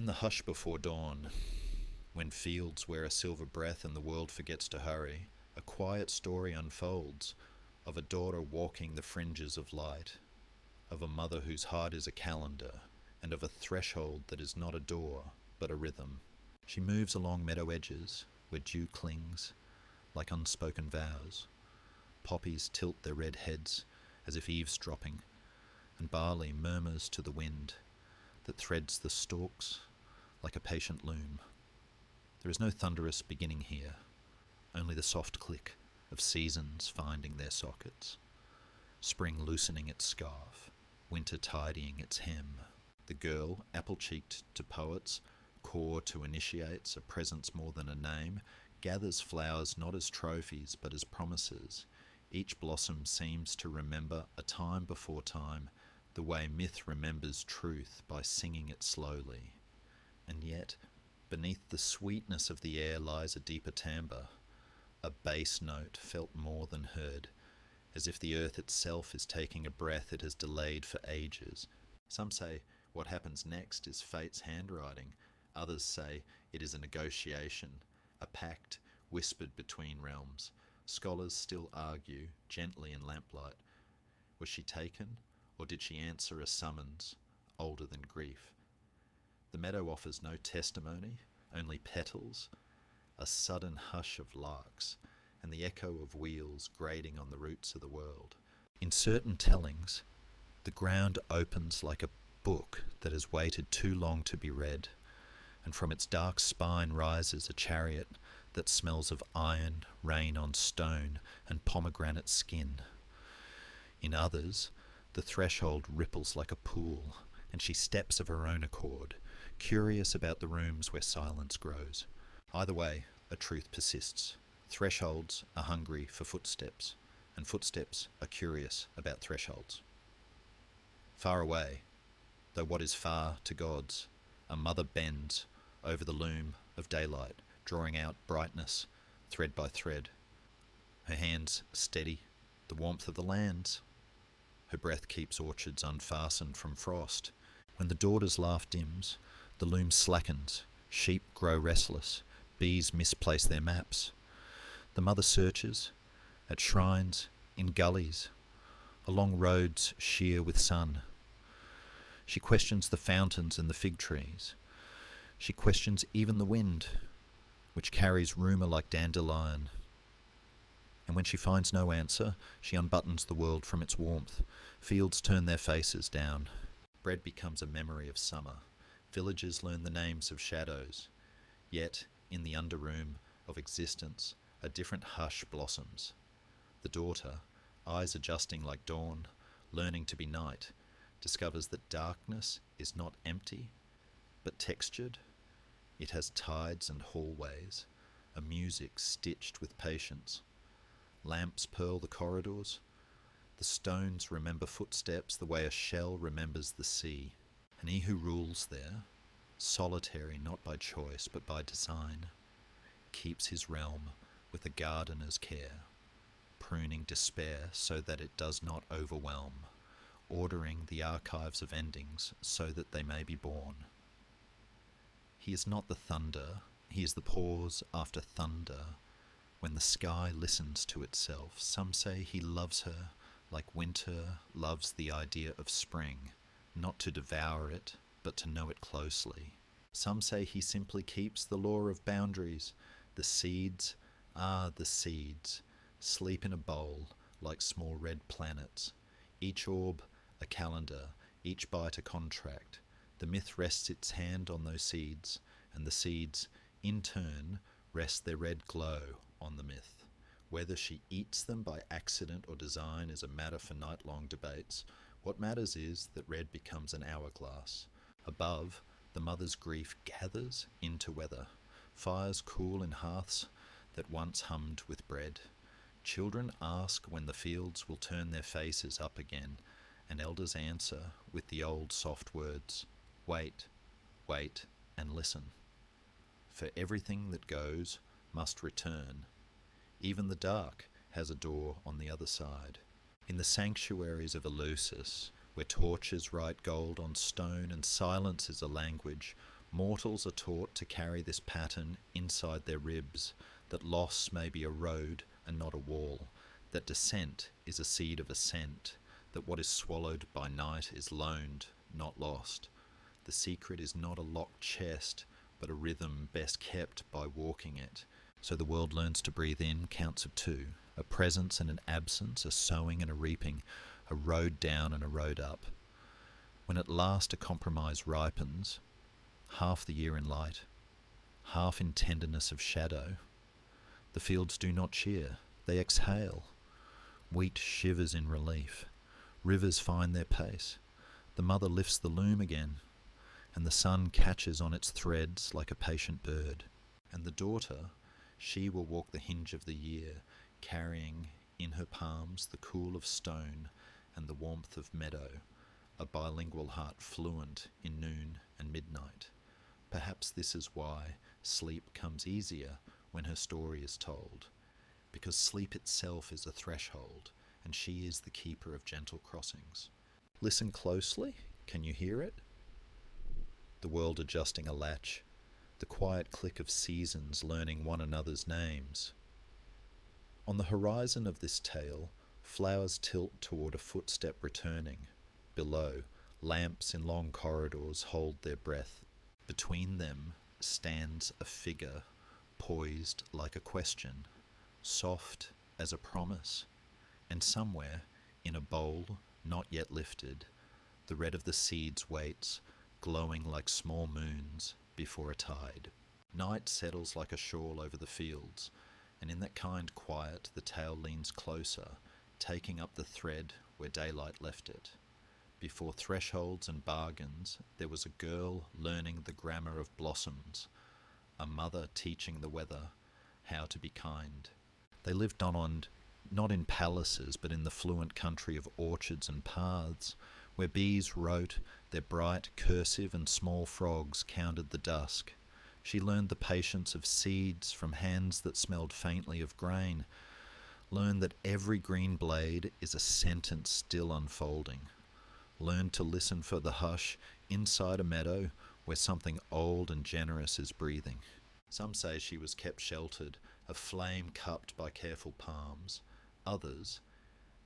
the hush before dawn, when fields wear a silver breath and the world forgets to hurry, a quiet story unfolds of a daughter walking the fringes of light, of a mother whose heart is a calendar, and of a threshold that is not a door, but a rhythm. She moves along meadow edges, where dew clings, like unspoken vows. Poppies tilt their red heads, as if eavesdropping, and barley murmurs to the wind, that threads the stalks like a patient loom. There is no thunderous beginning here, only the soft click of seasons finding their sockets. Spring loosening its scarf, winter tidying its hem. The girl, apple-cheeked to poets, core to initiates, a presence more than a name, gathers flowers not as trophies but as promises. Each blossom seems to remember a time before time, the way myth remembers truth by singing it slowly. And yet, beneath the sweetness of the air lies a deeper timbre, a bass note felt more than heard, as if the earth itself is taking a breath it has delayed for ages. Some say what happens next is fate's handwriting. Others say it is a negotiation, a pact whispered between realms. Scholars still argue, gently in lamplight. Was she taken, or did she answer a summons older than grief? The meadow offers no testimony, only petals, a sudden hush of larks, and the echo of wheels grating on the roots of the world. In certain tellings, the ground opens like a book that has waited too long to be read, and from its dark spine rises a chariot that smells of iron, rain on stone, and pomegranate skin. In others, the threshold ripples like a pool, and she steps of her own accord, curious about the rooms where silence grows. Either way, a truth persists. Thresholds are hungry for footsteps, and footsteps are curious about thresholds. Far away, though what is far to gods, a mother bends over the loom of daylight, drawing out brightness, thread by thread. Her hands steady, the warmth of the lands. Her breath keeps orchards unfastened from frost. When the daughter's laugh dims, the loom slackens, sheep grow restless, bees misplace their maps. The mother searches, at shrines, in gullies, along roads sheer with sun. She questions the fountains and the fig trees. She questions even the wind, which carries rumour like dandelion. And when she finds no answer, she unbuttons the world from its warmth. Fields turn their faces down. Bread becomes a memory of summer. Villagers learn the names of shadows. Yet, in the underroom of existence, a different hush blossoms. The daughter, eyes adjusting like dawn, learning to be night, discovers that darkness is not empty, but textured. It has tides and hallways, a music stitched with patience. Lamps pearl the corridors. The stones remember footsteps the way a shell remembers the sea. And he who rules there, solitary not by choice but by design, keeps his realm with a gardener's care, pruning despair so that it does not overwhelm, ordering the archives of endings so that they may be born. He is not the thunder, he is the pause after thunder, when the sky listens to itself. Some say he loves her like winter loves the idea of spring, not to devour it, but to know it closely. Some say he simply keeps the law of boundaries. The seeds are the seeds, sleep in a bowl like small red planets. Each orb a calendar, each bite a contract. The myth rests its hand on those seeds, and the seeds, in turn, rest their red glow on the myth. Whether she eats them by accident or design is a matter for night-long debates. What matters is that red becomes an hourglass. Above, the mother's grief gathers into weather. Fires cool in hearths that once hummed with bread. Children ask when the fields will turn their faces up again, and elders answer with the old soft words, wait, wait, and listen. For everything that goes must return. Even the dark has a door on the other side. In the sanctuaries of Eleusis, where torches write gold on stone and silence is a language, Mortals are taught to carry this pattern inside their ribs, that loss may be a road and not a wall, that descent is a seed of ascent, that what is swallowed by night is loaned, not lost. The secret is not a locked chest, but a rhythm best kept by walking it. So the world learns to breathe in counts of two, a presence and an absence, a sowing and a reaping, a road down and a road up. When at last a compromise ripens, half the year in light, half in tenderness of shadow, the fields do not cheer, they exhale. Wheat shivers in relief, rivers find their pace, the mother lifts the loom again, and the sun catches on its threads like a patient bird. And the daughter, she will walk the hinge of the year, carrying in her palms the cool of stone and the warmth of meadow, a bilingual heart fluent in noon and midnight. Perhaps this is why sleep comes easier when her story is told, because sleep itself is a threshold, and she is the keeper of gentle crossings. Listen closely. Can you hear it? The world adjusting a latch, the quiet click of seasons learning one another's names. On the horizon of this tale, flowers tilt toward a footstep returning. Below, lamps in long corridors hold their breath. Between them stands a figure, poised like a question, soft as a promise, and somewhere, in a bowl not yet lifted, the red of the seeds waits, glowing like small moons before a tide. Night settles like a shawl over the fields, and in that kind quiet the tale leans closer, taking up the thread where daylight left it. Before thresholds and bargains, there was a girl learning the grammar of blossoms, a mother teaching the weather how to be kind. They lived on not in palaces, but in the fluent country of orchards and paths, where bees wrote their bright cursive and small frogs counted the dusk. She learned the patience of seeds from hands that smelled faintly of grain, learned that every green blade is a sentence still unfolding, learned to listen for the hush inside a meadow where something old and generous is breathing. Some say she was kept sheltered, a flame cupped by careful palms. Others,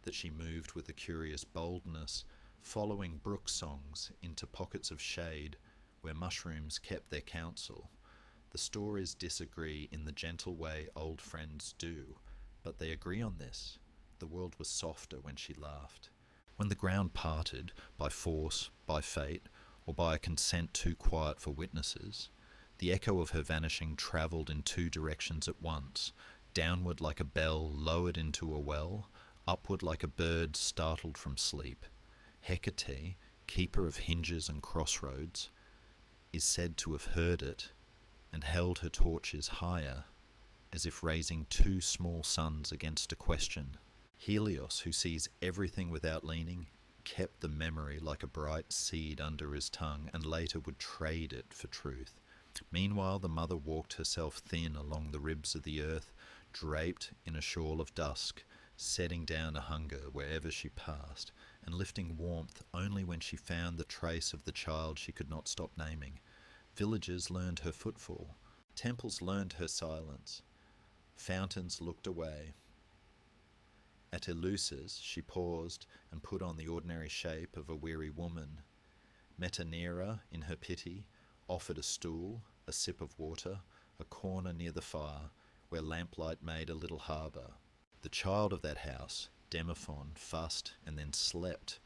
that she moved with a curious boldness, following brook songs into pockets of shade where mushrooms kept their counsel. The stories disagree in the gentle way old friends do, but they agree on this. The world was softer when she laughed. When the ground parted, by force, by fate, or by a consent too quiet for witnesses, the echo of her vanishing travelled in two directions at once, downward like a bell lowered into a well, upward like a bird startled from sleep. Hecate, keeper of hinges and crossroads, is said to have heard it and held her torches higher, as if raising two small suns against a question. Helios, who sees everything without leaning, kept the memory like a bright seed under his tongue, and later would trade it for truth. Meanwhile, the mother walked herself thin along the ribs of the earth, draped in a shawl of dusk, setting down a hunger wherever she passed, and lifting warmth only when she found the trace of the child she could not stop naming. Villages learned her footfall, temples learned her silence, fountains looked away. At Eleusis she paused and put on the ordinary shape of a weary woman. Metanira, in her pity, offered a stool, a sip of water, a corner near the fire, where lamplight made a little harbour. The child of that house, Demephon, fussed and then slept,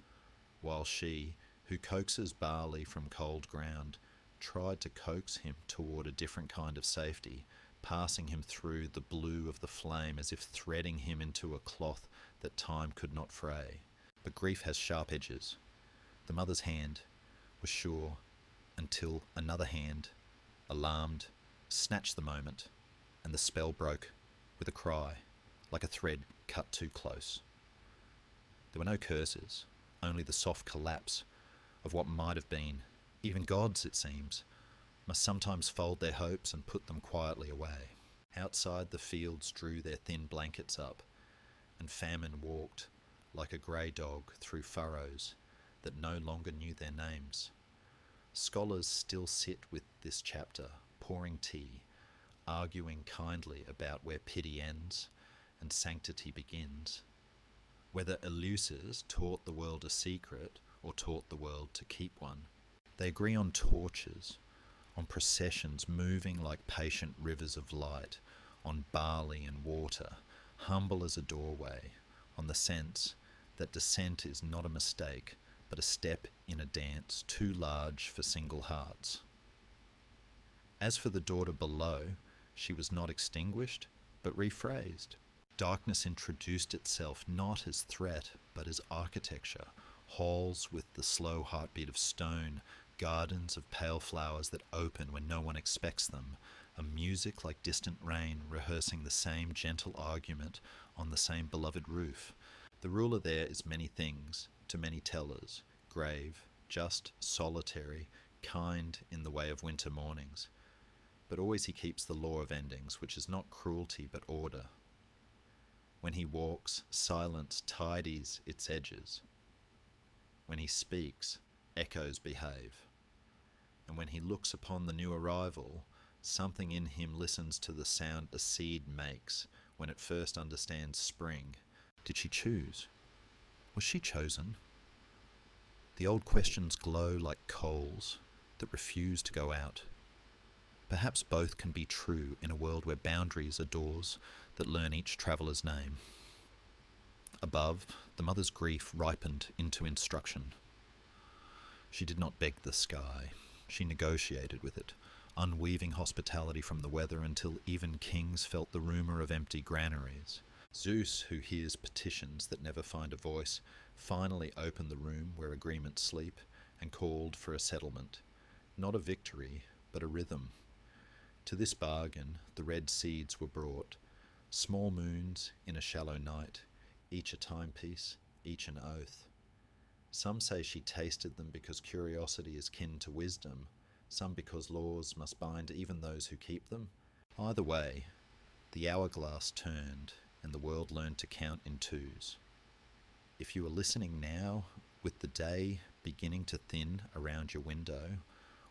while she, who coaxes barley from cold ground, tried to coax him toward a different kind of safety, passing him through the blue of the flame as if threading him into a cloth that time could not fray. But grief has sharp edges. The mother's hand was sure until another hand, alarmed, snatched the moment, and the spell broke with a cry, like a thread cut too close. There were no curses, only the soft collapse of what might have been. Even gods, it seems, must sometimes fold their hopes and put them quietly away. Outside, the fields drew their thin blankets up, and famine walked like a grey dog through furrows that no longer knew their names. Scholars still sit with this chapter, pouring tea, arguing kindly about where pity ends and sanctity begins, whether Eleusis taught the world a secret or taught the world to keep one. They agree on torches, on processions moving like patient rivers of light, on barley and water, humble as a doorway, on the sense that descent is not a mistake, but a step in a dance too large for single hearts. As for the daughter below, she was not extinguished, but rephrased. Darkness introduced itself not as threat, but as architecture, halls with the slow heartbeat of stone, gardens of pale flowers that open when no one expects them, a music like distant rain rehearsing the same gentle argument on the same beloved roof. The ruler there is many things, to many tellers, grave, just, solitary, kind in the way of winter mornings. But always he keeps the law of endings, which is not cruelty but order. When he walks, silence tidies its edges. When he speaks, echoes behave. And when he looks upon the new arrival, something in him listens to the sound a seed makes when it first understands spring. Did she choose? Was she chosen? The old questions glow like coals that refuse to go out. Perhaps both can be true in a world where boundaries are doors that learn each traveller's name. Above, the mother's grief ripened into instruction. She did not beg the sky. She negotiated with it, unweaving hospitality from the weather until even kings felt the rumour of empty granaries. Zeus, who hears petitions that never find a voice, finally opened the room where agreements sleep and called for a settlement. Not a victory, but a rhythm. To this bargain, the red seeds were brought, small moons in a shallow night, each a timepiece, each an oath. Some say she tasted them because curiosity is kin to wisdom, some because laws must bind even those who keep them. Either way, the hourglass turned, and the world learned to count in twos. If you are listening now, with the day beginning to thin around your window,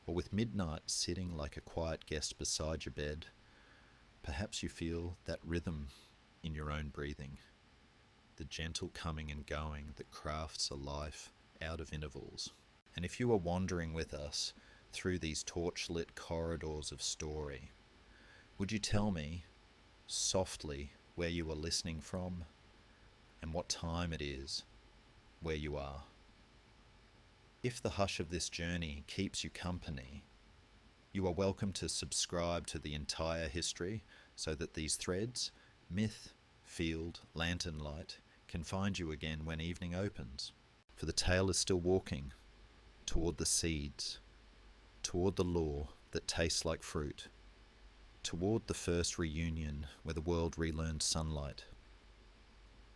or with midnight sitting like a quiet guest beside your bed, perhaps you feel that rhythm in your own breathing, the gentle coming and going that crafts a life out of intervals. And if you are wandering with us through these torch-lit corridors of story, would you tell me, softly, where you are listening from, and what time it is where you are? If the hush of this journey keeps you company, you are welcome to subscribe to the entire history so that these threads, myth, field, lantern light, can find you again when evening opens. For the tale is still walking toward the seeds, toward the law that tastes like fruit, toward the first reunion where the world relearns sunlight.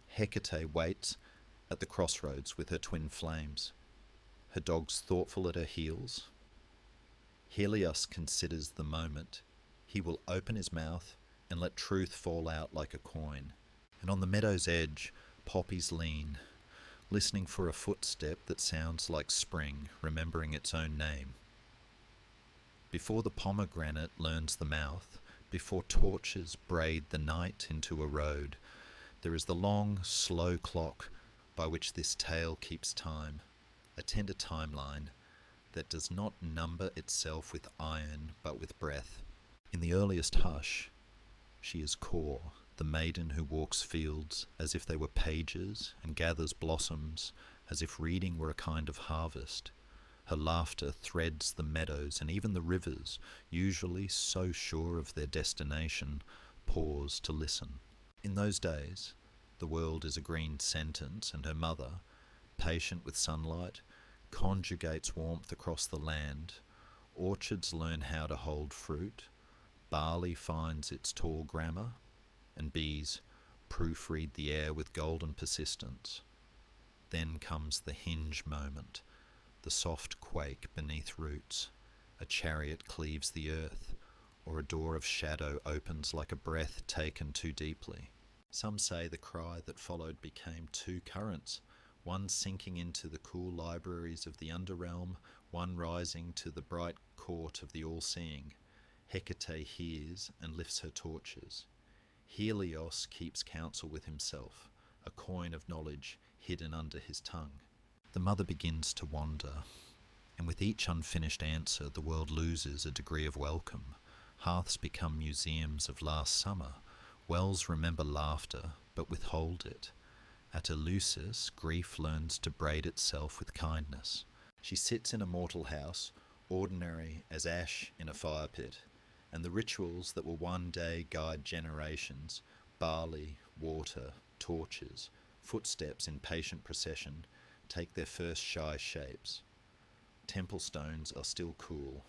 Hecate waits at the crossroads with her twin flames, her dogs thoughtful at her heels. Helios considers the moment. He will open his mouth and let truth fall out like a coin. And on the meadow's edge, poppies lean, listening for a footstep that sounds like spring, remembering its own name. Before the pomegranate learns the mouth, before torches braid the night into a road, there is the long, slow clock by which this tale keeps time, a tender timeline that does not number itself with iron but with breath. In the earliest hush, she is Kor, the maiden who walks fields as if they were pages and gathers blossoms as if reading were a kind of harvest. Her laughter threads the meadows, and even the rivers, usually so sure of their destination, pause to listen. In those days, the world is a green sentence, and her mother, patient with sunlight, conjugates warmth across the land. Orchards learn how to hold fruit, barley finds its tall grammar, and bees proofread the air with golden persistence. Then comes the hinge moment, the soft quake beneath roots. A chariot cleaves the earth, or a door of shadow opens like a breath taken too deeply. Some say the cry that followed became two currents, one sinking into the cool libraries of the underrealm, one rising to the bright court of the all-seeing. Hecate hears and lifts her torches. Helios keeps counsel with himself, a coin of knowledge hidden under his tongue. The mother begins to wander, and with each unfinished answer the world loses a degree of welcome. Hearths become museums of last summer. Wells remember laughter, but withhold it. At Eleusis, grief learns to braid itself with kindness. She sits in a mortal house, ordinary as ash in a fire pit, and the rituals that will one day guide generations, barley, water, torches, footsteps in patient procession, take their first shy shapes. Temple stones are still cool,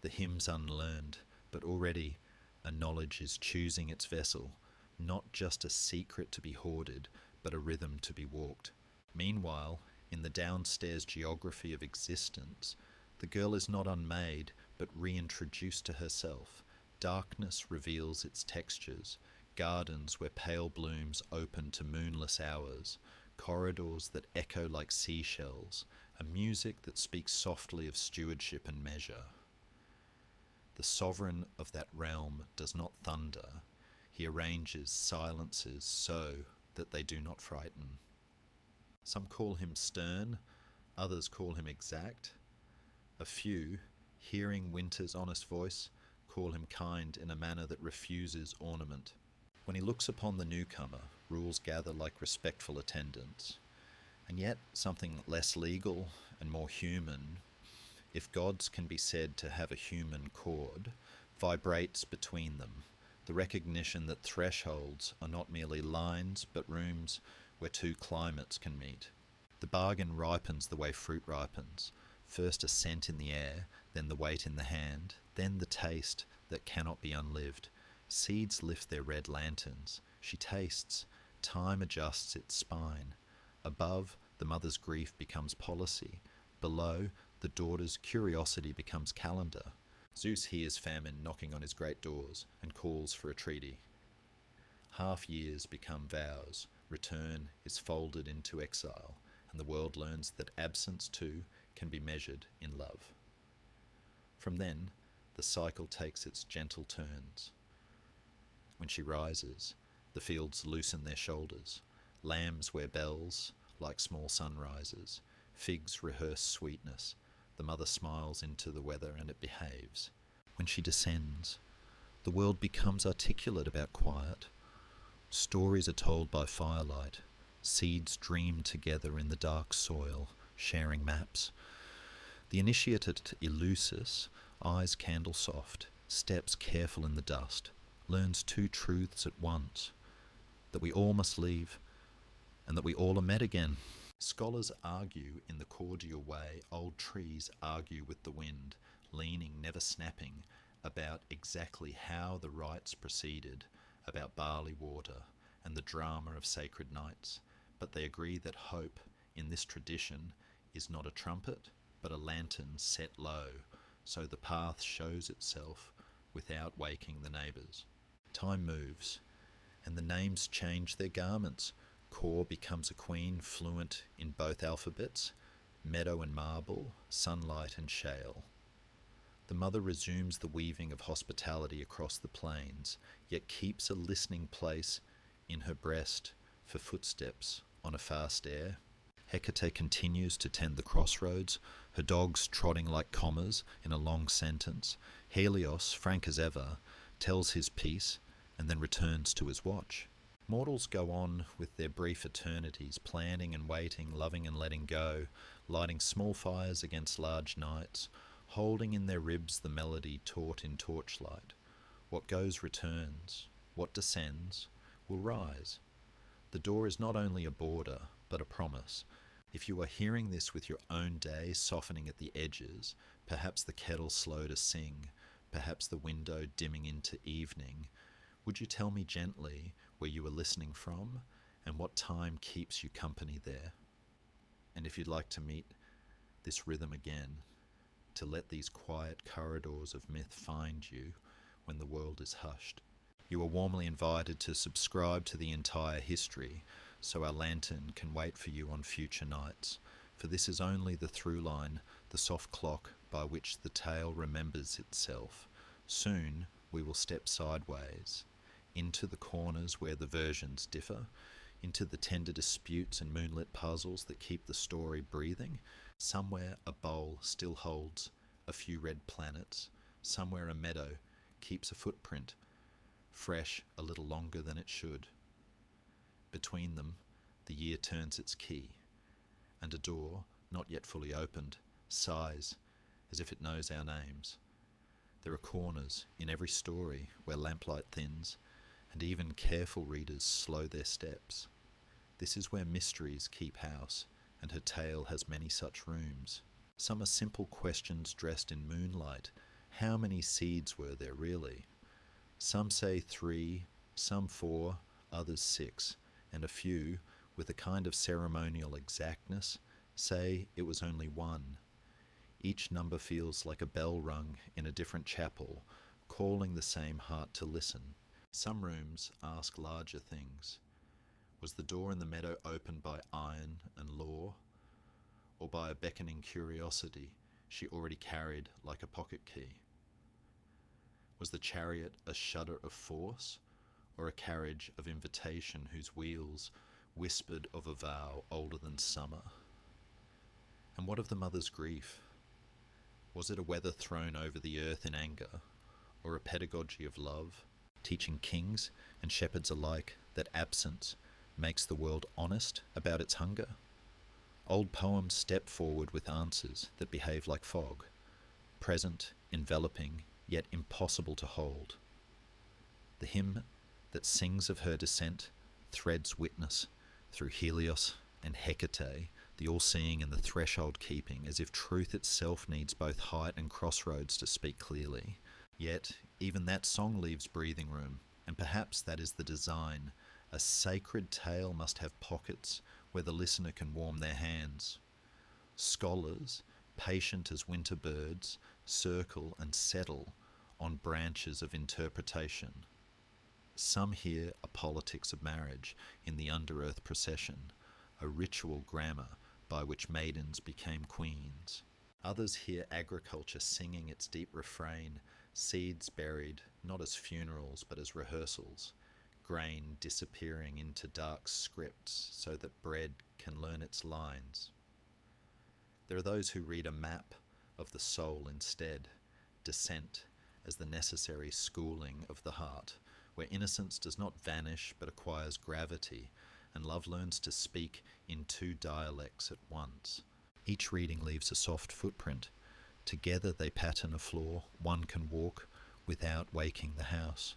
the hymns unlearned, but already a knowledge is choosing its vessel, not just a secret to be hoarded, but a rhythm to be walked. Meanwhile, in the downstairs geography of existence, the girl is not unmade, but reintroduced to herself. Darkness reveals its textures, gardens where pale blooms open to moonless hours, corridors that echo like seashells, a music that speaks softly of stewardship and measure. The sovereign of that realm does not thunder. He arranges silences so that they do not frighten. Some call him stern, others call him exact. A few, hearing winter's honest voice, call him kind in a manner that refuses ornament. When he looks upon the newcomer, rules gather like respectful attendants. And yet something less legal and more human, if gods can be said to have a human chord, vibrates between them. The recognition that thresholds are not merely lines, but rooms where two climates can meet. The bargain ripens the way fruit ripens. First a scent in the air, then the weight in the hand, then the taste that cannot be unlived. Seeds lift their red lanterns. She tastes. Time adjusts its spine. Above, the mother's grief becomes policy. Below, the daughter's curiosity becomes calendar. Zeus hears famine knocking on his great doors and calls for a treaty. Half years become vows. Return is folded into exile, and the world learns that absence too can be measured in love. From then, the cycle takes its gentle turns. When she rises, the fields loosen their shoulders. Lambs wear bells like small sunrises. Figs rehearse sweetness. The mother smiles into the weather and it behaves. When she descends, the world becomes articulate about quiet. Stories are told by firelight. Seeds dream together in the dark soil, sharing maps. The initiate at Eleusis, eyes candle soft, steps careful in the dust, learns two truths at once, that we all must leave, and that we all are met again. Scholars argue in the cordial way old trees argue with the wind, leaning, never snapping, about exactly how the rites proceeded, about barley water and the drama of sacred nights. But they agree that hope, in this tradition, is not a trumpet, but a lantern set low, so the path shows itself without waking the neighbours. Time moves, and the names change their garments. Kor becomes a queen fluent in both alphabets, meadow and marble, sunlight and shale. The mother resumes the weaving of hospitality across the plains, yet keeps a listening place in her breast for footsteps on a fast air. Hecate continues to tend the crossroads, her dogs trotting like commas in a long sentence. Helios, frank as ever, tells his piece and then returns to his watch. Mortals go on with their brief eternities, planning and waiting, loving and letting go, lighting small fires against large nights, holding in their ribs the melody taught in torchlight. What goes returns, what descends will rise. The door is not only a border, but a promise. If you are hearing this with your own day softening at the edges, perhaps the kettle slow to sing, perhaps the window dimming into evening, would you tell me gently where you are listening from and what time keeps you company there? And if you'd like to meet this rhythm again, to let these quiet corridors of myth find you when the world is hushed, you are warmly invited to subscribe to the entire history so our lantern can wait for you on future nights. for this is only the through line, the soft clock by which the tale remembers itself. Soon we will step sideways, into the corners where the versions differ, into the tender disputes and moonlit puzzles that keep the story breathing. Somewhere a bowl still holds a few red planets. Somewhere a meadow keeps a footprint, fresh a little longer than it should. Between them, the year turns its key, and a door, not yet fully opened, sighs as if it knows our names. There are corners in every story where lamplight thins, and even careful readers slow their steps. This is where mysteries keep house, and her tale has many such rooms. Some are simple questions dressed in moonlight. How many seeds were there really? Some say 3, some 4, others 6, and a few, with a kind of ceremonial exactness, say it was only 1. Each number feels like a bell rung in a different chapel, calling the same heart to listen. Some rooms ask larger things. Was the door in the meadow opened by iron and law, or by a beckoning curiosity she already carried like a pocket key? Was the chariot a shudder of force, or a carriage of invitation whose wheels whispered of a vow older than summer? And what of the mother's grief? Was it a weather thrown over the earth in anger, or a pedagogy of love, teaching kings and shepherds alike that absence makes the world honest about its hunger? Old poems step forward with answers that behave like fog, present, enveloping, yet impossible to hold. The hymn that sings of her descent threads witness through Helios and Hecate, the all-seeing and the threshold-keeping, as if truth itself needs both height and crossroads to speak clearly. Yet, even that song leaves breathing room, and perhaps that is the design. A sacred tale must have pockets where the listener can warm their hands. Scholars, patient as winter birds, circle and settle on branches of interpretation. Some hear a politics of marriage in the under-earth procession, a ritual grammar by which maidens became queens. Others hear agriculture singing its deep refrain, seeds buried not as funerals but as rehearsals, grain disappearing into dark scripts so that bread can learn its lines. There are those who read a map of the soul instead, descent as the necessary schooling of the heart, where innocence does not vanish but acquires gravity, and love learns to speak in 2 dialects at once. Each reading leaves a soft footprint. Together they pattern a floor one can walk without waking the house.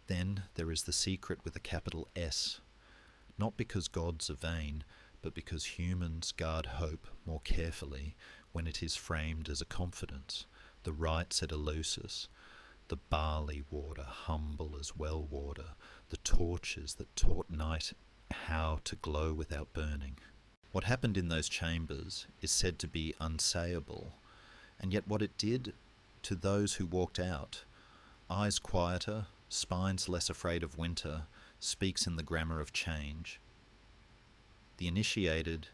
Then there is the secret with a capital S, not because gods are vain, but because humans guard hope more carefully when it is framed as a confidence. The rites at Eleusis, the barley water humble as well water, the torches that taught night how to glow without burning. What happened in those chambers is said to be unsayable, and yet what it did to those who walked out, eyes quieter, spines less afraid of winter, speaks in the grammar of change. The initiated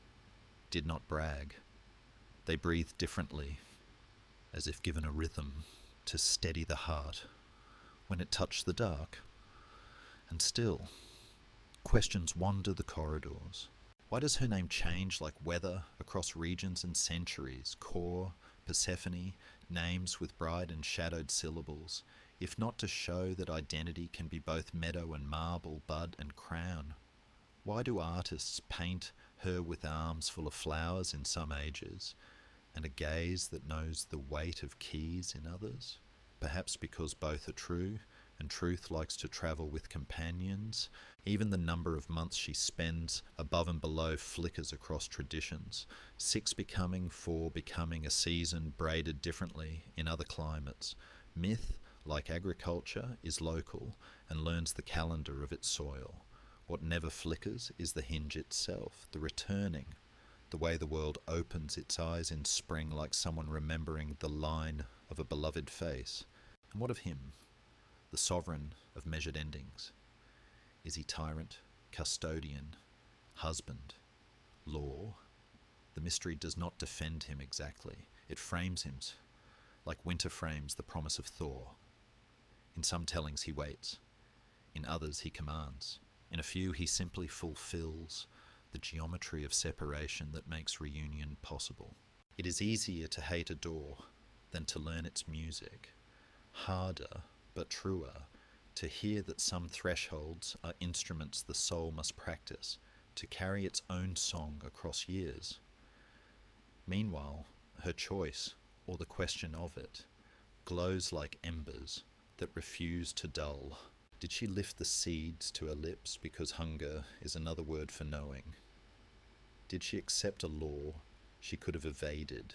did not brag. They breathed differently, as if given a rhythm to steady the heart when it touched the dark. And still, questions wander the corridors. Why does her name change like weather across regions and centuries? Core, Persephone, names with bright and shadowed syllables, if not to show that identity can be both meadow and marble, bud and crown? Why do artists paint her with arms full of flowers in some ages, and a gaze that knows the weight of keys in others? Perhaps because both are true, and truth likes to travel with companions. Even the number of months she spends above and below flickers across traditions, 6 becoming 4 becoming a season braided differently in other climates. Myth, like agriculture, is local and learns the calendar of its soil. What never flickers is the hinge itself, the returning, the way the world opens its eyes in spring like someone remembering the line of a beloved face. And what of him, the sovereign of measured endings? Is he tyrant, custodian, husband, law, The mystery does not defend him exactly. It frames him, like winter frames the promise of Thor. In some tellings he waits. In others he commands. In a few he simply fulfills the geometry of separation that makes reunion possible. It is easier to hate a door than to learn its music. Harder, but truer, to hear that some thresholds are instruments the soul must practice to carry its own song across years. Meanwhile, her choice, or the question of it, glows like embers that refuse to dull. Did she lift the seeds to her lips because hunger is another word for knowing? Did she accept a law she could have evaded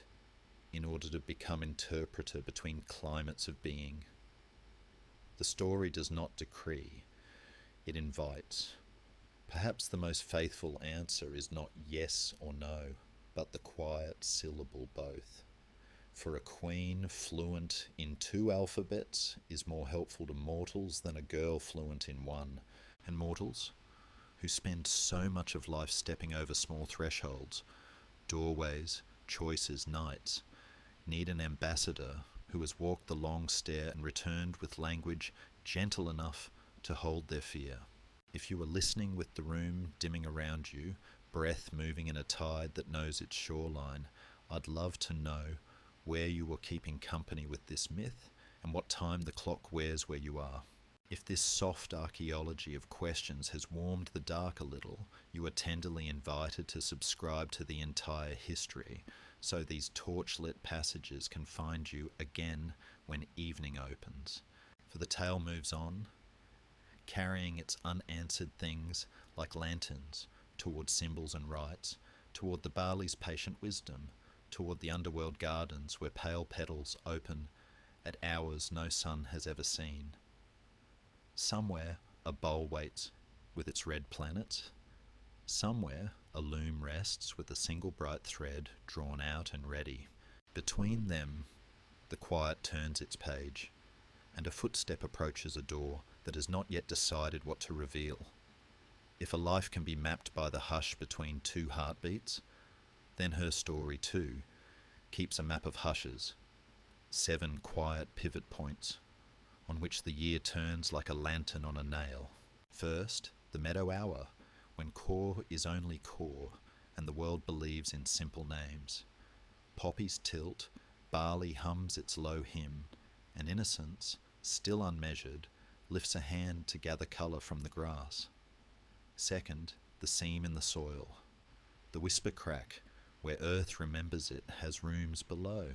in order to become interpreter between climates of being? The story does not decree, it invites. Perhaps the most faithful answer is not yes or no, but the quiet syllable both. For a queen fluent in 2 alphabets is more helpful to mortals than a girl fluent in 1. And mortals, who spend so much of life stepping over small thresholds, doorways, choices, nights, need an ambassador who has walked the long stair and returned with language gentle enough to hold their fear. If you are listening with the room dimming around you, breath moving in a tide that knows its shoreline, I'd love to know where you were keeping company with this myth and what time the clock wears where you are. If this soft archaeology of questions has warmed the dark a little, you are tenderly invited to subscribe to the entire history, so these torchlit passages can find you again when evening opens. For the tale moves on, carrying its unanswered things like lanterns toward symbols and rites, toward the barley's patient wisdom, toward the underworld gardens where pale petals open at hours no sun has ever seen. Somewhere a bowl waits with its red planets. Somewhere a loom rests with a single bright thread drawn out and ready. Between them, the quiet turns its page, and a footstep approaches a door that has not yet decided what to reveal. If a life can be mapped by the hush between 2 heartbeats, then her story too keeps a map of hushes, 7 quiet pivot points on which the year turns like a lantern on a nail. First, the meadow hour, when core is only core and the world believes in simple names. Poppies tilt, barley hums its low hymn, and innocence, still unmeasured, lifts a hand to gather colour from the grass. Second, the seam in the soil. The whisper crack, where earth remembers it, has rooms below.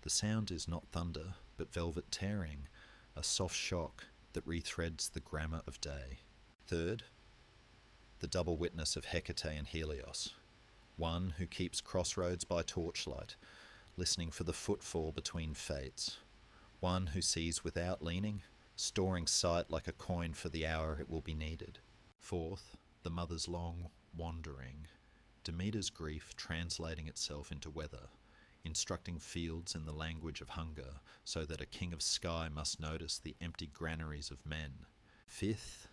The sound is not thunder, but velvet tearing, a soft shock that rethreads the grammar of day. Third, the double witness of Hecate and Helios, one who keeps crossroads by torchlight, listening for the footfall between fates, one who sees without leaning, storing sight like a coin for the hour it will be needed. Fourth, the mother's long wandering, Demeter's grief translating itself into weather, instructing fields in the language of hunger, so that a king of sky must notice the empty granaries of men. Fifth,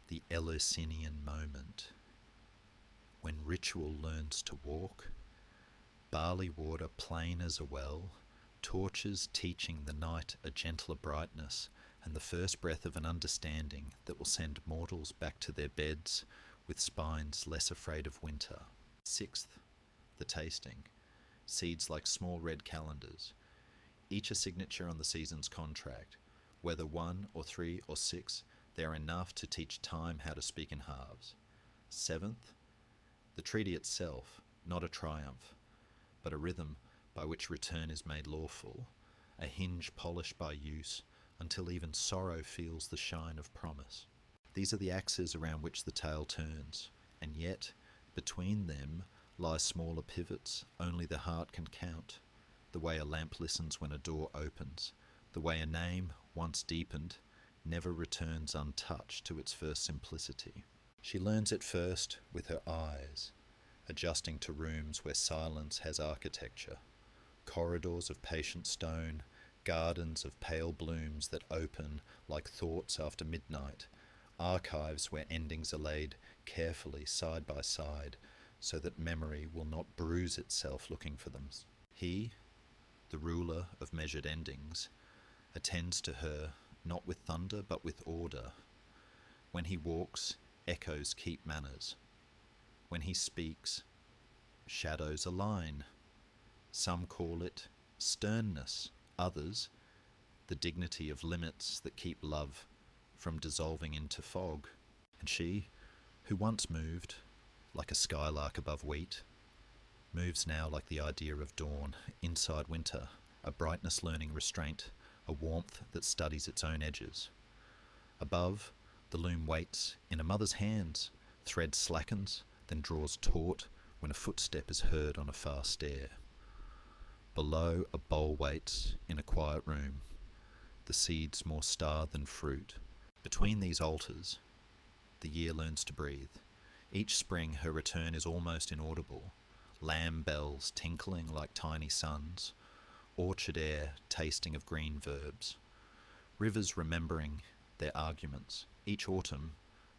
the Eleusinian moment, when ritual learns to walk, barley water plain as a well, torches teaching the night a gentler brightness, and the first breath of an understanding that will send mortals back to their beds with spines less afraid of winter. Sixth, the tasting, seeds like small red calendars, each a signature on the season's contract. Whether 1 or 3 or 6, they are enough to teach time how to speak in halves. Seventh, the treaty itself, not a triumph, but a rhythm by which return is made lawful, a hinge polished by use until even sorrow feels the shine of promise. These are the axes around which the tale turns, and yet, between them lie smaller pivots only the heart can count, the way a lamp listens when a door opens, the way a name, once deepened, never returns untouched to its first simplicity. She learns it first with her eyes, adjusting to rooms where silence has architecture, corridors of patient stone, gardens of pale blooms that open like thoughts after midnight, archives where endings are laid carefully side by side, so that memory will not bruise itself looking for them. He, the ruler of measured endings, attends to her not with thunder but with order. When he walks, echoes keep manners. When he speaks, shadows align. Some call it sternness, others the dignity of limits that keep love from dissolving into fog. And she, who once moved like a skylark above wheat, moves now like the idea of dawn inside winter, a brightness learning restraint, a warmth that studies its own edges. Above, the loom waits in a mother's hands, thread slackens, then draws taut when a footstep is heard on a far stair. Below, a bowl waits in a quiet room, the seeds more star than fruit. Between these altars, the year learns to breathe. Each spring her return is almost inaudible, lamb bells tinkling like tiny suns, orchard air tasting of green verbs, rivers remembering their arguments. Each autumn,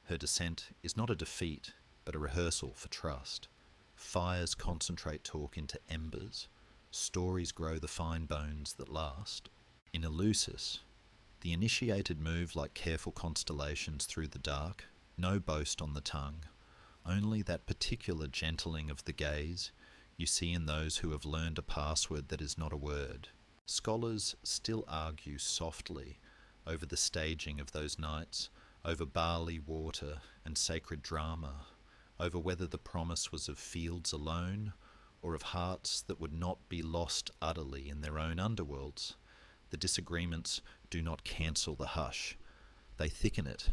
her descent is not a defeat, but a rehearsal for trust. Fires concentrate talk into embers, stories grow the fine bones that last. In Eleusis, the initiated move like careful constellations through the dark, no boast on the tongue, only that particular gentling of the gaze you see in those who have learned a password that is not a word. Scholars still argue softly over the staging of those nights, over barley water and sacred drama, over whether the promise was of fields alone or of hearts that would not be lost utterly in their own underworlds. The disagreements do not cancel the hush. They thicken it,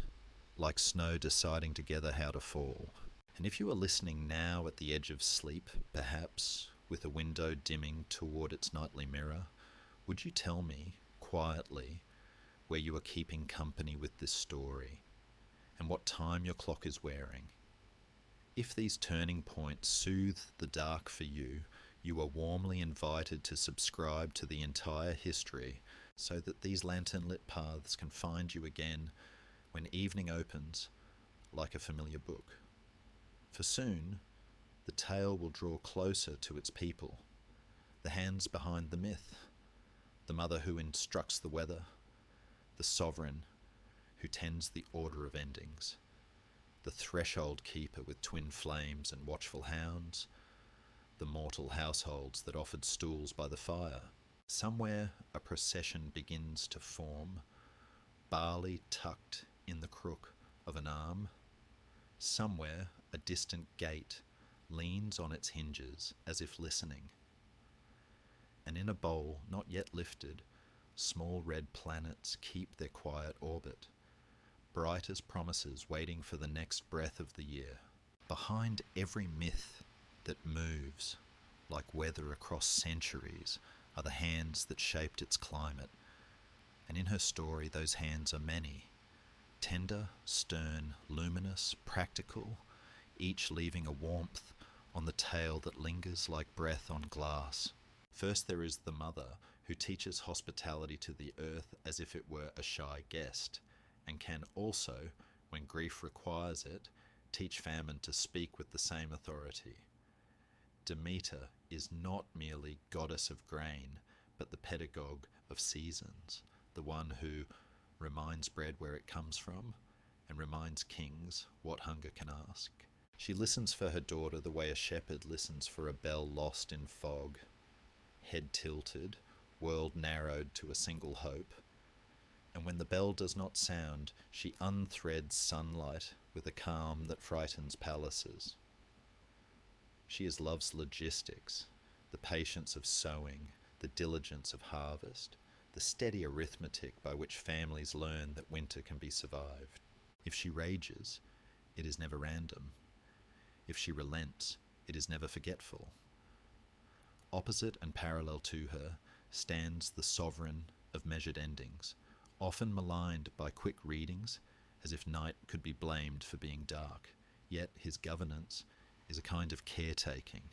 like snow deciding together how to fall. And if you are listening now at the edge of sleep, perhaps with a window dimming toward its nightly mirror, would you tell me, quietly, where you are keeping company with this story, and what time your clock is wearing? If these turning points soothe the dark for you, you are warmly invited to subscribe to the entire history so that these lantern-lit paths can find you again when evening opens like a familiar book. For soon, the tale will draw closer to its people, the hands behind the myth, the mother who instructs the weather, the sovereign who tends the order of endings, the threshold keeper with twin flames and watchful hounds, the mortal households that offered stools by the fire. Somewhere a procession begins to form, barley tucked in the crook of an arm. Somewhere a distant gate leans on its hinges as if listening. And in a bowl not yet lifted, small red planets keep their quiet orbit, bright as promises waiting for the next breath of the year. Behind every myth that moves, like weather across centuries, are the hands that shaped its climate. And in her story, those hands are many, tender, stern, luminous, practical, each leaving a warmth on the tale that lingers like breath on glass. First there is the mother, who teaches hospitality to the earth as if it were a shy guest, and can also, when grief requires it, teach famine to speak with the same authority. Demeter is not merely goddess of grain, but the pedagogue of seasons, the one who reminds bread where it comes from, and reminds kings what hunger can ask. She listens for her daughter the way a shepherd listens for a bell lost in fog. Head tilted, world narrowed to a single hope. And when the bell does not sound, she unthreads sunlight with a calm that frightens palaces. She is love's logistics, the patience of sowing, the diligence of harvest, the steady arithmetic by which families learn that winter can be survived. If she rages, it is never random. If she relents, it is never forgetful. Opposite and parallel to her stands the sovereign of measured endings, often maligned by quick readings, as if night could be blamed for being dark. Yet his governance is a kind of caretaking,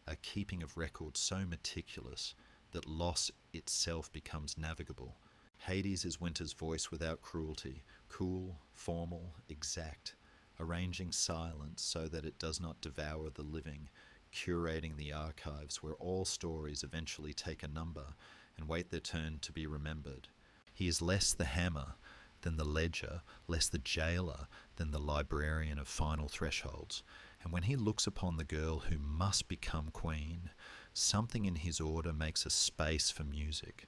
a keeping of records so meticulous that loss itself becomes navigable. Hades is winter's voice without cruelty, cool, formal, exact, arranging silence so that it does not devour the living, curating the archives where all stories eventually take a number and wait their turn to be remembered. He is less the hammer than the ledger, less the jailer than the librarian of final thresholds. And when he looks upon the girl who must become queen, something in his order makes a space for music.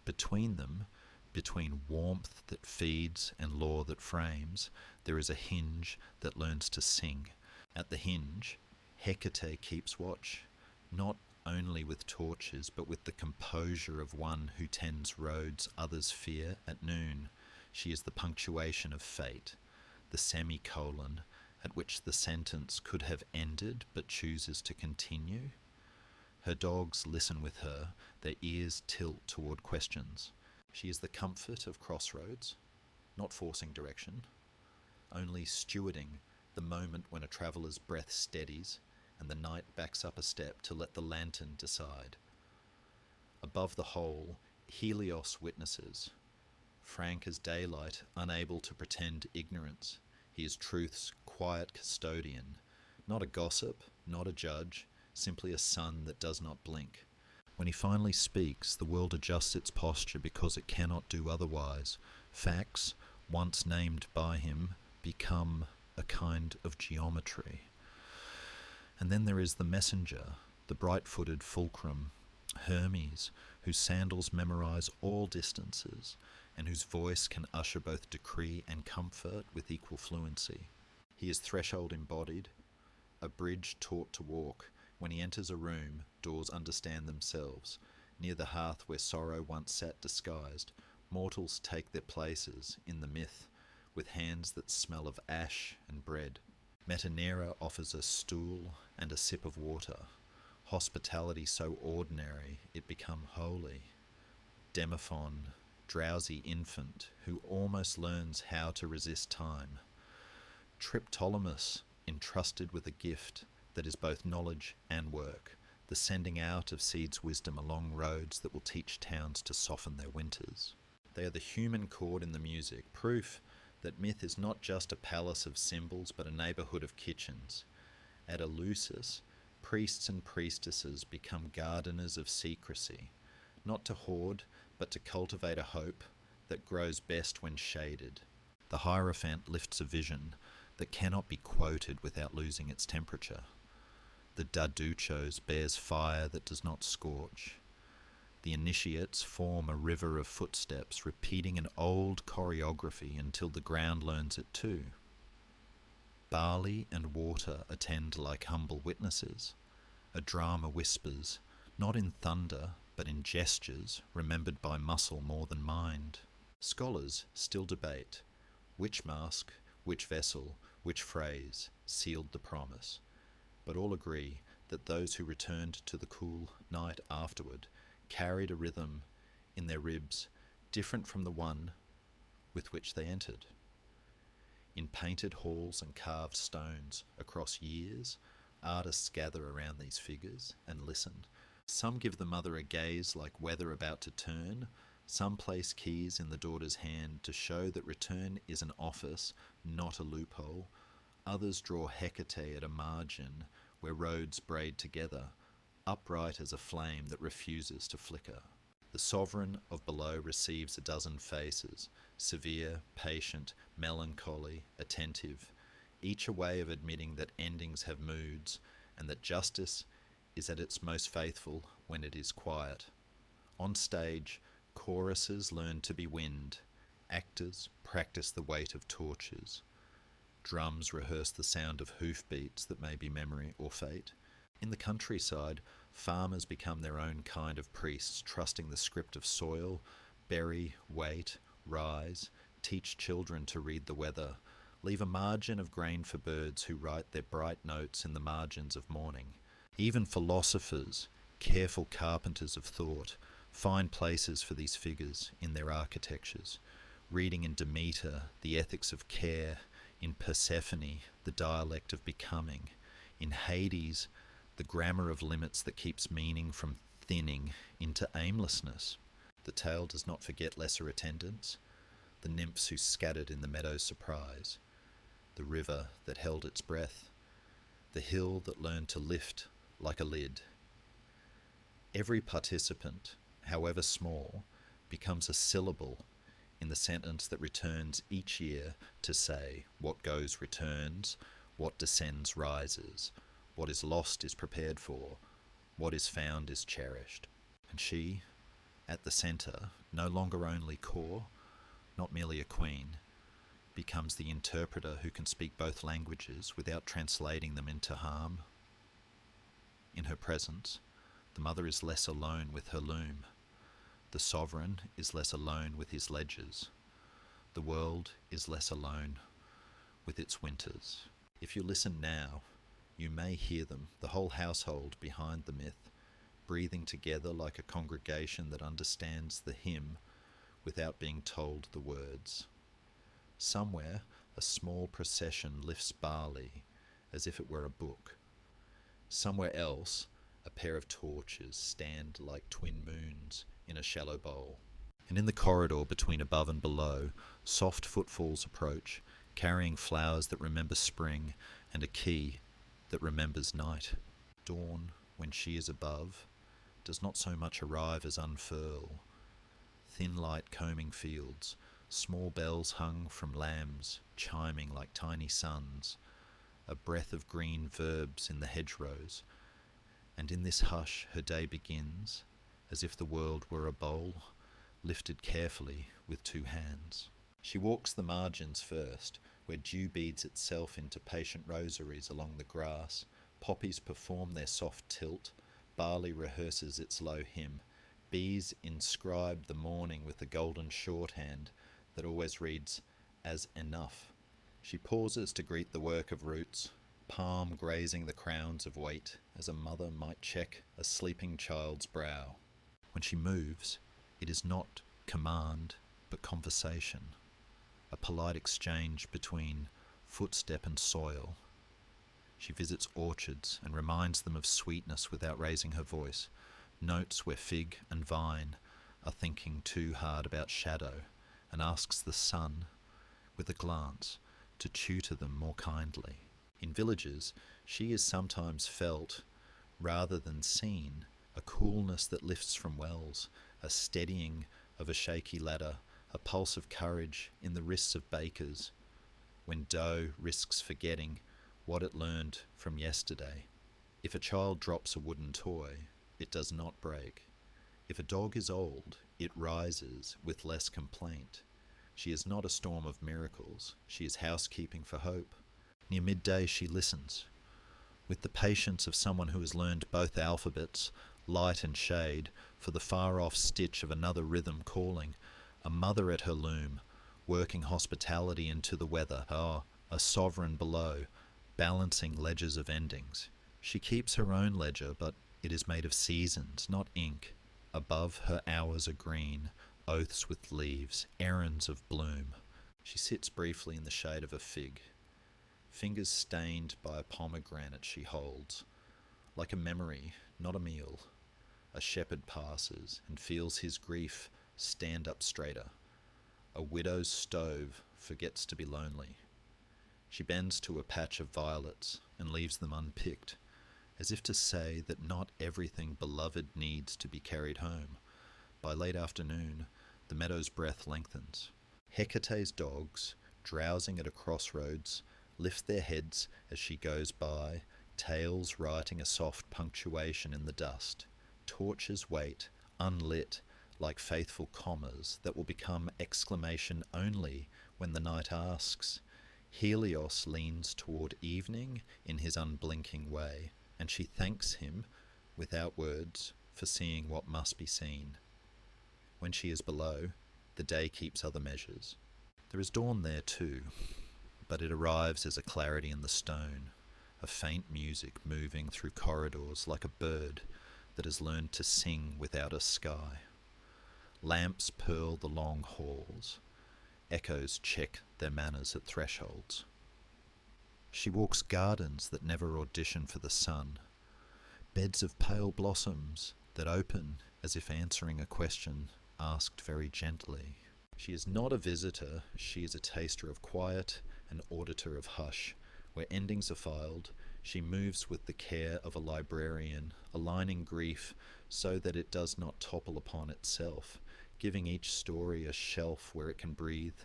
Between them, between warmth that feeds and lore that frames, there is a hinge that learns to sing. At the hinge, Hecate keeps watch, not only with torches, but with the composure of one who tends roads others fear at noon. She is the punctuation of fate, the semicolon at which the sentence could have ended but chooses to continue. Her dogs listen with her, their ears tilt toward questions. She is the comfort of crossroads, not forcing direction, only stewarding the moment when a traveller's breath steadies and the night backs up a step to let the lantern decide. Above the whole, Helios witnesses, frank as daylight, unable to pretend ignorance. He is truth's quiet custodian, not a gossip, not a judge, simply a sun that does not blink. When he finally speaks, the world adjusts its posture because it cannot do otherwise. Facts, once named by him, become a kind of geometry. And then there is the messenger, the bright-footed fulcrum, Hermes, whose sandals memorize all distances, and whose voice can usher both decree and comfort with equal fluency. He is threshold embodied, a bridge taught to walk. When he enters a room, doors understand themselves. Near the hearth where sorrow once sat disguised, mortals take their places in the myth, with hands that smell of ash and bread. Metanera offers a stool and a sip of water. Hospitality so ordinary it become holy. Demophon, drowsy infant who almost learns how to resist time. Triptolemus, entrusted with a gift that is both knowledge and work, the sending out of seeds wisdom along roads that will teach towns to soften their winters. They are the human chord in the music, proof that myth is not just a palace of symbols but a neighbourhood of kitchens. At Eleusis, priests and priestesses become gardeners of secrecy, not to hoard but to cultivate a hope that grows best when shaded. The Hierophant lifts a vision that cannot be quoted without losing its temperature. The Daduchos bears fire that does not scorch. The initiates form a river of footsteps, repeating an old choreography until the ground learns it too. Barley and water attend like humble witnesses. A drama whispers, not in thunder, but in gestures, remembered by muscle more than mind. Scholars still debate which mask, which vessel, which phrase sealed the promise, but all agree that those who returned to the cool night afterward carried a rhythm in their ribs different from the one with which they entered. In painted halls and carved stones across years, artists gather around these figures and listen. Some give the mother a gaze like weather about to turn. Some place keys in the daughter's hand to show that return is an office, not a loophole. Others draw Hecate at a margin where roads braid together, upright as a flame that refuses to flicker. The sovereign of below receives a dozen faces, severe, patient, melancholy, attentive, each a way of admitting that endings have moods and that justice is at its most faithful when it is quiet. On stage, choruses learn to be wind, actors practice the weight of torches, drums rehearse the sound of hoofbeats that may be memory or fate. In the countryside, farmers become their own kind of priests, trusting the script of soil, bury, wait, rise, teach children to read the weather, leave a margin of grain for birds who write their bright notes in the margins of morning. Even philosophers, careful carpenters of thought, find places for these figures in their architectures, reading in Demeter the ethics of care, in Persephone the dialect of becoming, in Hades the grammar of limits that keeps meaning from thinning into aimlessness. The tale does not forget lesser attendants, the nymphs who scattered in the meadow's surprise. the river that held its breath, the hill that learned to lift like a lid. Every participant, however small, becomes a syllable in the sentence that returns each year to say what goes returns, what descends rises, what is lost is prepared for, what is found is cherished. And she, at the centre, no longer only core, not merely a queen, becomes the interpreter who can speak both languages without translating them into harm. In her presence, the mother is less alone with her loom. The sovereign is less alone with his ledgers. The world is less alone with its winters. If you listen now, you may hear them, the whole household behind the myth, breathing together like a congregation that understands the hymn without being told the words. Somewhere, a small procession lifts barley as if it were a book. Somewhere else, a pair of torches stand like twin moons in a shallow bowl. And in the corridor between above and below, soft footfalls approach, carrying flowers that remember spring and a key that remembers night. Dawn, when she is above, does not so much arrive as unfurl. Thin light combing fields, small bells hung from lambs, chiming like tiny suns, a breath of green verbs in the hedgerows, and in this hush her day begins, as if the world were a bowl, lifted carefully with two hands. She walks the margins first, where dew beads itself into patient rosaries along the grass, poppies perform their soft tilt, barley rehearses its low hymn, bees inscribe the morning with the golden shorthand that always reads as enough. She pauses to greet the work of roots, palm grazing the crowns of weight, as a mother might check a sleeping child's brow. When she moves, it is not command, but conversation, a polite exchange between footstep and soil. She visits orchards and reminds them of sweetness without raising her voice, notes where fig and vine are thinking too hard about shadow, and asks the sun, with a glance, to tutor them more kindly. In villages, she is sometimes felt, rather than seen, a coolness that lifts from wells, a steadying of a shaky ladder, a pulse of courage in the wrists of bakers, when dough risks forgetting what it learned from yesterday. If a child drops a wooden toy, it does not break. If a dog is old, it rises with less complaint. She is not a storm of miracles. She is housekeeping for hope. Near midday she listens, with the patience of someone who has learned both alphabets, light and shade, for the far-off stitch of another rhythm calling, a mother at her loom, working hospitality into the weather, a sovereign below, balancing ledgers of endings. She keeps her own ledger, but it is made of seasons, not ink. Above, her hours are green, oaths with leaves, errands of bloom. She sits briefly in the shade of a fig, fingers stained by a pomegranate she holds. Like a memory, not a meal, a shepherd passes and feels his grief stand up straighter. A widow's stove forgets to be lonely. She bends to a patch of violets and leaves them unpicked, as if to say that not everything beloved needs to be carried home. By late afternoon, the meadow's breath lengthens. Hecate's dogs, drowsing at a crossroads, lift their heads as she goes by, tails writing a soft punctuation in the dust. Torches wait, unlit, like faithful commas that will become exclamation only when the night asks. Helios leans toward evening in his unblinking way, and she thanks him, without words, for seeing what must be seen. When she is below, the day keeps other measures. There is dawn there too, but it arrives as a clarity in the stone, a faint music moving through corridors like a bird that has learned to sing without a sky. Lamps pearl the long halls. Echoes check their manners at thresholds. She walks gardens that never audition for the sun, beds of pale blossoms that open as if answering a question asked very gently. She is not a visitor, she is a taster of quiet an auditor of hush. Where endings are filed, she moves with the care of a librarian, aligning grief so that it does not topple upon itself, giving each story a shelf where it can breathe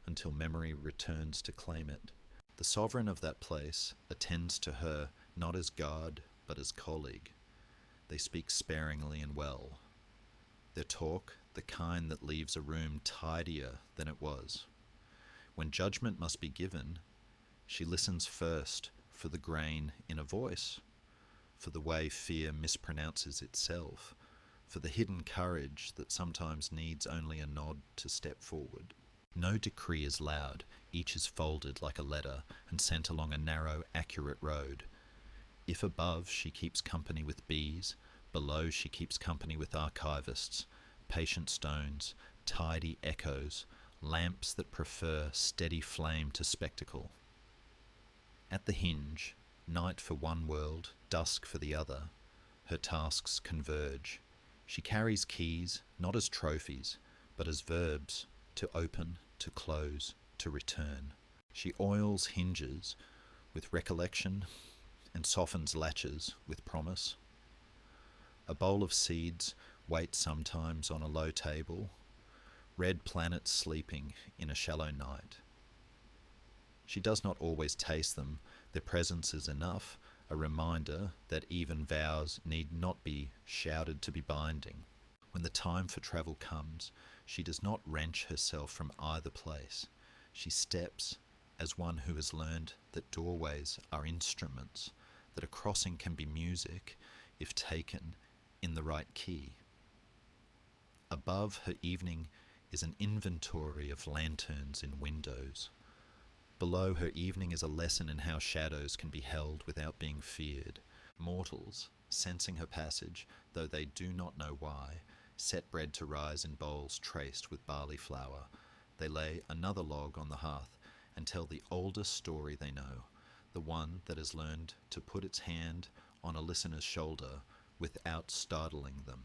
until memory returns to claim it. The sovereign of that place attends to her not as guard but as colleague. They speak sparingly and well. Their talk, the kind that leaves a room tidier than it was. When judgment must be given, she listens first for the grain in a voice, for the way fear mispronounces itself, for the hidden courage that sometimes needs only a nod to step forward. No decree is loud, each is folded like a letter and sent along a narrow, accurate road. If above she keeps company with bees, below she keeps company with archivists, patient stones, tidy echoes, lamps that prefer steady flame to spectacle. At the hinge, night for one world, dusk for the other, her tasks converge. She carries keys, not as trophies, but as verbs, to open, to close, to return. She oils hinges with recollection and softens latches with promise. A bowl of seeds waits sometimes on a low table, red planets sleeping in a shallow night. She does not always taste them. Their presence is enough, a reminder that even vows need not be shouted to be binding. When the time for travel comes, she does not wrench herself from either place. She steps as one who has learned that doorways are instruments, that a crossing can be music if taken in the right key. Above her evening is an inventory of lanterns in windows. Below her evening is a lesson in how shadows can be held without being feared. Mortals, sensing her passage, though they do not know why, set bread to rise in bowls traced with barley flour. They lay another log on the hearth and tell the oldest story they know, the one that has learned to put its hand on a listener's shoulder without startling them.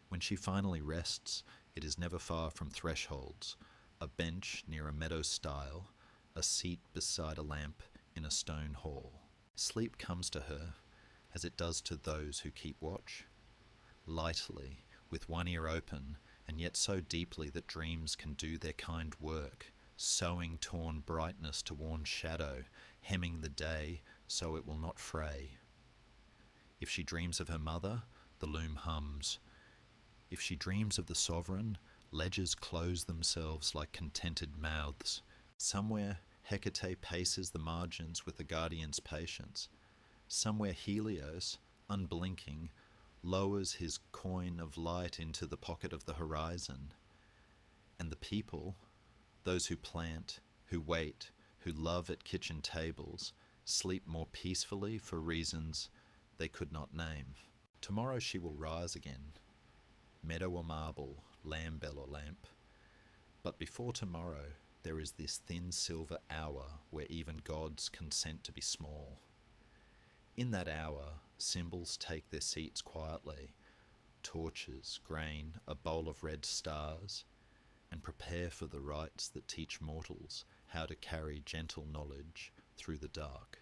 When she finally rests, it is never far from thresholds, a bench near a meadow stile, a seat beside a lamp in a stone hall. Sleep comes to her, as it does to those who keep watch, lightly, with one ear open, and yet so deeply that dreams can do their kind work, sowing torn brightness to warn shadow, hemming the day so it will not fray. If she dreams of her mother, the loom hums. If she dreams of the sovereign, ledgers close themselves like contented mouths. Somewhere Hecate paces the margins with the guardian's patience. Somewhere Helios, unblinking, lowers his coin of light into the pocket of the horizon. And the people, those who plant, who wait, who love at kitchen tables, sleep more peacefully for reasons they could not name. Tomorrow she will rise again, meadow or marble, lamb bell or lamp. But before tomorrow, there is this thin silver hour where even gods consent to be small. In that hour, symbols take their seats quietly, torches, grain, a bowl of red stars, and prepare for the rites that teach mortals how to carry gentle knowledge through the dark.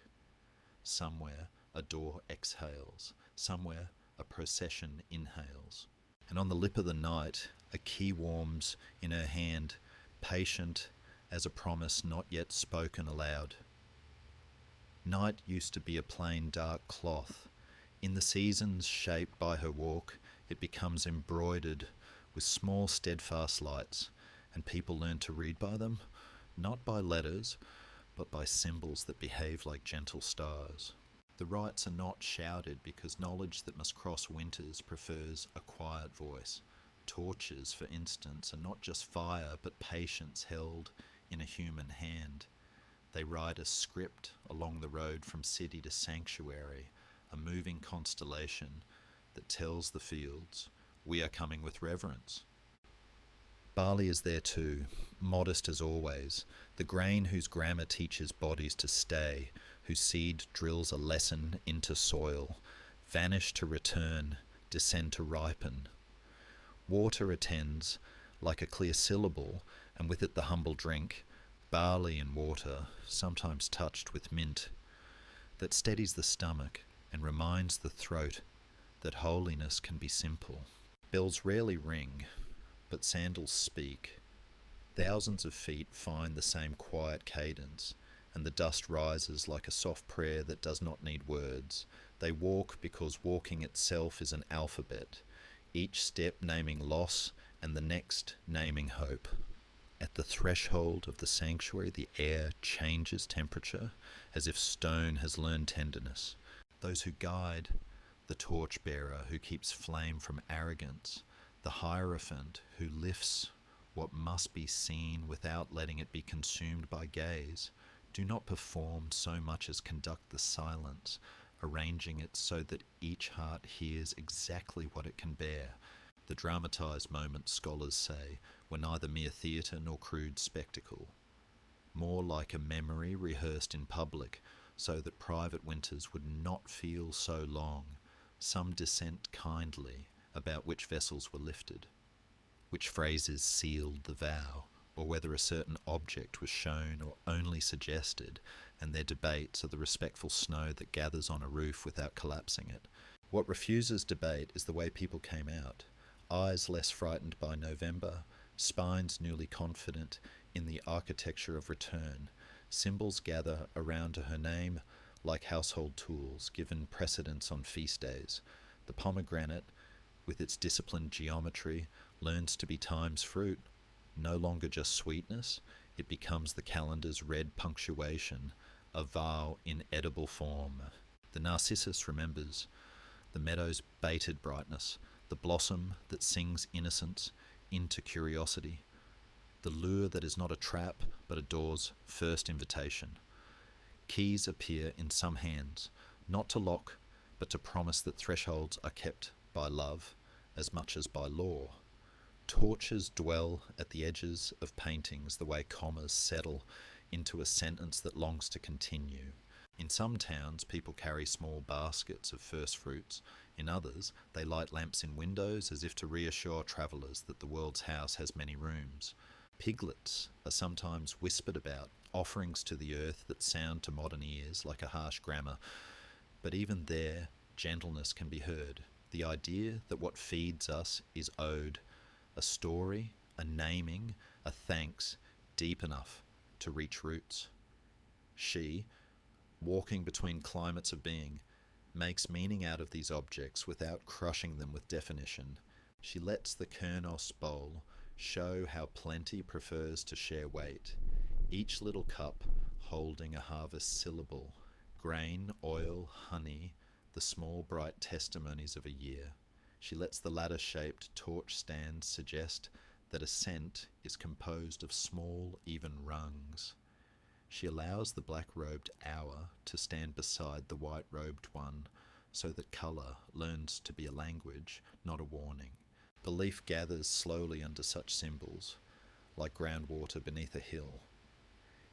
Somewhere a door exhales, somewhere a procession inhales. And on the lip of the night, a key warms in her hand, patient as a promise not yet spoken aloud. Night used to be a plain dark cloth. In the seasons shaped by her walk, it becomes embroidered with small steadfast lights, and people learn to read by them, not by letters, but by symbols that behave like gentle stars. The rites are not shouted because knowledge that must cross winters prefers a quiet voice. Torches, for instance, are not just fire, but patience held in a human hand. They write a script along the road from city to sanctuary, a moving constellation that tells the fields, we are coming with reverence. Barley is there too, modest as always, the grain whose grammar teaches bodies to stay, whose seed drills a lesson into soil, vanish to return, descend to ripen. Water attends like a clear syllable, and with it the humble drink, barley and water, sometimes touched with mint, that steadies the stomach and reminds the throat that holiness can be simple. Bells rarely ring, but sandals speak. Thousands of feet find the same quiet cadence, and the dust rises like a soft prayer that does not need words. They walk because walking itself is an alphabet, each step naming loss and the next naming hope. At the threshold of the sanctuary, the air changes temperature as if stone has learned tenderness. Those who guide, the torchbearer who keeps flame from arrogance, the hierophant who lifts what must be seen without letting it be consumed by gaze, do not perform so much as conduct the silence, arranging it so that each heart hears exactly what it can bear. The dramatized moments, scholars say, were neither mere theatre nor crude spectacle, more like a memory rehearsed in public so that private winters would not feel so long, some dissent kindly about which vessels were lifted, which phrases sealed the vow, or whether a certain object was shown or only suggested, and their debates are the respectful snow that gathers on a roof without collapsing it. What refuses debate is the way people came out, eyes less frightened by November, spines newly confident in the architecture of return. Symbols gather around her name like household tools, given precedence on feast days. The pomegranate, with its disciplined geometry, learns to be time's fruit. No longer just sweetness, it becomes the calendar's red punctuation, a vow in edible form. The narcissus remembers the meadow's baited brightness, the blossom that sings innocence into curiosity, the lure that is not a trap but a door's first invitation. Keys appear in some hands, not to lock, but to promise that thresholds are kept by love as much as by law. Torches dwell at the edges of paintings the way commas settle into a sentence that longs to continue. In some towns, people carry small baskets of first fruits. In others, they light lamps in windows as if to reassure travellers that the world's house has many rooms. Piglets are sometimes whispered about, offerings to the earth that sound to modern ears like a harsh grammar. But even there, gentleness can be heard. The idea that what feeds us is owed, a story, a naming, a thanks, deep enough to reach roots. She, walking between climates of being, makes meaning out of these objects without crushing them with definition. She lets the Kernos bowl show how plenty prefers to share weight, each little cup holding a harvest syllable, grain, oil, honey, the small bright testimonies of a year. She lets the ladder-shaped torch stands suggest that a scent is composed of small, even rungs. She allows the black-robed hour to stand beside the white-robed one, so that colour learns to be a language, not a warning. Belief gathers slowly under such symbols, like groundwater beneath a hill.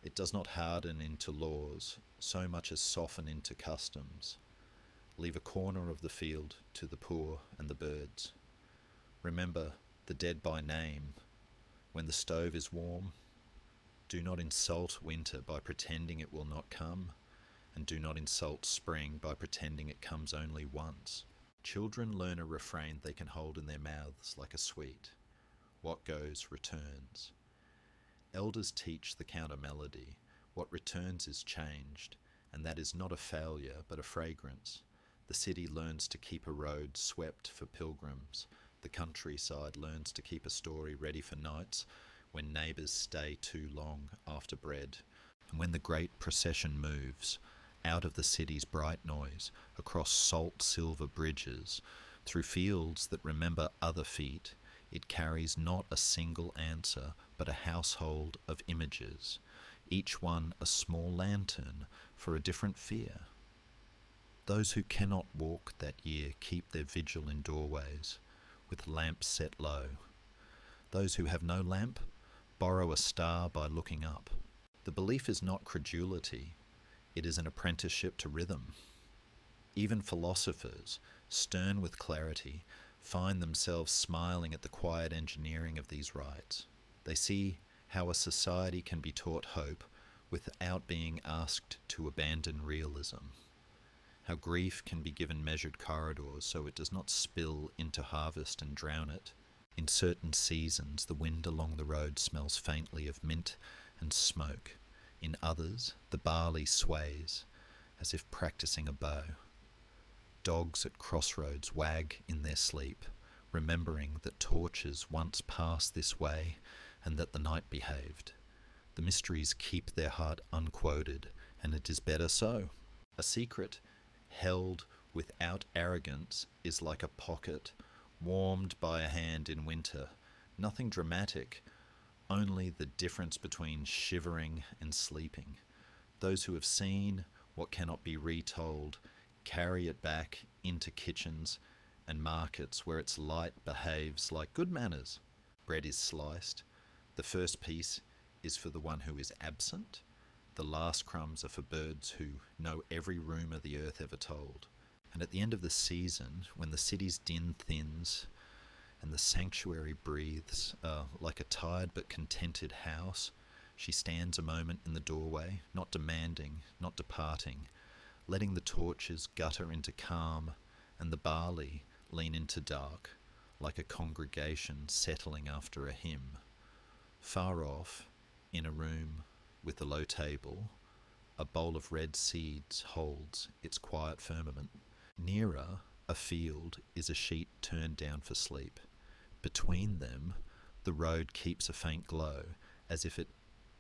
It does not harden into laws, so much as soften into customs. Leave a corner of the field to the poor and the birds. Remember the dead by name. When the stove is warm, do not insult winter by pretending it will not come, and do not insult spring by pretending it comes only once. Children learn a refrain they can hold in their mouths like a sweet. What goes returns. Elders teach the counter melody. What returns is changed, and that is not a failure but a fragrance. The city learns to keep a road swept for pilgrims. The countryside learns to keep a story ready for nights when neighbours stay too long after bread. And when the great procession moves, out of the city's bright noise, across salt silver bridges, through fields that remember other feet, it carries not a single answer, but a household of images, each one a small lantern for a different fear. Those who cannot walk that year keep their vigil in doorways, with lamps set low. Those who have no lamp borrow a star by looking up. The belief is not credulity, it is an apprenticeship to rhythm. Even philosophers, stern with clarity, find themselves smiling at the quiet engineering of these rites. They see how a society can be taught hope without being asked to abandon realism, how grief can be given measured corridors so it does not spill into harvest and drown it. In certain seasons, the wind along the road smells faintly of mint and smoke. In others, the barley sways as if practicing a bow. Dogs at crossroads wag in their sleep, remembering that torches once passed this way and that the night behaved. The mysteries keep their heart unquoted, and it is better so. A secret held without arrogance is like a pocket warmed by a hand in winter. Nothing dramatic, only the difference between shivering and sleeping. Those who have seen what cannot be retold carry it back into kitchens and markets where its light behaves like good manners. Bread is sliced. The first piece is for the one who is absent. The last crumbs are for birds who know every rumour the earth ever told. And at the end of the season, when the city's din thins and the sanctuary breathes like a tired but contented house, she stands a moment in the doorway, not demanding, not departing, letting the torches gutter into calm and the barley lean into dark, like a congregation settling after a hymn. Far off, in a room with a low table, a bowl of red seeds holds its quiet firmament. Nearer, a field is a sheet turned down for sleep. Between them, the road keeps a faint glow, as if it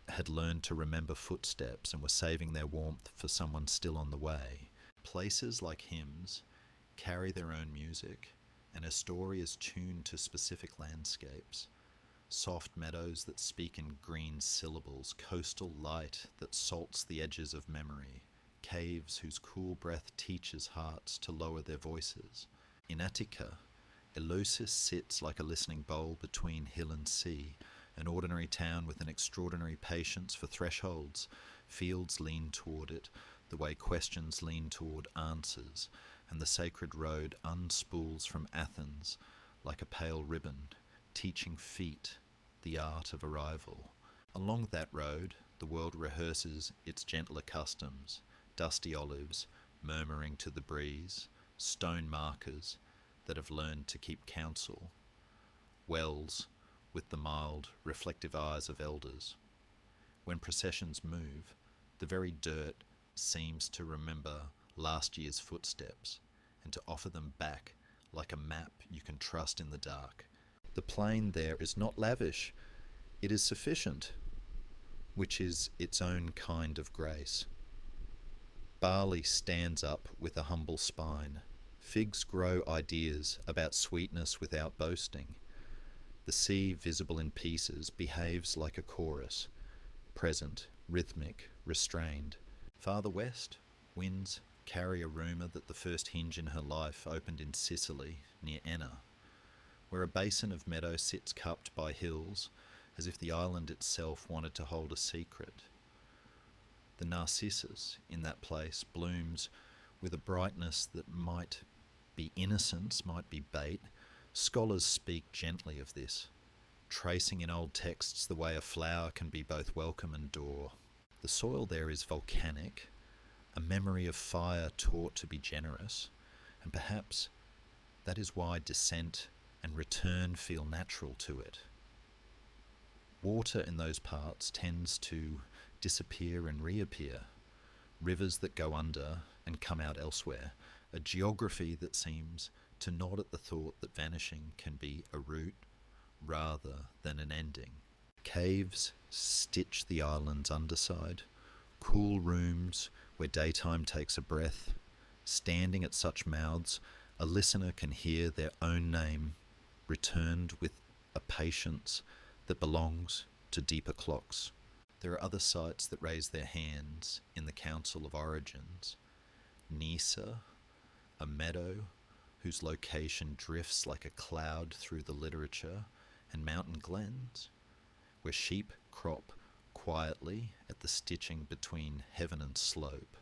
had learned to remember footsteps and were saving their warmth for someone still on the way. Places like hymns carry their own music, and a story is tuned to specific landscapes. Soft meadows that speak in green syllables, coastal light that salts the edges of memory, caves whose cool breath teaches hearts to lower their voices. In Attica, Eleusis sits like a listening bowl between hill and sea, an ordinary town with an extraordinary patience for thresholds. Fields lean toward it, the way questions lean toward answers, and the sacred road unspools from Athens like a pale ribbon, teaching feet the art of arrival. Along that road, the world rehearses its gentler customs, dusty olives murmuring to the breeze, stone markers that have learned to keep counsel, wells with the mild, reflective eyes of elders. When processions move, the very dirt seems to remember last year's footsteps and to offer them back like a map you can trust in the dark. The plain there is not lavish, it is sufficient, which is its own kind of grace. Barley stands up with a humble spine. Figs grow ideas about sweetness without boasting. The sea, visible in pieces, behaves like a chorus, present, rhythmic, restrained. Farther west, winds carry a rumour that the first hinge in her life opened in Sicily, near Enna, where a basin of meadow sits cupped by hills, as if the island itself wanted to hold a secret. The narcissus in that place blooms with a brightness that might be innocence, might be bait. Scholars speak gently of this, tracing in old texts the way a flower can be both welcome and door. The soil there is volcanic, a memory of fire taught to be generous, and perhaps that is why descent and return feel natural to it. Water in those parts tends to disappear and reappear, rivers that go under and come out elsewhere, a geography that seems to nod at the thought that vanishing can be a route rather than an ending. Caves stitch the island's underside, cool rooms where daytime takes a breath. Standing at such mouths, a listener can hear their own name returned with a patience that belongs to deeper clocks. There are other sites that raise their hands in the Council of Origins. Nysa, a meadow whose location drifts like a cloud through the literature, and mountain glens, where sheep crop quietly at the stitching between heaven and slope.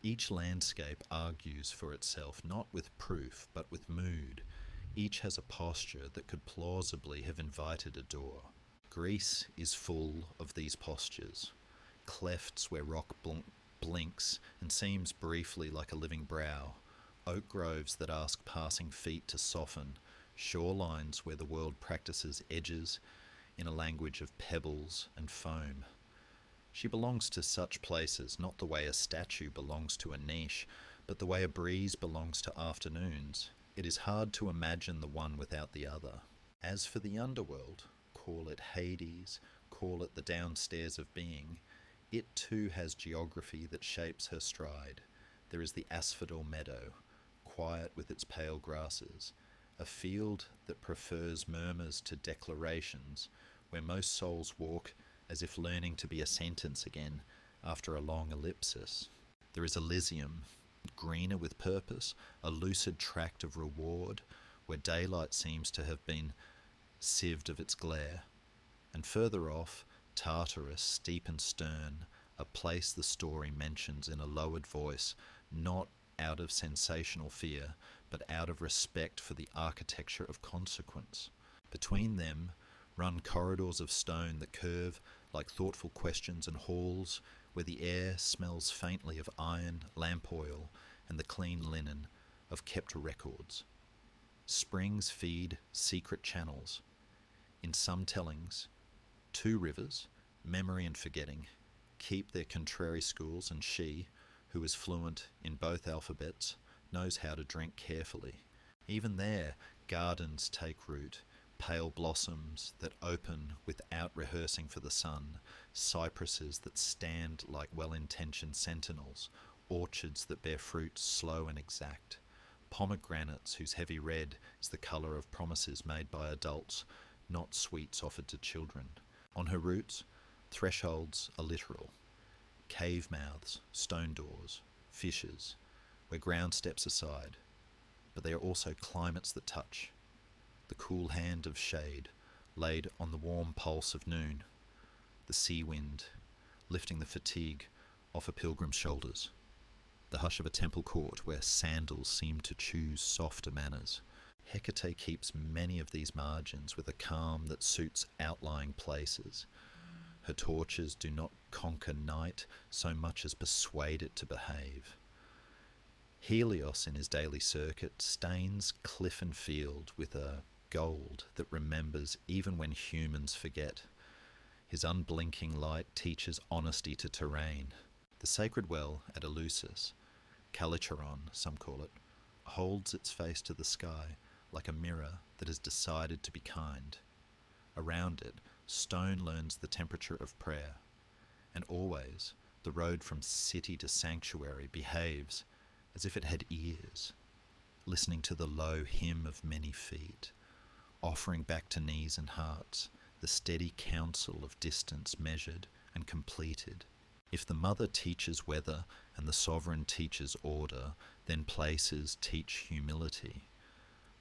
Each landscape argues for itself, not with proof, but with mood. Each has a posture that could plausibly have invited a door. Greece is full of these postures, clefts where rock blinks and seems briefly like a living brow, oak groves that ask passing feet to soften, shorelines where the world practices edges in a language of pebbles and foam. She belongs to such places, not the way a statue belongs to a niche, but the way a breeze belongs to afternoons. It is hard to imagine the one without the other. As for the underworld, call it Hades, call it the downstairs of being, it too has geography that shapes her stride. There is the asphodel meadow, quiet with its pale grasses, a field that prefers murmurs to declarations, where most souls walk as if learning to be a sentence again after a long ellipsis. There is Elysium, greener with purpose, a lucid tract of reward, where daylight seems to have been sieved of its glare. And further off, Tartarus, steep and stern, a place the story mentions in a lowered voice, not out of sensational fear, but out of respect for the architecture of consequence. Between them run corridors of stone that curve like thoughtful questions and halls where the air smells faintly of iron, lamp oil, and the clean linen of kept records. Springs feed secret channels. In some tellings, two rivers, memory and forgetting, keep their contrary schools, and she, who is fluent in both alphabets, knows how to drink carefully. Even there, gardens take root, pale blossoms that open without rehearsing for the sun, cypresses that stand like well-intentioned sentinels, orchards that bear fruit slow and exact, pomegranates whose heavy red is the colour of promises made by adults, not sweets offered to children. On her routes, thresholds are literal. Cave mouths, stone doors, fissures, where ground steps aside, but they are also climates that touch. The cool hand of shade laid on the warm pulse of noon, the sea wind lifting the fatigue off a pilgrim's shoulders, the hush of a temple court where sandals seem to choose softer manners. Hecate keeps many of these margins with a calm that suits outlying places. Her torches do not conquer night so much as persuade it to behave. Helios in his daily circuit stains cliff and field with a gold that remembers even when humans forget. His unblinking light teaches honesty to terrain. The sacred well at Eleusis, Calicheron some call it, holds its face to the sky like a mirror that has decided to be kind. Around it, stone learns the temperature of prayer, and always the road from city to sanctuary behaves as if it had ears, listening to the low hymn of many feet, offering back to knees and hearts the steady counsel of distance measured and completed. If the mother teaches weather and the sovereign teaches order, then places teach humility,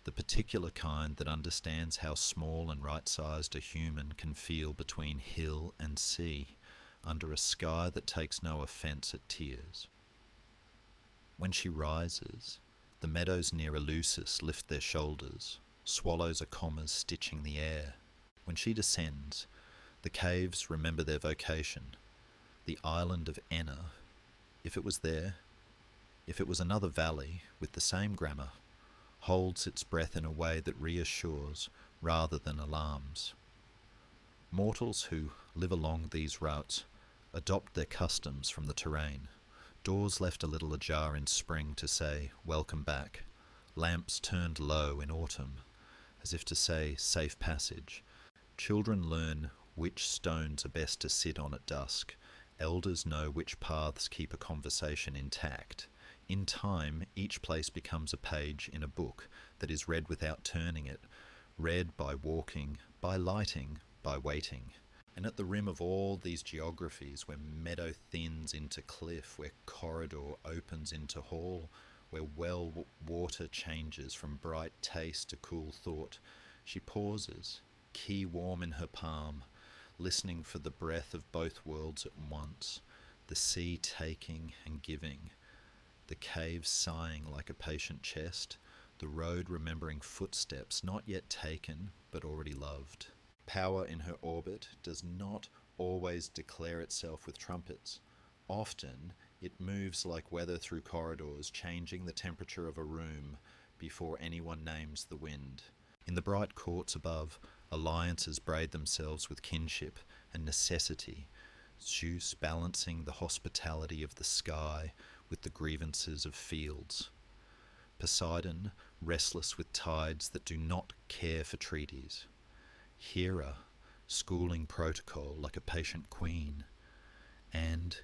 the particular kind that understands how small and right-sized a human can feel between hill and sea, under a sky that takes no offence at tears. When she rises, the meadows near Eleusis lift their shoulders, swallows are commas stitching the air. When she descends, the caves remember their vocation. The island of Enna, if it was there, if it was another valley with the same grammar, holds its breath in a way that reassures rather than alarms. Mortals who live along these routes adopt their customs from the terrain. Doors left a little ajar in spring to say, welcome back. Lamps turned low in autumn, as if to say, safe passage. Children learn which stones are best to sit on at dusk. Elders know which paths keep a conversation intact. In time, each place becomes a page in a book that is read without turning it, read by walking, by lighting, by waiting. And at the rim of all these geographies, where meadow thins into cliff, where corridor opens into hall, where well water changes from bright taste to cool thought, she pauses, key warm in her palm, listening for the breath of both worlds at once, the sea taking and giving, the cave sighing like a patient chest, the road remembering footsteps not yet taken but already loved. Power in her orbit does not always declare itself with trumpets. Often, it moves like weather through corridors, changing the temperature of a room before anyone names the wind. In the bright courts above, alliances braid themselves with kinship and necessity, Zeus balancing the hospitality of the sky with the grievances of fields. Poseidon, restless with tides that do not care for treaties. Hera, schooling protocol like a patient queen. And,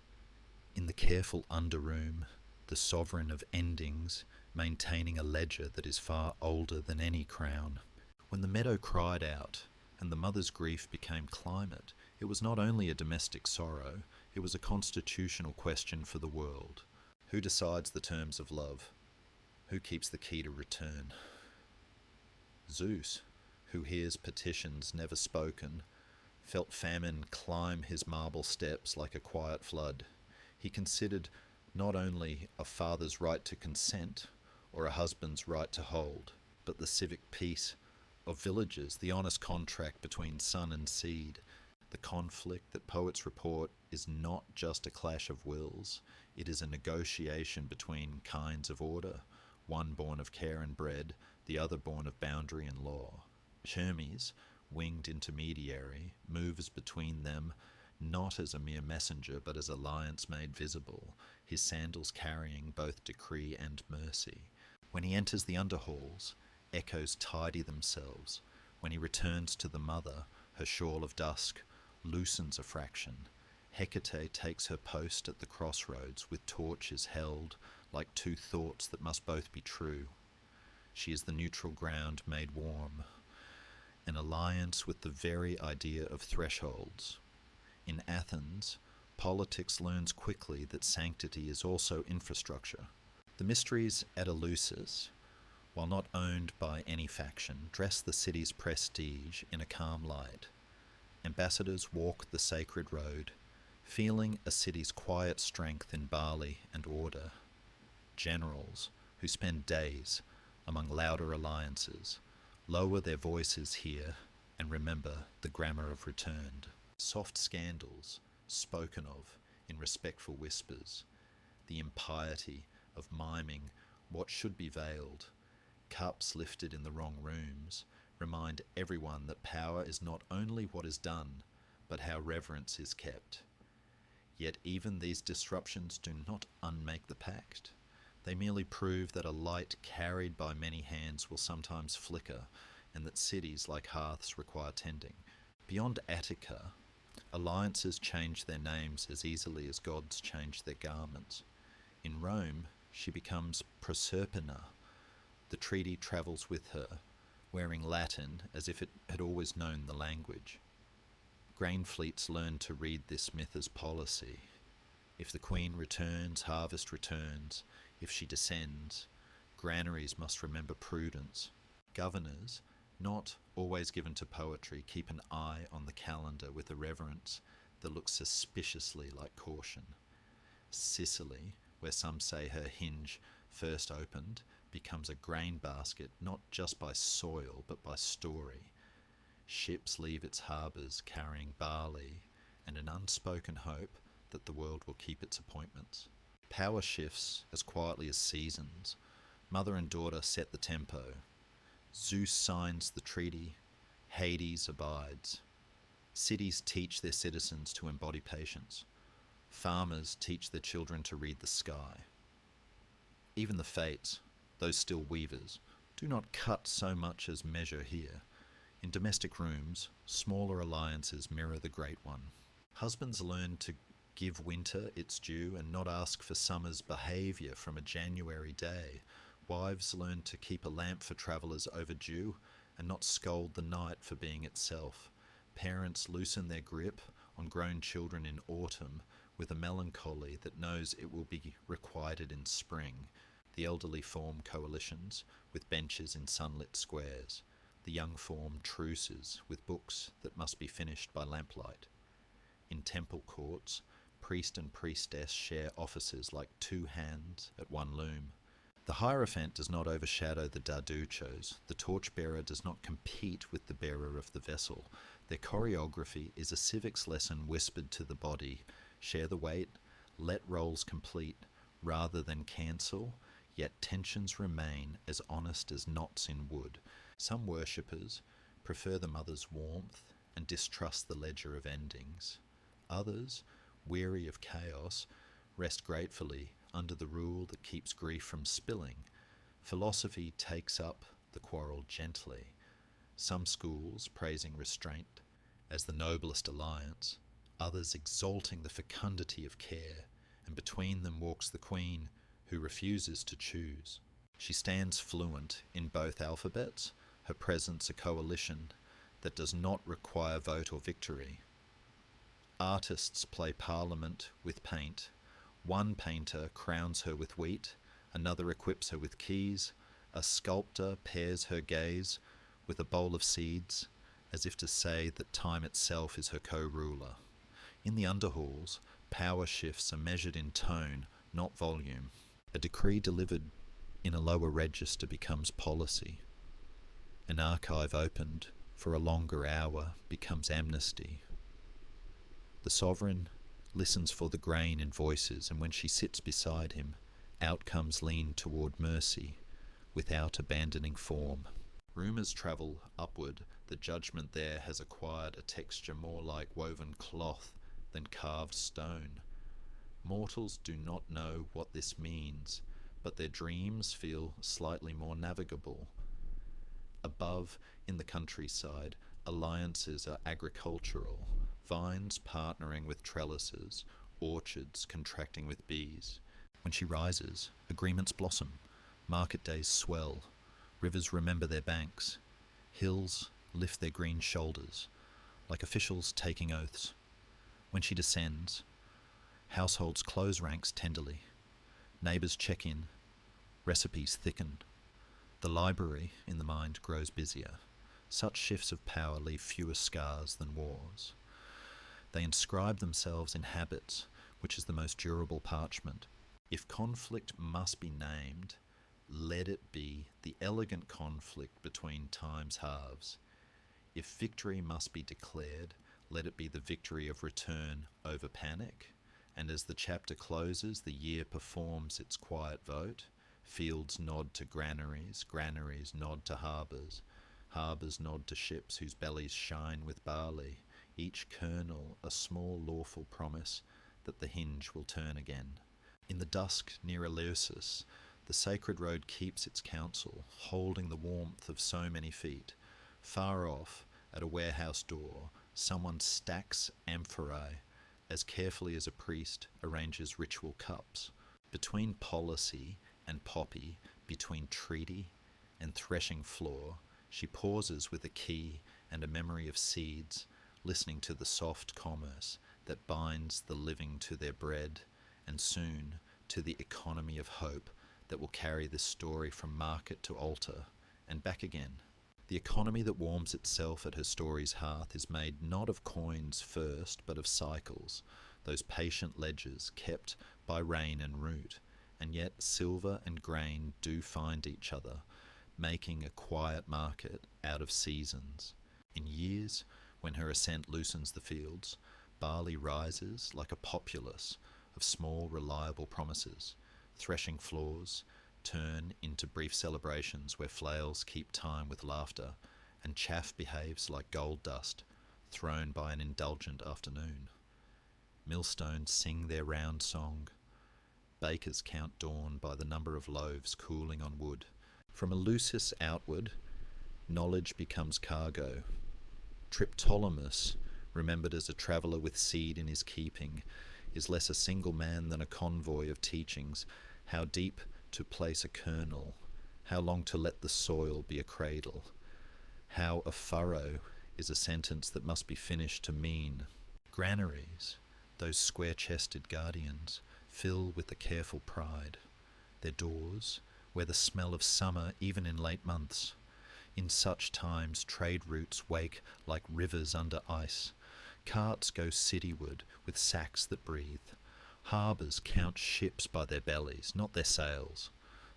in the careful underroom, the sovereign of endings, maintaining a ledger that is far older than any crown. When the meadow cried out, and the mother's grief became climate, it was not only a domestic sorrow, it was a constitutional question for the world. Who decides the terms of love? Who keeps the key to return? Zeus, who hears petitions never spoken, felt famine climb his marble steps like a quiet flood. He considered not only a father's right to consent or a husband's right to hold, but the civic peace of villages, the honest contract between son and seed. The conflict that poets report is not just a clash of wills, it is a negotiation between kinds of order, one born of care and bread, the other born of boundary and law. Hermes, winged intermediary, moves between them not as a mere messenger but as alliance made visible, his sandals carrying both decree and mercy. When he enters the underhalls, echoes tidy themselves. When he returns to the mother, her shawl of dusk loosens a fraction. Hecate takes her post at the crossroads with torches held like two thoughts that must both be true. She is the neutral ground made warm, an alliance with the very idea of thresholds. In Athens, politics learns quickly that sanctity is also infrastructure. The mysteries at Eleusis, while not owned by any faction, dress the city's prestige in a calm light. Ambassadors walk the sacred road, feeling a city's quiet strength in barley and order. Generals, who spend days among louder alliances, lower their voices here and remember the grammar of returned. Soft scandals, spoken of in respectful whispers, the impiety of miming what should be veiled, cups lifted in the wrong rooms, remind everyone that power is not only what is done, but how reverence is kept. Yet even these disruptions do not unmake the pact. They merely prove that a light carried by many hands will sometimes flicker, and that cities, like hearths, require tending. Beyond Attica, alliances change their names as easily as gods change their garments. In Rome, she becomes Proserpina. The treaty travels with her, wearing Latin as if it had always known the language. Grain fleets learn to read this myth as policy. If the queen returns, harvest returns. If she descends, granaries must remember prudence. Governors, not always given to poetry, keep an eye on the calendar with a reverence that looks suspiciously like caution. Sicily, where some say her hinge first opened, becomes a grain basket not just by soil but by story. Ships leave its harbours carrying barley and an unspoken hope that the world will keep its appointments. Power shifts as quietly as seasons. Mother and daughter set the tempo. Zeus signs the treaty. Hades abides. Cities teach their citizens to embody patience. Farmers teach their children to read the sky. Even the fates, those still weavers, do not cut so much as measure here. In domestic rooms, smaller alliances mirror the great one. Husbands learn to give winter its due and not ask for summer's behaviour from a January day. Wives learn to keep a lamp for travellers overdue and not scold the night for being itself. Parents loosen their grip on grown children in autumn with a melancholy that knows it will be requited in spring. The elderly form coalitions with benches in sunlit squares. The young form truces with books that must be finished by lamplight. In temple courts, priest and priestess share offices like two hands at one loom. The Hierophant does not overshadow the Darduchos. The torchbearer does not compete with the bearer of the vessel. Their choreography is a civics lesson whispered to the body. Share the weight, let roles complete, rather than cancel, yet tensions remain as honest as knots in wood. Some worshippers prefer the mother's warmth and distrust the ledger of endings. Others, weary of chaos, rest gratefully under the rule that keeps grief from spilling. Philosophy takes up the quarrel gently, some schools praising restraint as the noblest alliance, others exalting the fecundity of care, and between them walks the queen who refuses to choose. She stands fluent in both alphabets, her presence a coalition that does not require vote or victory. Artists play parliament with paint. One painter crowns her with wheat, another equips her with keys, a sculptor pairs her gaze with a bowl of seeds, as if to say that time itself is her co-ruler. In the underhalls, power shifts are measured in tone, not volume. A decree delivered in a lower register becomes policy. An archive opened for a longer hour becomes amnesty. The sovereign listens for the grain in voices, and when she sits beside him, outcomes lean toward mercy without abandoning form. Rumours travel upward that judgment there has acquired a texture more like woven cloth than carved stone. Mortals do not know what this means, but their dreams feel slightly more navigable. Above, in the countryside, alliances are agricultural, vines partnering with trellises, orchards contracting with bees. When she rises, agreements blossom, market days swell, rivers remember their banks, hills lift their green shoulders, like officials taking oaths. When she descends, households close ranks tenderly, neighbours check in, recipes thicken. The library in the mind grows busier. Such shifts of power leave fewer scars than wars. They inscribe themselves in habits, which is the most durable parchment. If conflict must be named, let it be the elegant conflict between time's halves. If victory must be declared, let it be the victory of return over panic. And as the chapter closes, the year performs its quiet vote. Fields nod to granaries, granaries nod to harbours, harbours nod to ships whose bellies shine with barley, each kernel a small lawful promise that the hinge will turn again. In the dusk near Eleusis, the sacred road keeps its counsel, holding the warmth of so many feet. Far off, at a warehouse door, someone stacks amphorae as carefully as a priest arranges ritual cups. Between policy and poppy, between treaty and threshing floor, she pauses with a key and a memory of seeds, listening to the soft commerce that binds the living to their bread, and soon to the economy of hope that will carry this story from market to altar and back again. The economy that warms itself at her story's hearth is made not of coins first, but of cycles, those patient ledgers kept by rain and root, and yet silver and grain do find each other, making a quiet market out of seasons. In years, when her ascent loosens the fields, barley rises like a populace of small, reliable promises. Threshing floors turn into brief celebrations where flails keep time with laughter, and chaff behaves like gold dust thrown by an indulgent afternoon. Millstones sing their round song. Bakers count dawn by the number of loaves cooling on wood. From Eleusis outward, knowledge becomes cargo. Triptolemus, remembered as a traveller with seed in his keeping, is less a single man than a convoy of teachings, how deep to place a kernel, how long to let the soil be a cradle, how a furrow is a sentence that must be finished to mean. Granaries, those square-chested guardians, fill with a careful pride. Their doors, where the smell of summer even in late months. In such times trade routes wake like rivers under ice. Carts go cityward with sacks that breathe. Harbours count ships by their bellies, not their sails.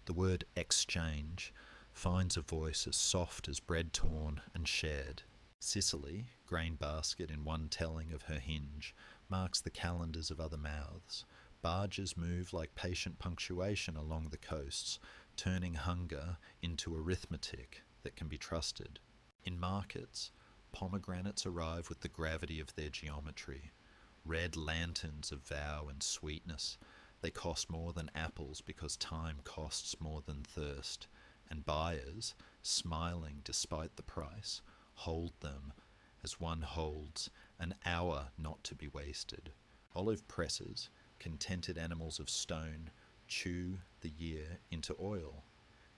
The word exchange finds a voice as soft as bread torn and shared. Sicily, grain basket in one telling of her hinge, marks the calendars of other mouths. Barges move like patient punctuation along the coasts, turning hunger into arithmetic that can be trusted. In markets, pomegranates arrive with the gravity of their geometry. Red lanterns of vow and sweetness. They cost more than apples because time costs more than thirst, and buyers, smiling despite the price, hold them as one holds an hour not to be wasted. Olive presses, contented animals of stone, chew the year into oil.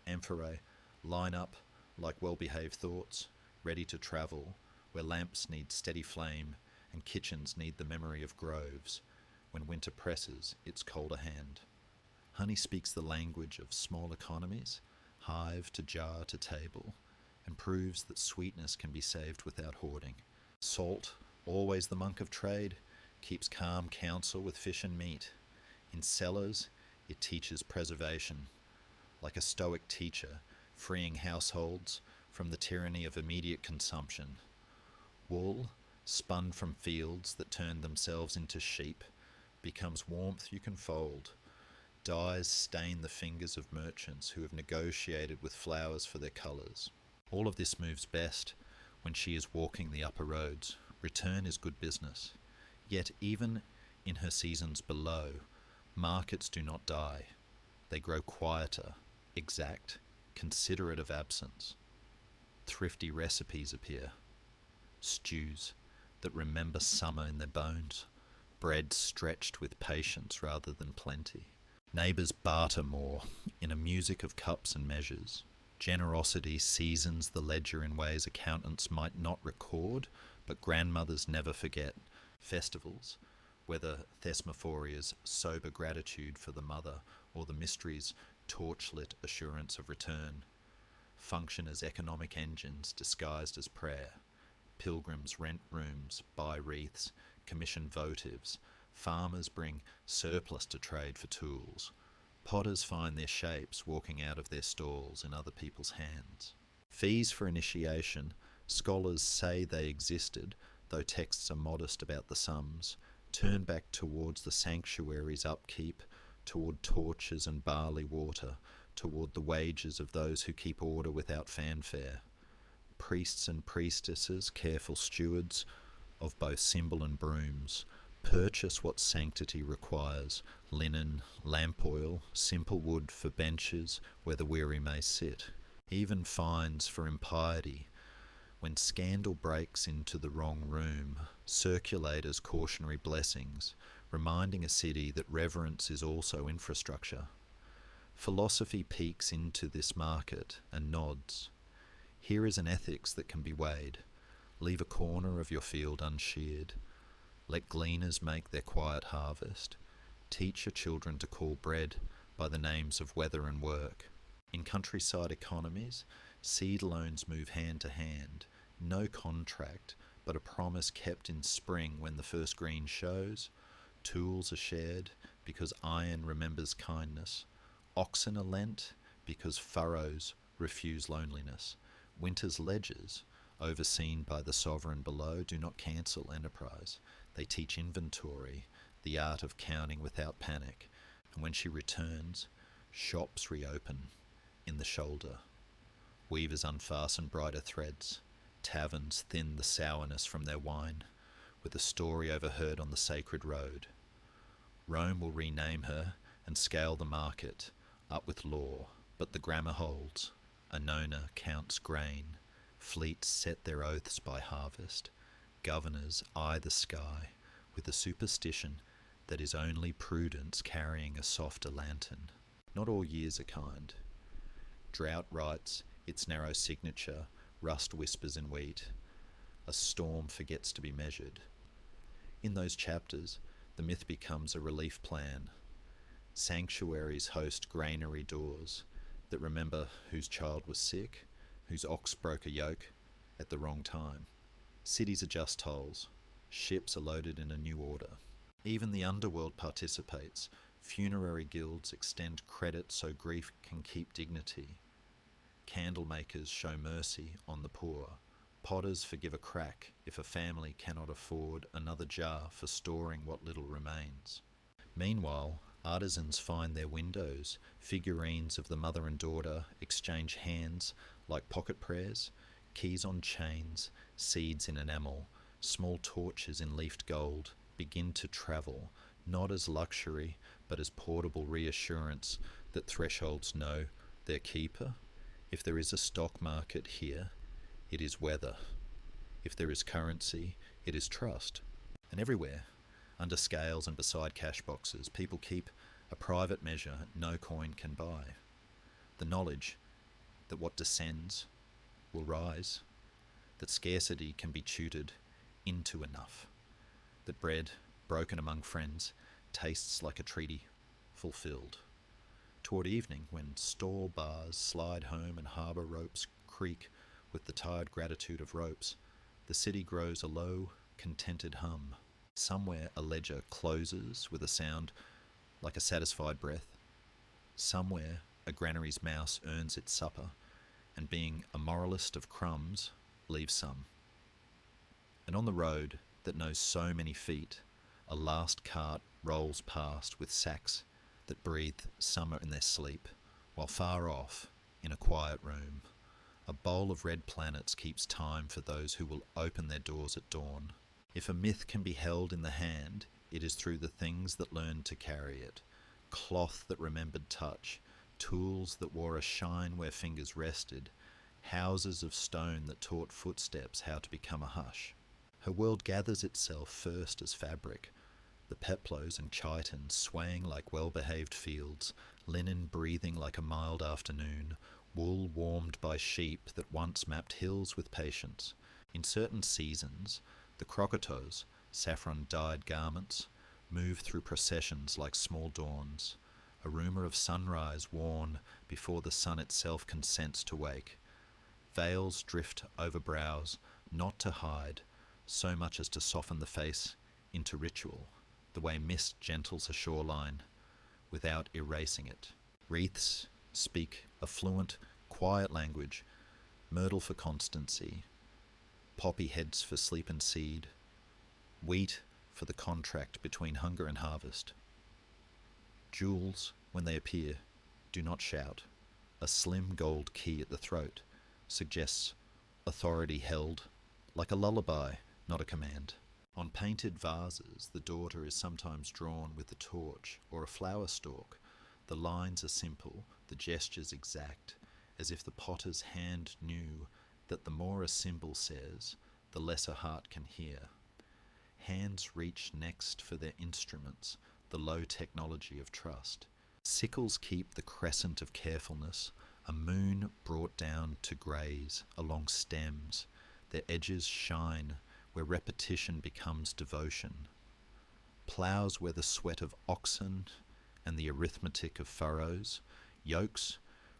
Amphorae line up like well-behaved thoughts, ready to travel, where lamps need steady flame and kitchens need the memory of groves. When winter presses its colder hand. Honey speaks the language of small economies, hive to jar to table, and proves that sweetness can be saved without hoarding. Salt, always the monk of trade, keeps calm counsel with fish and meat. In cellars, it teaches preservation, like a stoic teacher, freeing households from the tyranny of immediate consumption. Wool, spun from fields that turned themselves into sheep, becomes warmth you can fold. Dyes stain the fingers of merchants who have negotiated with flowers for their colours. All of this moves best when she is walking the upper roads. Return is good business. Yet even in her seasons below, markets do not die. They grow quieter, exact, considerate of absence. Thrifty recipes appear. Stews that remember summer in their bones. Bread stretched with patience rather than plenty. Neighbours barter more, in a music of cups and measures. Generosity seasons the ledger in ways accountants might not record, but grandmothers never forget. Festivals, whether Thesmophoria's sober gratitude for the mother or the mystery's torchlit assurance of return, function as economic engines disguised as prayer. Pilgrims rent rooms, buy wreaths, commission votives. Farmers bring surplus to trade for tools. Potters find their shapes walking out of their stalls in other people's hands. Fees for initiation, scholars say they existed, though texts are modest about the sums, turn back towards the sanctuary's upkeep, toward torches and barley water, toward the wages of those who keep order without fanfare. Priests and priestesses, careful stewards of both symbol and brooms, purchase what sanctity requires: linen, lamp oil, simple wood for benches where the weary may sit. Even fines for impiety. When scandal breaks into the wrong room, circulate as cautionary blessings, reminding a city that reverence is also infrastructure. Philosophy peeks into this market and nods. Here is an ethics that can be weighed. Leave a corner of your field unsheared. Let gleaners make their quiet harvest. Teach your children to call bread by the names of weather and work. In countryside economies, seed loans move hand to hand. No contract, but a promise kept in spring when the first green shows. Tools are shared because iron remembers kindness. Oxen are lent because furrows refuse loneliness. Winter's ledgers, overseen by the sovereign below, do not cancel enterprise. They teach inventory, the art of counting without panic. And when she returns, shops reopen in the shoulder. Weavers unfasten brighter threads. Taverns thin the sourness from their wine, with a story overheard on the sacred road. Rome will rename her and scale the market, up with law, but the grammar holds. Annona counts grain. Fleets set their oaths by harvest. Governors eye the sky with a superstition that is only prudence carrying a softer lantern. Not all years are kind. Drought writes its narrow signature, rust whispers in wheat. A storm forgets to be measured. In those chapters, the myth becomes a relief plan. Sanctuaries host granary doors that remember whose child was sick, whose ox broke a yoke at the wrong time. Cities adjust tolls. Ships are loaded in a new order. Even the underworld participates. Funerary guilds extend credit so grief can keep dignity. Candle makers show mercy on the poor. Potters forgive a crack if a family cannot afford another jar for storing what little remains. Meanwhile, artisans find their windows, figurines of the mother and daughter exchange hands like pocket prayers, keys on chains, seeds in enamel, small torches in leafed gold begin to travel, not as luxury, but as portable reassurance that thresholds know their keeper. If there is a stock market here, it is weather. If there is currency, it is trust. And everywhere, under scales and beside cash boxes, people keep a private measure no coin can buy. The knowledge that what descends will rise, that scarcity can be tutored into enough, that bread, broken among friends, tastes like a treaty fulfilled. Toward evening, when stall bars slide home and harbour ropes creak with the tired gratitude of ropes, the city grows a low, contented hum. Somewhere a ledger closes with a sound like a satisfied breath. Somewhere a granary's mouse earns its supper, and being a moralist of crumbs, leaves some. And on the road that knows so many feet, a last cart rolls past with sacks that breathe summer in their sleep, while far off, in a quiet room, a bowl of red planets keeps time for those who will open their doors at dawn. If a myth can be held in the hand, it is through the things that learned to carry it, cloth that remembered touch, tools that wore a shine where fingers rested, houses of stone that taught footsteps how to become a hush. Her world gathers itself first as fabric, the peplos and chitons swaying like well-behaved fields, linen breathing like a mild afternoon, wool warmed by sheep that once mapped hills with patience. In certain seasons, the crocotos, saffron-dyed garments, move through processions like small dawns, a rumour of sunrise worn before the sun itself consents to wake. Veils drift over brows, not to hide, so much as to soften the face into ritual, the way mist gentles a shoreline without erasing it. Wreaths speak a fluent, quiet language, myrtle for constancy, poppy heads for sleep and seed, wheat for the contract between hunger and harvest. Jewels, when they appear, do not shout. A slim gold key at the throat suggests authority held like a lullaby, not a command. On painted vases, the daughter is sometimes drawn with a torch or a flower stalk. The lines are simple, the gestures exact, as if the potter's hand knew that the more a symbol says, the less a heart can hear. Hands reach next for their instruments, the low technology of trust. Sickles keep the crescent of carefulness, a moon brought down to graze along stems. Their edges shine where repetition becomes devotion. Ploughs where the sweat of oxen and the arithmetic of furrows. Yokes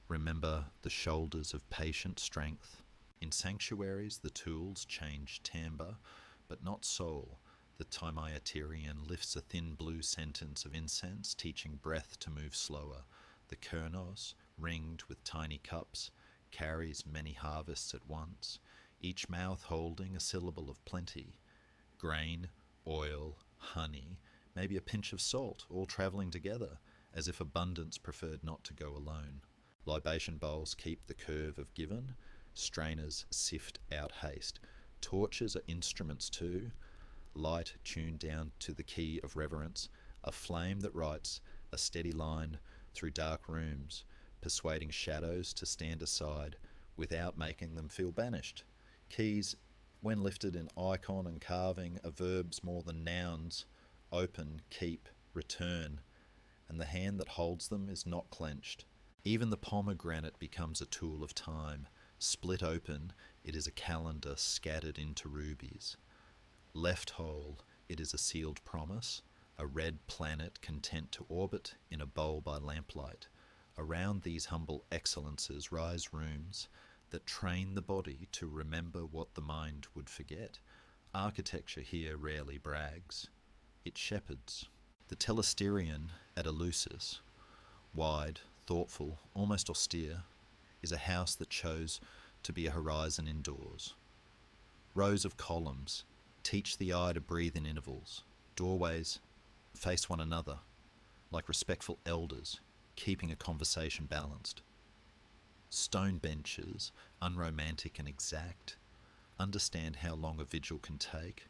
remember the shoulders of patient strength. In sanctuaries the tools change timbre, but not soul. The Timaeterian lifts a thin blue sentence of incense, teaching breath to move slower. The Kernos, ringed with tiny cups, carries many harvests at once, each mouth holding a syllable of plenty. Grain, oil, honey, maybe a pinch of salt, all travelling together, as if abundance preferred not to go alone. Libation bowls keep the curve of given, strainers sift out haste. Torches are instruments too, light tuned down to the key of reverence, a flame that writes a steady line through dark rooms, persuading shadows to stand aside without making them feel banished. Keys, when lifted in icon and carving, are verbs more than nouns: open, keep, return, and the hand that holds them is not clenched. Even the pomegranate becomes a tool of time. Split open, it is a calendar scattered into rubies. Left whole, it is a sealed promise, a red planet content to orbit in a bowl by lamplight. Around these humble excellences rise rooms that train the body to remember what the mind would forget. Architecture here rarely brags. It shepherds. The telesterion at Eleusis, wide, thoughtful, almost austere, is a house that chose to be a horizon indoors. Rows of columns teach the eye to breathe in intervals. Doorways face one another, like respectful elders, keeping a conversation balanced. Stone benches, unromantic and exact, understand how long a vigil can take.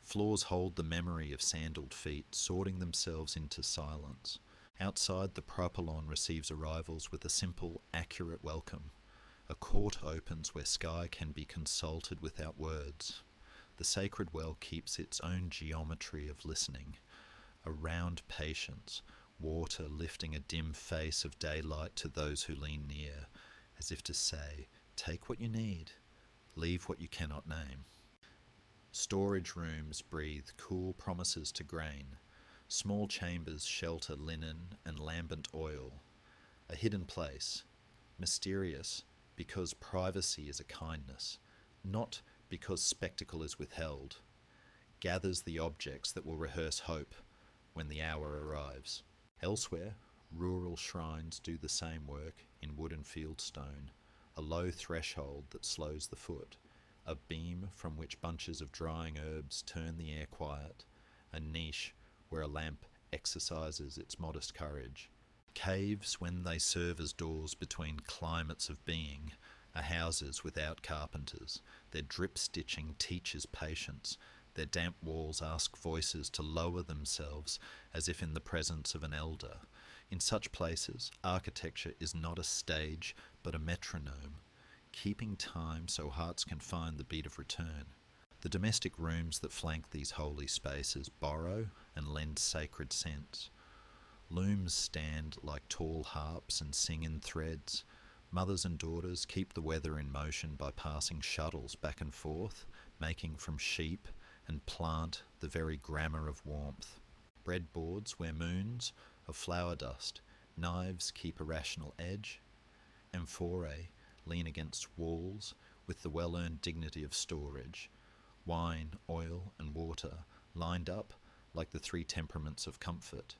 Floors hold the memory of sandaled feet, sorting themselves into silence. Outside, the propylon receives arrivals with a simple, accurate welcome. A court opens where sky can be consulted without words. The sacred well keeps its own geometry of listening. A round patience, water lifting a dim face of daylight to those who lean near, as if to say, take what you need, leave what you cannot name. Storage rooms breathe cool promises to grain. Small chambers shelter linen and lambent oil. A hidden place, mysterious because privacy is a kindness, not because spectacle is withheld, gathers the objects that will rehearse hope when the hour arrives. Elsewhere, rural shrines do the same work in wood and field stone, a low threshold that slows the foot, a beam from which bunches of drying herbs turn the air quiet, a niche where a lamp exercises its modest courage. Caves, when they serve as doors between climates of being, are houses without carpenters. Their drip-stitching teaches patience. Their damp walls ask voices to lower themselves as if in the presence of an elder. In such places, architecture is not a stage, but a metronome, keeping time so hearts can find the beat of return. The domestic rooms that flank these holy spaces borrow and lend sacred sense. Looms stand like tall harps and sing in threads. Mothers and daughters keep the weather in motion by passing shuttles back and forth, making from sheep and plant the very grammar of warmth. Breadboards wear moons of flour dust. Knives keep a rational edge. Amphorae lean against walls with the well-earned dignity of storage. Wine, oil, and water lined up like the three temperaments of comfort.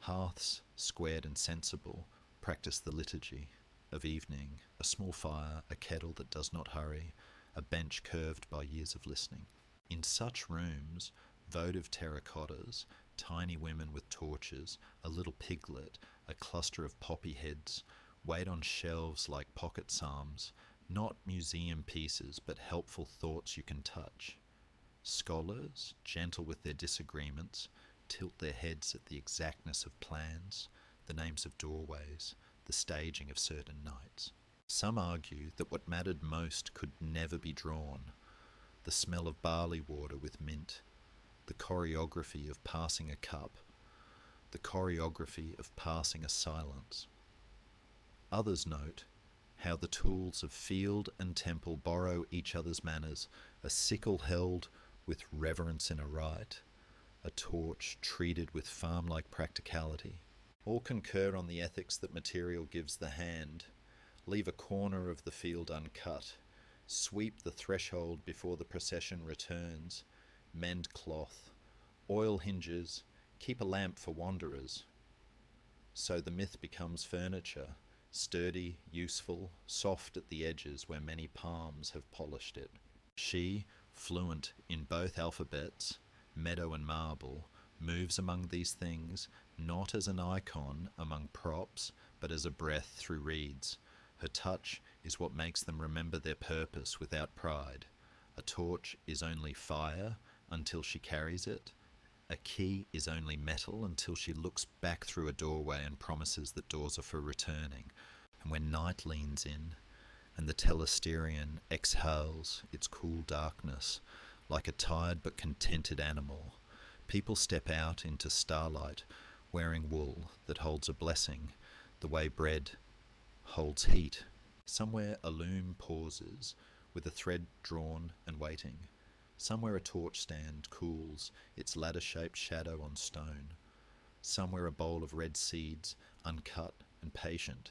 Hearths, squared and sensible, practice the liturgy of evening, a small fire, a kettle that does not hurry, a bench curved by years of listening. In such rooms, votive terracottas, tiny women with torches, a little piglet, a cluster of poppy heads, wait on shelves like pocket psalms, not museum pieces, but helpful thoughts you can touch. Scholars, gentle with their disagreements, tilt their heads at the exactness of plans, the names of doorways, the staging of certain nights. Some argue that what mattered most could never be drawn: the smell of barley water with mint, the choreography of passing a cup, the choreography of passing a silence. Others note how the tools of field and temple borrow each other's manners, a sickle held with reverence in a rite, a torch treated with farm-like practicality. All concur on the ethics that material gives the hand. Leave a corner of the field uncut. Sweep the threshold before the procession returns. Mend cloth. Oil hinges. Keep a lamp for wanderers. So the myth becomes furniture, sturdy, useful, soft at the edges where many palms have polished it. She, fluent in both alphabets, meadow and marble, moves among these things not as an icon among props, but as a breath through reeds. Her touch is what makes them remember their purpose without pride. A torch is only fire until she carries it. A key is only metal until she looks back through a doorway and promises that doors are for returning. And when night leans in, and the telesterion exhales its cool darkness, like a tired but contented animal, people step out into starlight, wearing wool that holds a blessing, the way bread holds heat. Somewhere a loom pauses, with a thread drawn and waiting. Somewhere a torch stand cools its ladder-shaped shadow on stone. Somewhere a bowl of red seeds, uncut and patient,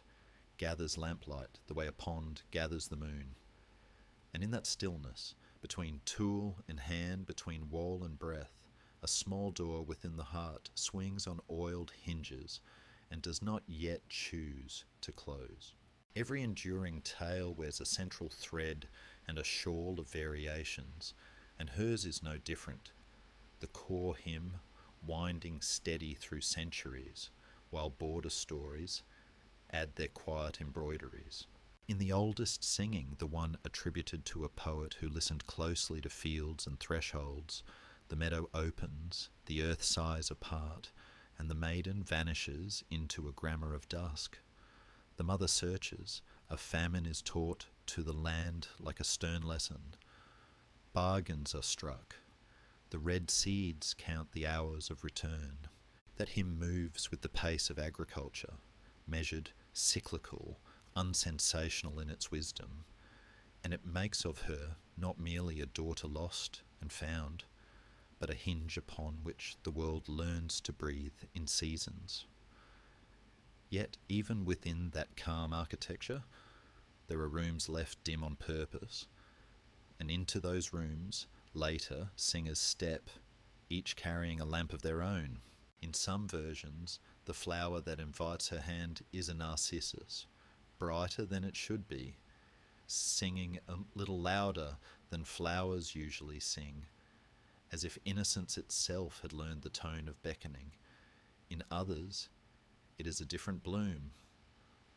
gathers lamplight the way a pond gathers the moon. And in that stillness, between tool and hand, between wall and breath, A small door within the heart swings on oiled hinges and does not yet choose to close. Every enduring tale wears a central thread and a shawl of variations, and hers is no different. The core hymn winding steady through centuries, while border stories add their quiet embroideries. In the oldest singing, the one attributed to a poet who listened closely to fields and thresholds, the meadow opens, the earth sighs apart, and the maiden vanishes into a grammar of dusk. The mother searches, a famine is taught to the land like a stern lesson. Bargains are struck. The red seeds count the hours of return. That hymn moves with the pace of agriculture, measured, cyclical, unsensational in its wisdom, and it makes of her not merely a daughter lost and found, but a hinge upon which the world learns to breathe in seasons. Yet even within that calm architecture, there are rooms left dim on purpose, and into those rooms later singers step, each carrying a lamp of their own. In some versions, the flower that invites her hand is a narcissus, brighter than it should be, singing a little louder than flowers usually sing, as if innocence itself had learned the tone of beckoning. In others, it is a different bloom,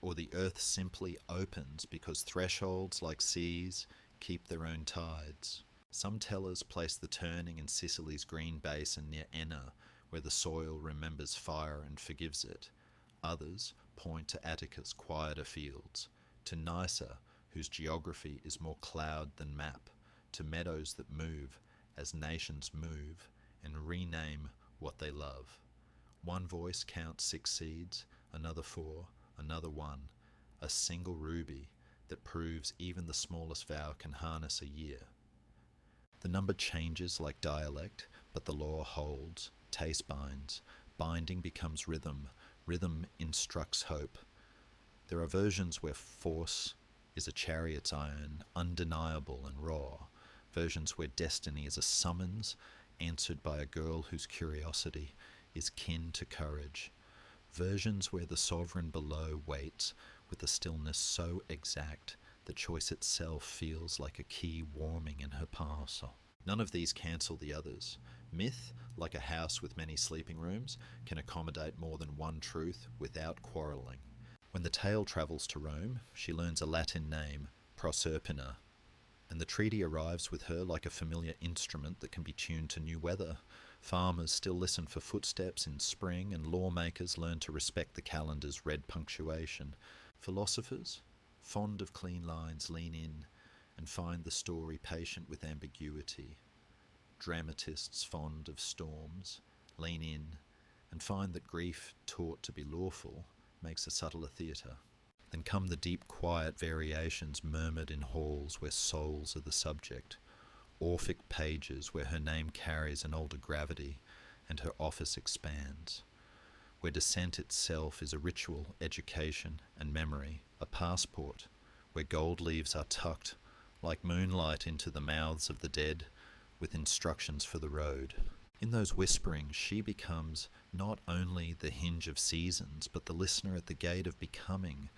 or the earth simply opens because thresholds like seas keep their own tides. Some tellers place the turning in Sicily's green basin near Enna, where the soil remembers fire and forgives it. Others point to Attica's quieter fields, to Nysa, whose geography is more cloud than map, to meadows that move as nations move and rename what they love. One voice counts 6 seeds, another 4, another 1, a single ruby that proves even the smallest vow can harness a year. The number changes like dialect, but the law holds. Taste binds. Binding becomes rhythm. Rhythm instructs hope. There are versions where force is a chariot's iron, undeniable and raw. Versions where destiny is a summons answered by a girl whose curiosity is kin to courage. Versions where the sovereign below waits with a stillness so exact that choice itself feels like a key warming in her parcel. None of these cancel the others. Myth, like a house with many sleeping rooms, can accommodate more than one truth without quarrelling. When the tale travels to Rome, she learns a Latin name, Proserpina, and the treaty arrives with her like a familiar instrument that can be tuned to new weather. Farmers still listen for footsteps in spring, and lawmakers learn to respect the calendar's red punctuation. Philosophers, fond of clean lines, lean in and find the story patient with ambiguity. Dramatists fond of storms lean in and find that grief taught to be lawful makes a subtler theatre. Then come the deep quiet variations murmured in halls where souls are the subject, Orphic pages where her name carries an older gravity and her office expands, where descent itself is a ritual, education and memory, a passport, where gold leaves are tucked like moonlight into the mouths of the dead with instructions for the road. In those whisperings, she becomes not only the hinge of seasons, but the listener at the gate of becoming,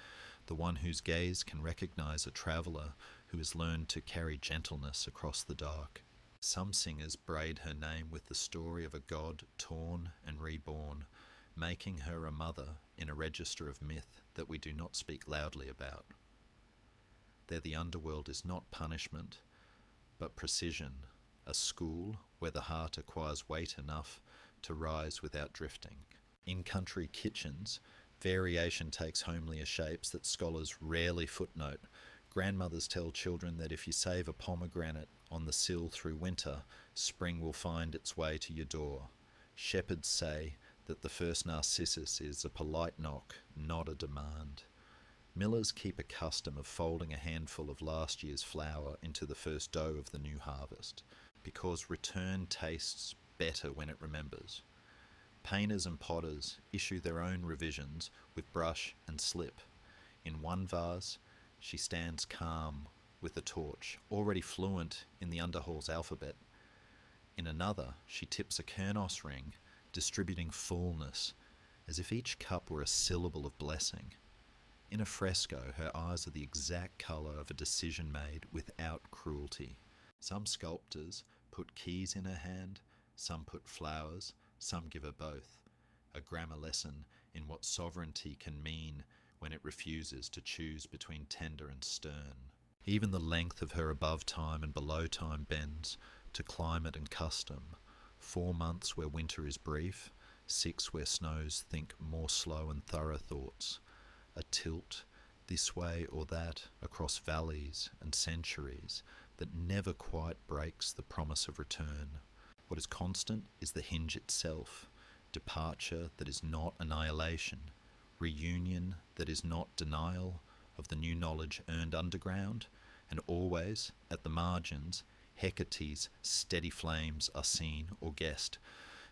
the one whose gaze can recognize a traveller who has learned to carry gentleness across the dark. Some singers braid her name with the story of a god torn and reborn, making her a mother in a register of myth that we do not speak loudly about. There the underworld is not punishment, but precision, a school where the heart acquires weight enough to rise without drifting. In country kitchens, variation takes homelier shapes that scholars rarely footnote. Grandmothers tell children that if you save a pomegranate on the sill through winter, spring will find its way to your door. Shepherds say that the first narcissus is a polite knock, not a demand. Millers keep a custom of folding a handful of last year's flour into the first dough of the new harvest, because return tastes better when it remembers. Painters and potters issue their own revisions with brush and slip. In one vase, she stands calm with a torch, already fluent in the underhall's alphabet. In another, she tips a kernos ring, distributing fullness, as if each cup were a syllable of blessing. In a fresco, her eyes are the exact colour of a decision made without cruelty. Some sculptors put keys in her hand, some put flowers, some give her both. A grammar lesson in what sovereignty can mean when it refuses to choose between tender and stern. Even the length of her above time and below time bends to climate and custom. 4 months where winter is brief, 6 where snows think more slow and thorough thoughts. A tilt this way or that across valleys and centuries that never quite breaks the promise of return. What is constant is the hinge itself, departure that is not annihilation, reunion that is not denial of the new knowledge earned underground, and always, at the margins, Hecate's steady flames are seen or guessed.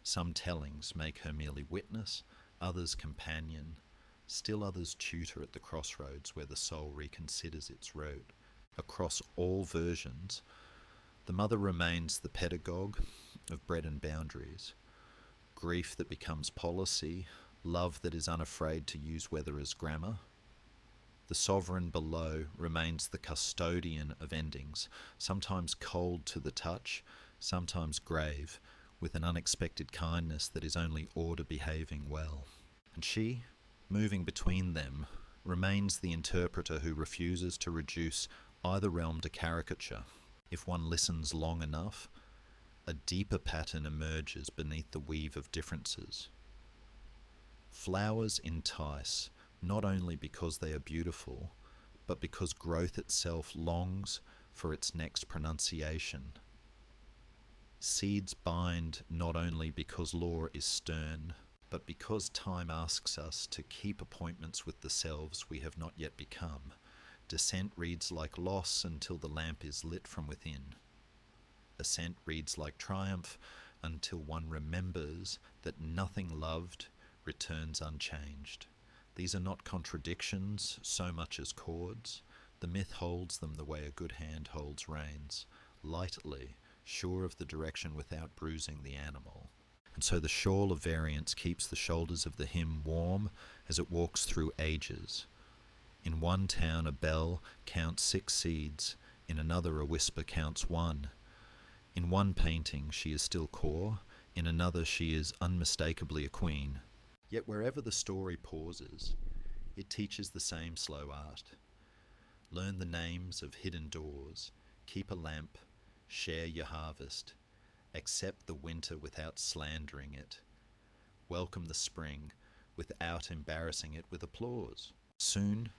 Some tellings make her merely witness, others companion, still others tutor at the crossroads where the soul reconsiders its road. Across all versions, the mother remains the pedagogue of bread and boundaries, grief that becomes policy, love that is unafraid to use weather as grammar. The sovereign below remains the custodian of endings, sometimes cold to the touch, sometimes grave, with an unexpected kindness that is only order behaving well. And she, moving between them, remains the interpreter who refuses to reduce either realm to caricature. If one listens long enough, a deeper pattern emerges beneath the weave of differences. Flowers entice, not only because they are beautiful, but because growth itself longs for its next pronunciation. Seeds bind not only because law is stern, but because time asks us to keep appointments with the selves we have not yet become. Descent reads like loss until the lamp is lit from within. Ascent reads like triumph until one remembers that nothing loved returns unchanged. These are not contradictions so much as chords. The myth holds them the way a good hand holds reins, lightly, sure of the direction without bruising the animal. And so the shawl of variance keeps the shoulders of the hymn warm as it walks through ages. In one town a bell counts 6 seeds, in another a whisper counts 1. In one painting she is still core, in another she is unmistakably a queen. Yet wherever the story pauses, it teaches the same slow art. Learn the names of hidden doors, keep a lamp, share your harvest, accept the winter without slandering it, welcome the spring without embarrassing it with applause. Soon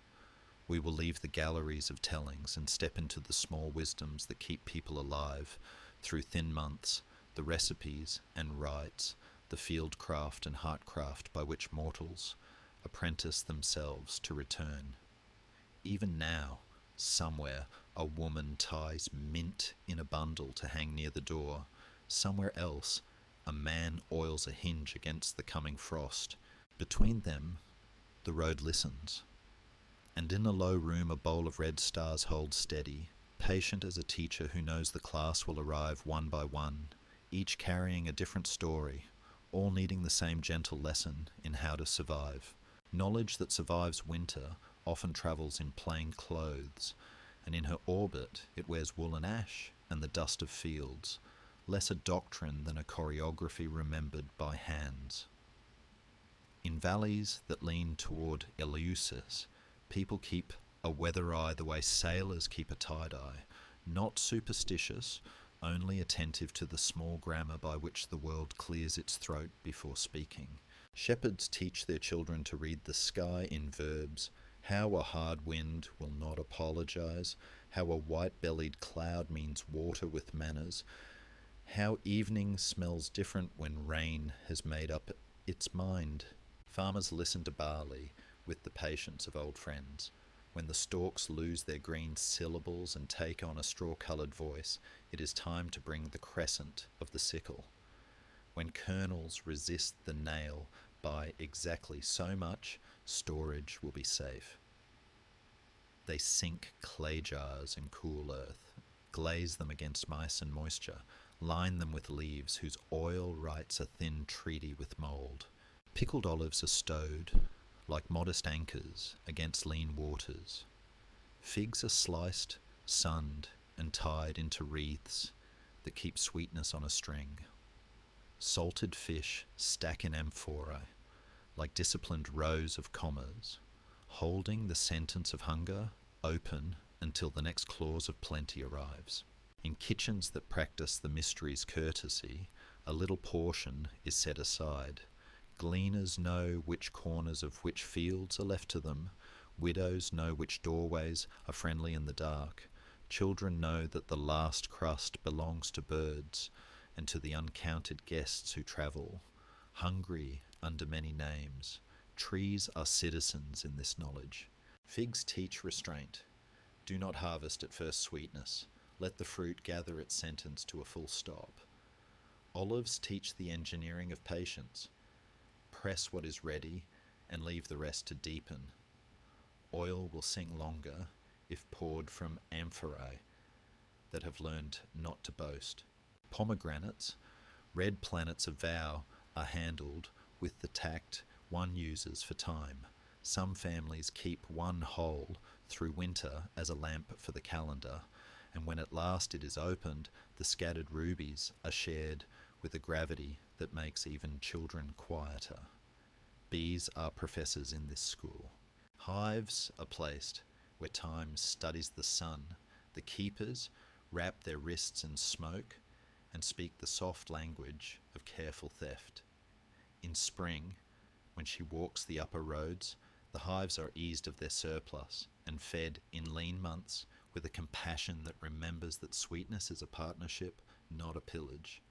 we will leave the galleries of tellings and step into the small wisdoms that keep people alive through thin months, the recipes and rites, the field craft and heart craft by which mortals apprentice themselves to return. Even now, somewhere, a woman ties mint in a bundle to hang near the door. Somewhere else, a man oils a hinge against the coming frost. Between them, the road listens. And in a low room, a bowl of red stars holds steady, patient as a teacher who knows the class will arrive one by one, each carrying a different story, all needing the same gentle lesson in how to survive. Knowledge that survives winter often travels in plain clothes, and in her orbit it wears wool and ash and the dust of fields, less a doctrine than a choreography remembered by hands. In valleys that lean toward Eleusis, people keep a weather eye the way sailors keep a tide eye, not superstitious, only attentive to the small grammar by which the world clears its throat before speaking. Shepherds teach their children to read the sky in verbs, how a hard wind will not apologize, how a white-bellied cloud means water with manners, how evening smells different when rain has made up its mind. Farmers listen to barley with the patience of old friends. When the stalks lose their green syllables and take on a straw-coloured voice, it is time to bring the crescent of the sickle. When kernels resist the nail by exactly so much, storage will be safe. They sink clay jars in cool earth, glaze them against mice and moisture, Line them with leaves whose oil writes a thin treaty with mould. Pickled olives are stowed, like modest anchors, against lean waters. Figs are sliced, sunned, and tied into wreaths that keep sweetness on a string. Salted fish stack in amphorae, like disciplined rows of commas, holding the sentence of hunger open until the next clause of plenty arrives. In kitchens that practice the mystery's courtesy, a little portion is set aside. Gleaners know which corners of which fields are left to them. Widows know which doorways are friendly in the dark. Children know that the last crust belongs to birds and to the uncounted guests who travel. Hungry under many names, trees are citizens in this knowledge. Figs teach restraint. Do not harvest at first sweetness. Let the fruit gather its sentence to a full stop. Olives teach the engineering of patience. Press what is ready and leave the rest to deepen. Oil will sing longer if poured from amphorae that have learned not to boast. Pomegranates, red planets of vow, are handled with the tact one uses for time. Some families keep one whole through winter as a lamp for the calendar, and when at last it is opened, the scattered rubies are shared with a gravity that makes even children quieter. Bees are professors in this school. Hives are placed where time studies the sun. The keepers wrap their wrists in smoke and speak the soft language of careful theft. In spring, when she walks the upper roads, the hives are eased of their surplus and fed in lean months with a compassion that remembers that sweetness is a partnership, not a pillage.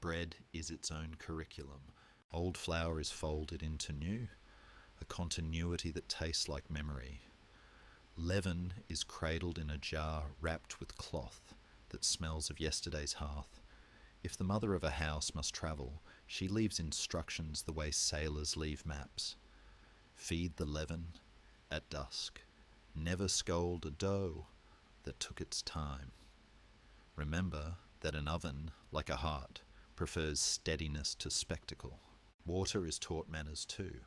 Bread is its own curriculum. Old flour is folded into new, a continuity that tastes like memory. Leaven is cradled in a jar wrapped with cloth that smells of yesterday's hearth. If the mother of a house must travel, she leaves instructions the way sailors leave maps. Feed the leaven at dusk. Never scold a dough that took its time. Remember that an oven, like a heart, prefers steadiness to spectacle. Water is taught manners too.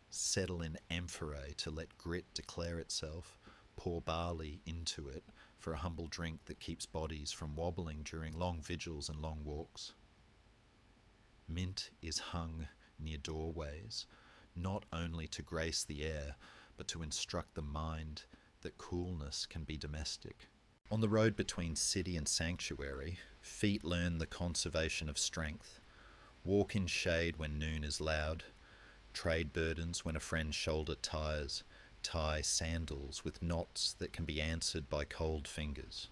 Settle in amphorae to let grit declare itself. Pour barley into it for a humble drink that keeps bodies from wobbling during long vigils and long walks. Mint is hung near doorways, not only to grace the air, but to instruct the mind that coolness can be domestic. On the road between city and sanctuary, feet learn the conservation of strength. Walk in shade when noon is loud. Trade burdens when a friend's shoulder tires. Tie sandals with knots that can be answered by cold fingers.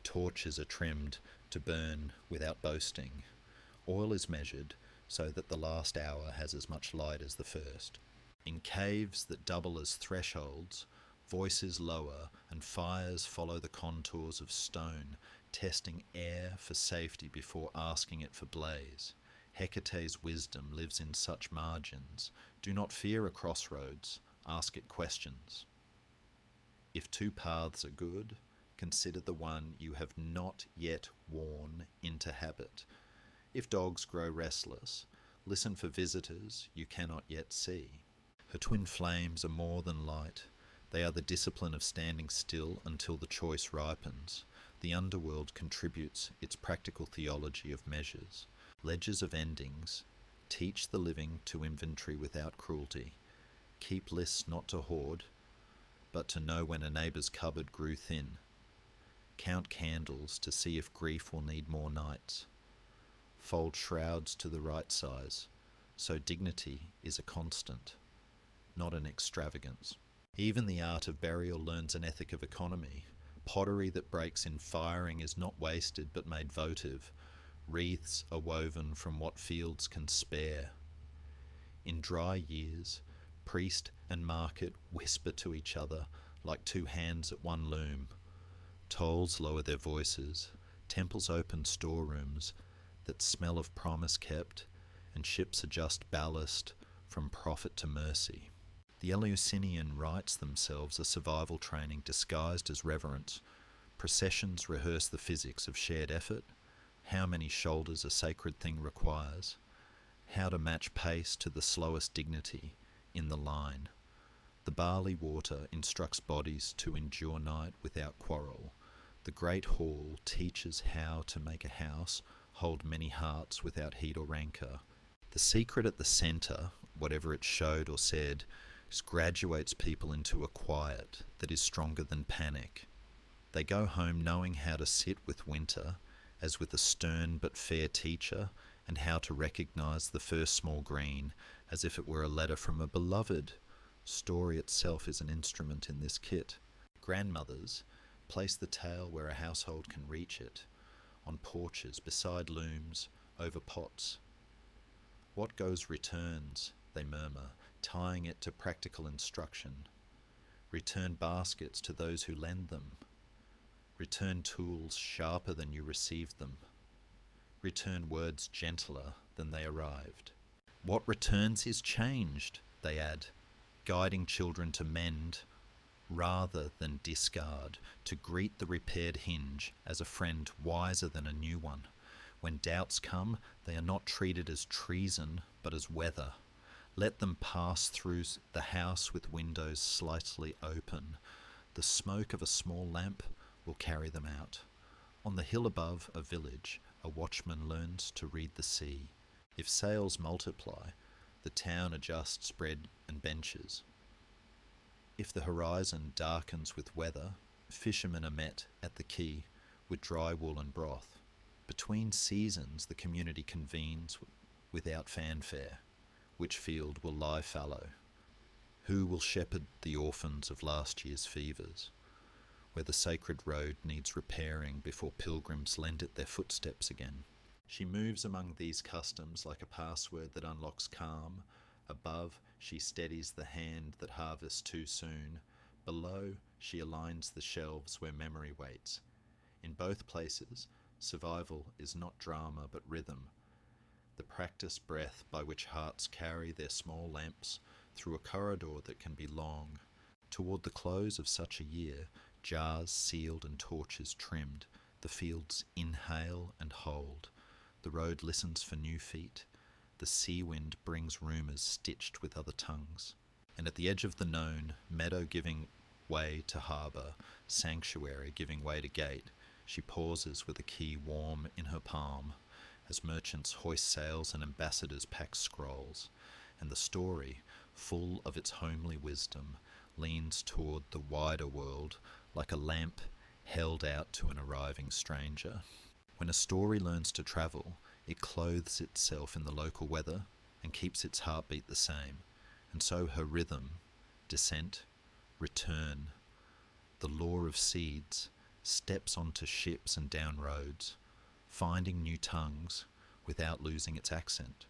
Torches are trimmed to burn without boasting. Oil is measured so that the last hour has as much light as the first. In caves that double as thresholds, voices lower and fires follow the contours of stone, testing air for safety before asking it for blaze. Hecate's wisdom lives in such margins. Do not fear a crossroads, ask it questions. If two paths are good, consider the one you have not yet worn into habit. If dogs grow restless, listen for visitors you cannot yet see. Her twin flames are more than light. They are the discipline of standing still until the choice ripens. The underworld contributes its practical theology of measures. Ledgers of endings teach the living to inventory without cruelty. Keep lists not to hoard, but to know when a neighbour's cupboard grew thin. Count candles to see if grief will need more nights. Fold shrouds to the right size, so dignity is a constant, not an extravagance. Even the art of burial learns an ethic of economy. Pottery that breaks in firing is not wasted but made votive. Wreaths are woven from what fields can spare. In dry years, priest and market whisper to each other like two hands at one loom. Tolls lower their voices. Temples open storerooms that smell of promise kept, and ships adjust ballast from profit to mercy. The Eleusinian rites themselves are survival training disguised as reverence. Processions rehearse the physics of shared effort, how many shoulders a sacred thing requires, how to match pace to the slowest dignity in the line. The barley water instructs bodies to endure night without quarrel. The great hall teaches how to make a house hold many hearts without heat or rancour. The secret at the centre, whatever it showed or said, graduates people into a quiet that is stronger than panic. They go home knowing how to sit with winter as with a stern but fair teacher, and how to recognise the first small green as if it were a letter from a beloved. Story itself is an instrument in this kit. Grandmothers place the tale where a household can reach it, on porches, beside looms, over pots. What goes returns, they murmur, tying it to practical instruction. Return baskets to those who lend them. Return tools sharper than you received them. Return words gentler than they arrived. What returns is changed, they add, guiding children to mend rather than discard, to greet the repaired hinge as a friend wiser than a new one. When doubts come, they are not treated as treason, but as weather. Let them pass through the house with windows slightly open. The smoke of a small lamp will carry them out. On the hill above a village, a watchman learns to read the sea. If sails multiply, the town adjusts bread and benches. If the horizon darkens with weather, fishermen are met at the quay with dry wool and broth. Between seasons, the community convenes without fanfare. Which field will lie fallow? Who will shepherd the orphans of last year's fevers? Where the sacred road needs repairing before pilgrims lend it their footsteps again. She moves among these customs like a password that unlocks calm. Above, she steadies the hand that harvests too soon. Below, she aligns the shelves where memory waits. In both places, survival is not drama but rhythm. The practiced breath by which hearts carry their small lamps through a corridor that can be long. Toward the close of such a year, jars sealed and torches trimmed, the fields inhale and hold. The road listens for new feet. The sea wind brings rumours stitched with other tongues. And at the edge of the known, meadow giving way to harbour, sanctuary giving way to gate, she pauses with a key warm in her palm, as merchants hoist sails and ambassadors pack scrolls, and the story, full of its homely wisdom, leans toward the wider world like a lamp held out to an arriving stranger. When a story learns to travel, it clothes itself in the local weather and keeps its heartbeat the same, and so her rhythm, descent, return, the law of seeds, steps onto ships and down roads, finding new tongues without losing its accent.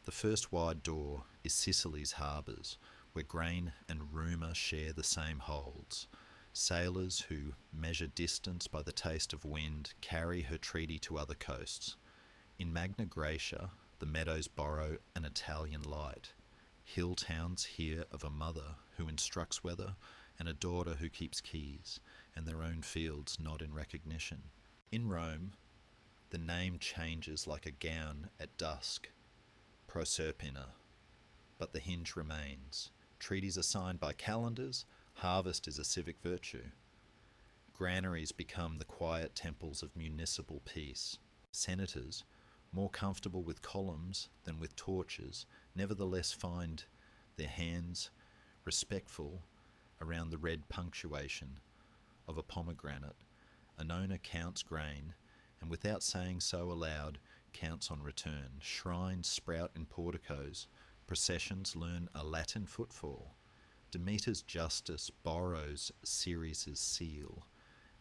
The first wide door is Sicily's harbours, where grain and rumour share the same holds. Sailors who measure distance by the taste of wind carry her treaty to other coasts. In Magna Graecia, the meadows borrow an Italian light. Hill towns hear of a mother who instructs weather and a daughter who keeps keys, and their own fields nod in recognition. In Rome, the name changes like a gown at dusk, Proserpina, but the hinge remains. Treaties are signed by calendars, harvest is a civic virtue. Granaries become the quiet temples of municipal peace. Senators, more comfortable with columns than with torches, nevertheless find their hands respectful around the red punctuation of a pomegranate. An owner counts grain, and without saying so aloud, counts on return. Shrines sprout in porticos. Processions learn a Latin footfall. Demeter's justice borrows Ceres' seal,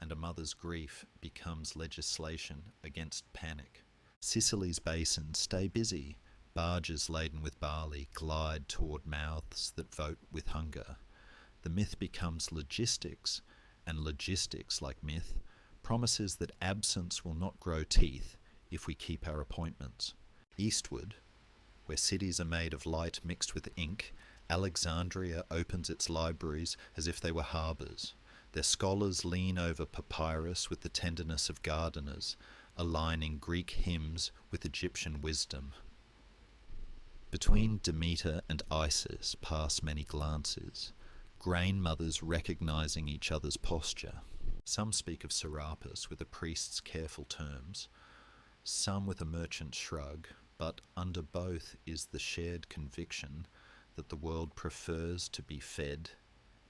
and a mother's grief becomes legislation against panic. Sicily's basins stay busy. Barges laden with barley glide toward mouths that vote with hunger. The myth becomes logistics, and logistics, like myth, promises that absence will not grow teeth if we keep our appointments. Eastward, where cities are made of light mixed with ink, Alexandria opens its libraries as if they were harbours. Their scholars lean over papyrus with the tenderness of gardeners, aligning Greek hymns with Egyptian wisdom. Between Demeter and Isis pass many glances, grain mothers recognizing each other's posture. Some speak of Serapis with a priest's careful terms, some with a merchant's shrug, but under both is the shared conviction that the world prefers to be fed,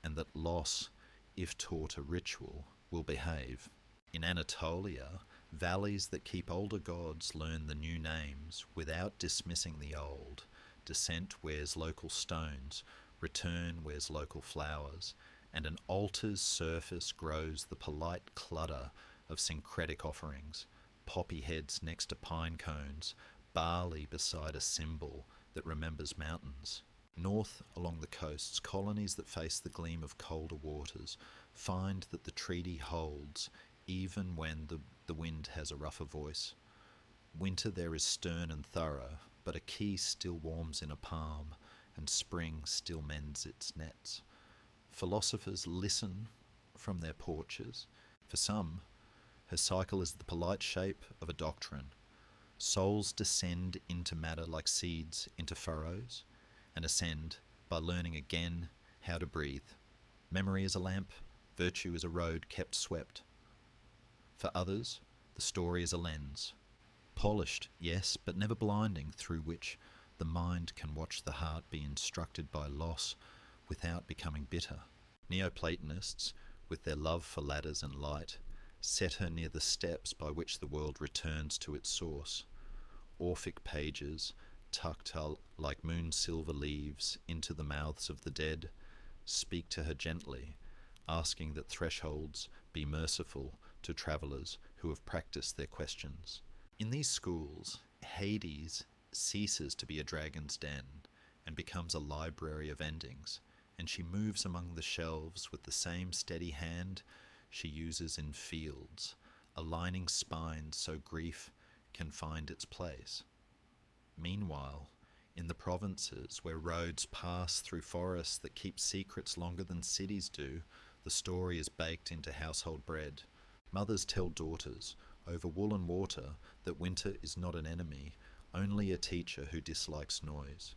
and that loss, if taught a ritual, will behave. In Anatolia, valleys that keep older gods learn the new names without dismissing the old. Descent wears local stones, return wears local flowers, and an altar's surface grows the polite clutter of syncretic offerings, poppy heads next to pine cones, barley beside a symbol that remembers mountains. North along the coasts, colonies that face the gleam of colder waters find that the treaty holds even when the wind has a rougher voice. Winter there is stern and thorough, but a key still warms in a palm, and spring still mends its nets. Philosophers listen from their porches. For some, her cycle is the polite shape of a doctrine. Souls descend into matter like seeds into furrows, and ascend by learning again how to breathe. Memory is a lamp, virtue is a road kept swept. For others, the story is a lens. Polished, yes, but never blinding, through which the mind can watch the heart be instructed by loss without becoming bitter. Neoplatonists, with their love for ladders and light, set her near the steps by which the world returns to its source. Orphic pages, tucked like moon-silver leaves into the mouths of the dead, speak to her gently, asking that thresholds be merciful to travellers who have practiced their questions. In these schools, Hades ceases to be a dragon's den and becomes a library of endings, and she moves among the shelves with the same steady hand she uses in fields, aligning spines so grief can find its place. Meanwhile, in the provinces where roads pass through forests that keep secrets longer than cities do, the story is baked into household bread. Mothers tell daughters, over wool and water, that winter is not an enemy, only a teacher who dislikes noise.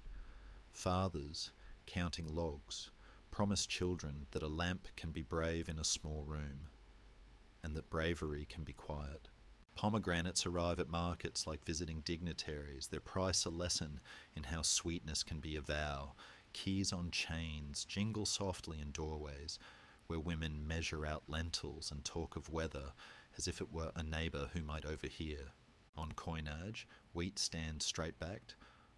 Fathers, counting logs, promise children that a lamp can be brave in a small room, and that bravery can be quiet. Pomegranates arrive at markets like visiting dignitaries, their price a lesson in how sweetness can be a vow. Keys on chains jingle softly in doorways, where women measure out lentils and talk of weather as if it were a neighbour who might overhear. On coinage, wheat stands straight-backed.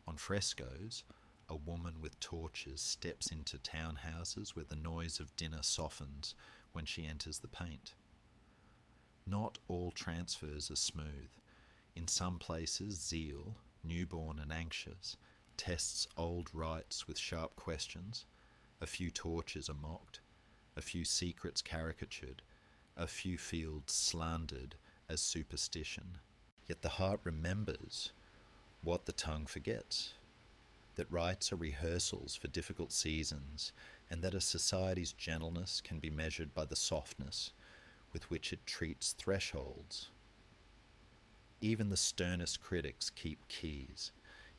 On frescoes, a woman with torches steps into townhouses where the noise of dinner softens when she enters the paint. Not all transfers are smooth. In some places, zeal, newborn and anxious, tests old rites with sharp questions. A few torches are mocked, a few secrets caricatured, a few fields slandered as superstition. Yet the heart remembers what the tongue forgets, that rites are rehearsals for difficult seasons, and that a society's gentleness can be measured by the softness with which it treats thresholds. Even the sternest critics keep keys.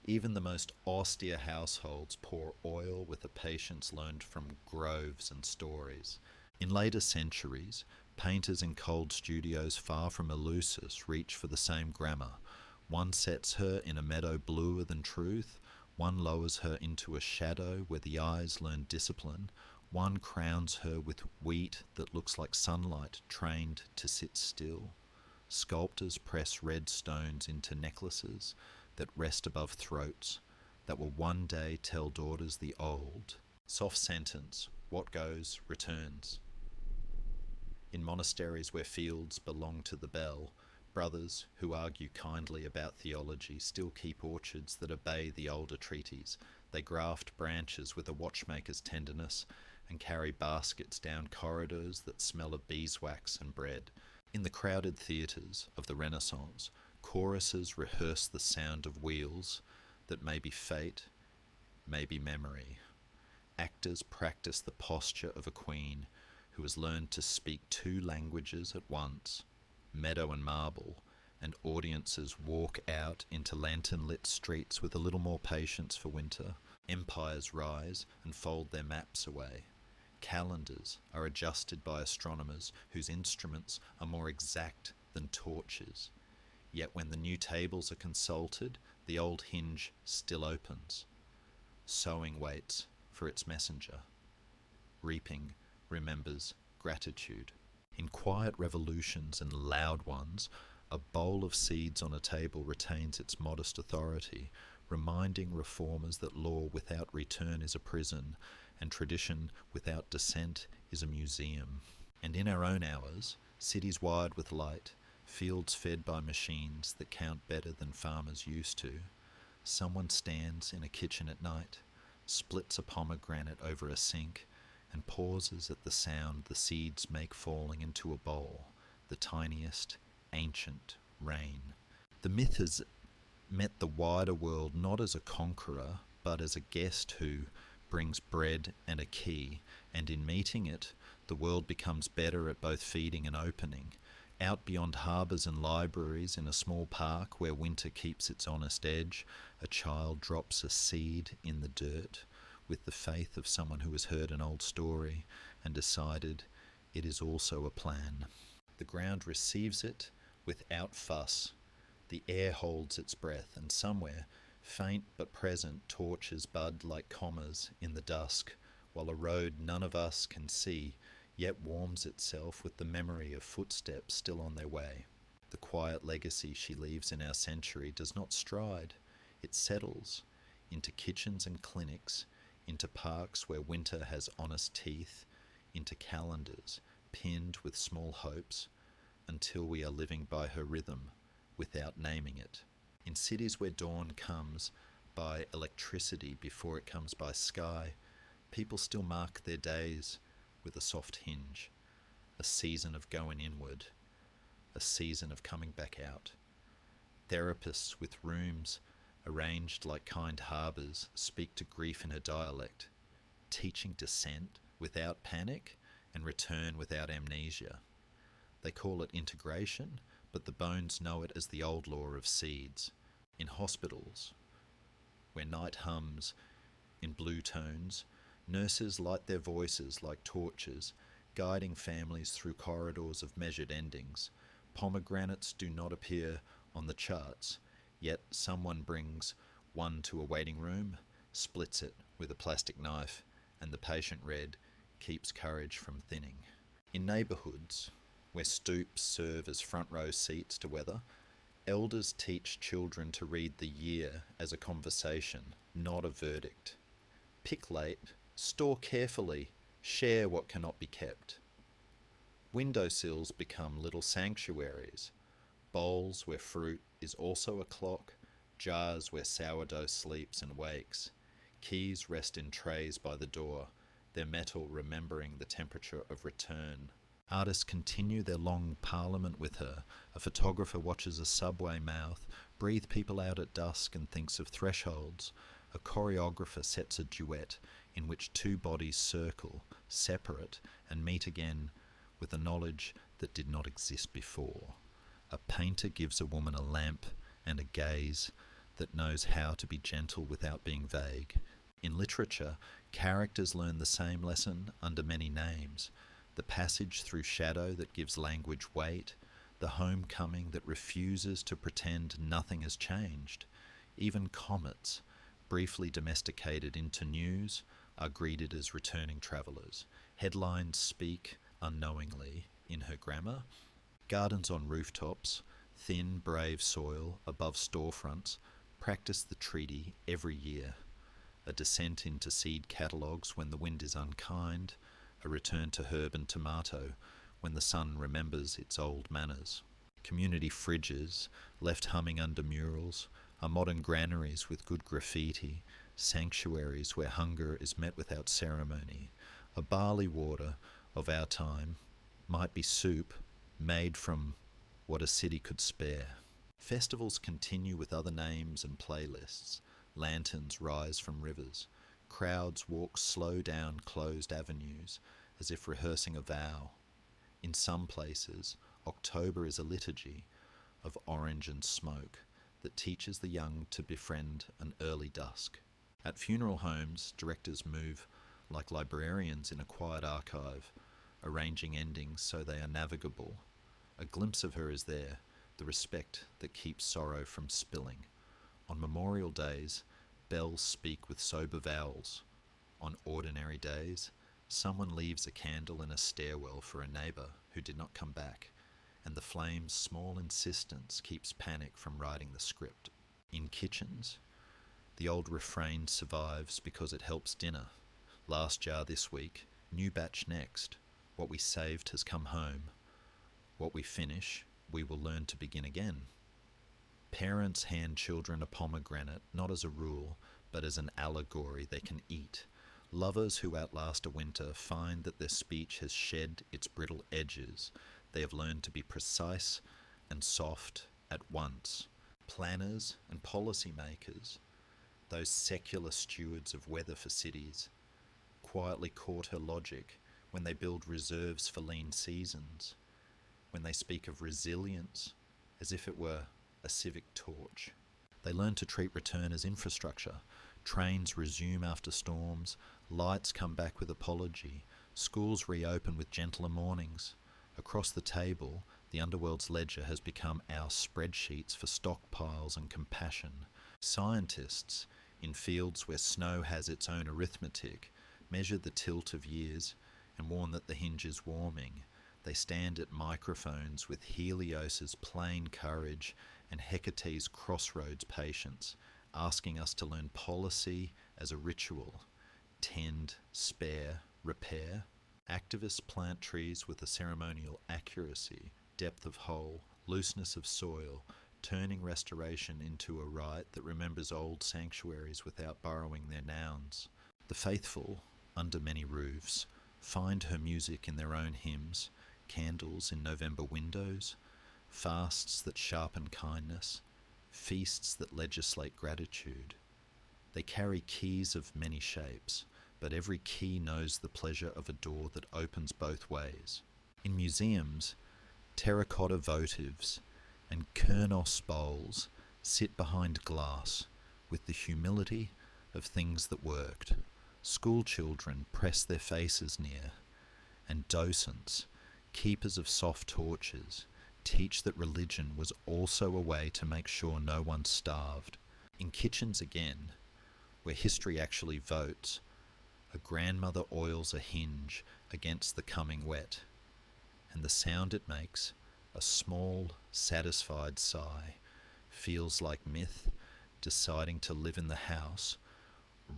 Even the most austere households pour oil with a patience learned from groves and stories. In later centuries, painters in cold studios far from Eleusis reach for the same grammar. One sets her in a meadow bluer than truth, one lowers her into a shadow where the eyes learn discipline, one crowns her with wheat that looks like sunlight trained to sit still. Sculptors press red stones into necklaces that rest above throats that will one day tell daughters the old. Soft sentence, what goes, returns. In monasteries where fields belong to the bell, brothers who argue kindly about theology still keep orchards that obey the older treaties. They graft branches with a watchmaker's tenderness and carry baskets down corridors that smell of beeswax and bread. In the crowded theatres of the Renaissance, choruses rehearse the sound of wheels that may be fate, may be memory. Actors practice the posture of a queen who has learned to speak 2 languages at once, meadow and marble, and audiences walk out into lantern-lit streets with a little more patience for winter. Empires rise and fold their maps away. Calendars are adjusted by astronomers whose instruments are more exact than torches. Yet when the new tables are consulted, the old hinge still opens. Sowing waits for its messenger. Reaping remembers gratitude. In quiet revolutions and loud ones, a bowl of seeds on a table retains its modest authority, reminding reformers that law without return is a prison, and tradition without dissent is a museum. And in our own hours, cities wired with light, fields fed by machines that count better than farmers used to, someone stands in a kitchen at night, splits a pomegranate over a sink, and pauses at the sound the seeds make falling into a bowl, the tiniest, ancient rain. The myth has met the wider world not as a conqueror, but as a guest who brings bread and a key, and in meeting it, the world becomes better at both feeding and opening. Out beyond harbours and libraries, in a small park where winter keeps its honest edge, a child drops a seed in the dirt with the faith of someone who has heard an old story and decided it is also a plan. The ground receives it without fuss. The air holds its breath, and somewhere, faint but present, torches bud like commas in the dusk, while a road none of us can see yet warms itself with the memory of footsteps still on their way. The quiet legacy she leaves in our century does not stride. It settles into kitchens and clinics, into parks where winter has honest teeth, into calendars pinned with small hopes, until we are living by her rhythm without naming it. In cities where dawn comes by electricity before it comes by sky, people still mark their days with a soft hinge, a season of going inward, a season of coming back out. Therapists with rooms arranged like kind harbours speak to grief in her dialect, teaching descent without panic and return without amnesia. They call it integration, but the bones know it as the old law of seeds. In hospitals, where night hums in blue tones, nurses light their voices like torches, guiding families through corridors of measured endings. Pomegranates do not appear on the charts, yet someone brings one to a waiting room, splits it with a plastic knife, and the patient red keeps courage from thinning. In neighbourhoods, where stoops serve as front row seats to weather, elders teach children to read the year as a conversation, not a verdict. Pick late, store carefully, share what cannot be kept. Windowsills become little sanctuaries, bowls where fruit is also a clock, jars where sourdough sleeps and wakes. Keys rest in trays by the door, their metal remembering the temperature of return. Artists continue their long parliament with her. A photographer watches a subway mouth, breathe people out at dusk and thinks of thresholds. A choreographer sets a duet in which 2 bodies circle, separate, and meet again with a knowledge that did not exist before. A painter gives a woman a lamp and a gaze that knows how to be gentle without being vague. In literature, characters learn the same lesson under many names. The passage through shadow that gives language weight, the homecoming that refuses to pretend nothing has changed. Even comets, briefly domesticated into news, are greeted as returning travellers. Headlines speak unknowingly in her grammar. Gardens on rooftops, thin, brave soil above storefronts, practice the treaty every year. A descent into seed catalogues when the wind is unkind, a return to herb and tomato when the sun remembers its old manners. Community fridges, left humming under murals, are modern granaries with good graffiti, sanctuaries where hunger is met without ceremony. A barley water of our time might be soup made from what a city could spare. Festivals continue with other names and playlists. Lanterns rise from rivers. Crowds walk slow down closed avenues. as if rehearsing a vow. In some places, October is a liturgy of orange and smoke that teaches the young to befriend an early dusk. At funeral homes, directors move like librarians in a quiet archive, arranging endings so they are navigable. A glimpse of her is there, the respect that keeps sorrow from spilling. On memorial days, bells speak with sober vowels. On ordinary days, someone leaves a candle in a stairwell for a neighbour who did not come back, and the flame's small insistence keeps panic from writing the script. In kitchens, the old refrain survives because it helps dinner. Last jar this week, new batch next. What we saved has come home. What we finish, we will learn to begin again. Parents hand children a pomegranate, not as a rule, but as an allegory they can eat. Lovers who outlast a winter find that their speech has shed its brittle edges. They have learned to be precise and soft at once. Planners and policymakers, those secular stewards of weather for cities, quietly court her logic when they build reserves for lean seasons, when they speak of resilience as if it were a civic torch. They learn to treat return as infrastructure. Trains resume after storms, lights come back with apology, schools reopen with gentler mornings. Across the table, the underworld's ledger has become our spreadsheets for stockpiles and compassion. Scientists, in fields where snow has its own arithmetic, measure the tilt of years and warn that the hinge is warming. They stand at microphones with Helios's plain courage and Hecate's crossroads patience, asking us to learn policy as a ritual. Tend, spare, repair. Activists plant trees with a ceremonial accuracy, depth of hole, looseness of soil, turning restoration into a rite that remembers old sanctuaries without borrowing their nouns. The faithful, under many roofs, find her music in their own hymns, candles in November windows, fasts that sharpen kindness, feasts that legislate gratitude. They carry keys of many shapes, but every key knows the pleasure of a door that opens both ways. In museums, terracotta votives and Kernos bowls sit behind glass with the humility of things that worked. School children press their faces near, and docents, keepers of soft torches, teach that religion was also a way to make sure no one starved. In kitchens again, where history actually votes, a grandmother oils a hinge against the coming wet, and the sound it makes, a small, satisfied sigh, feels like myth deciding to live in the house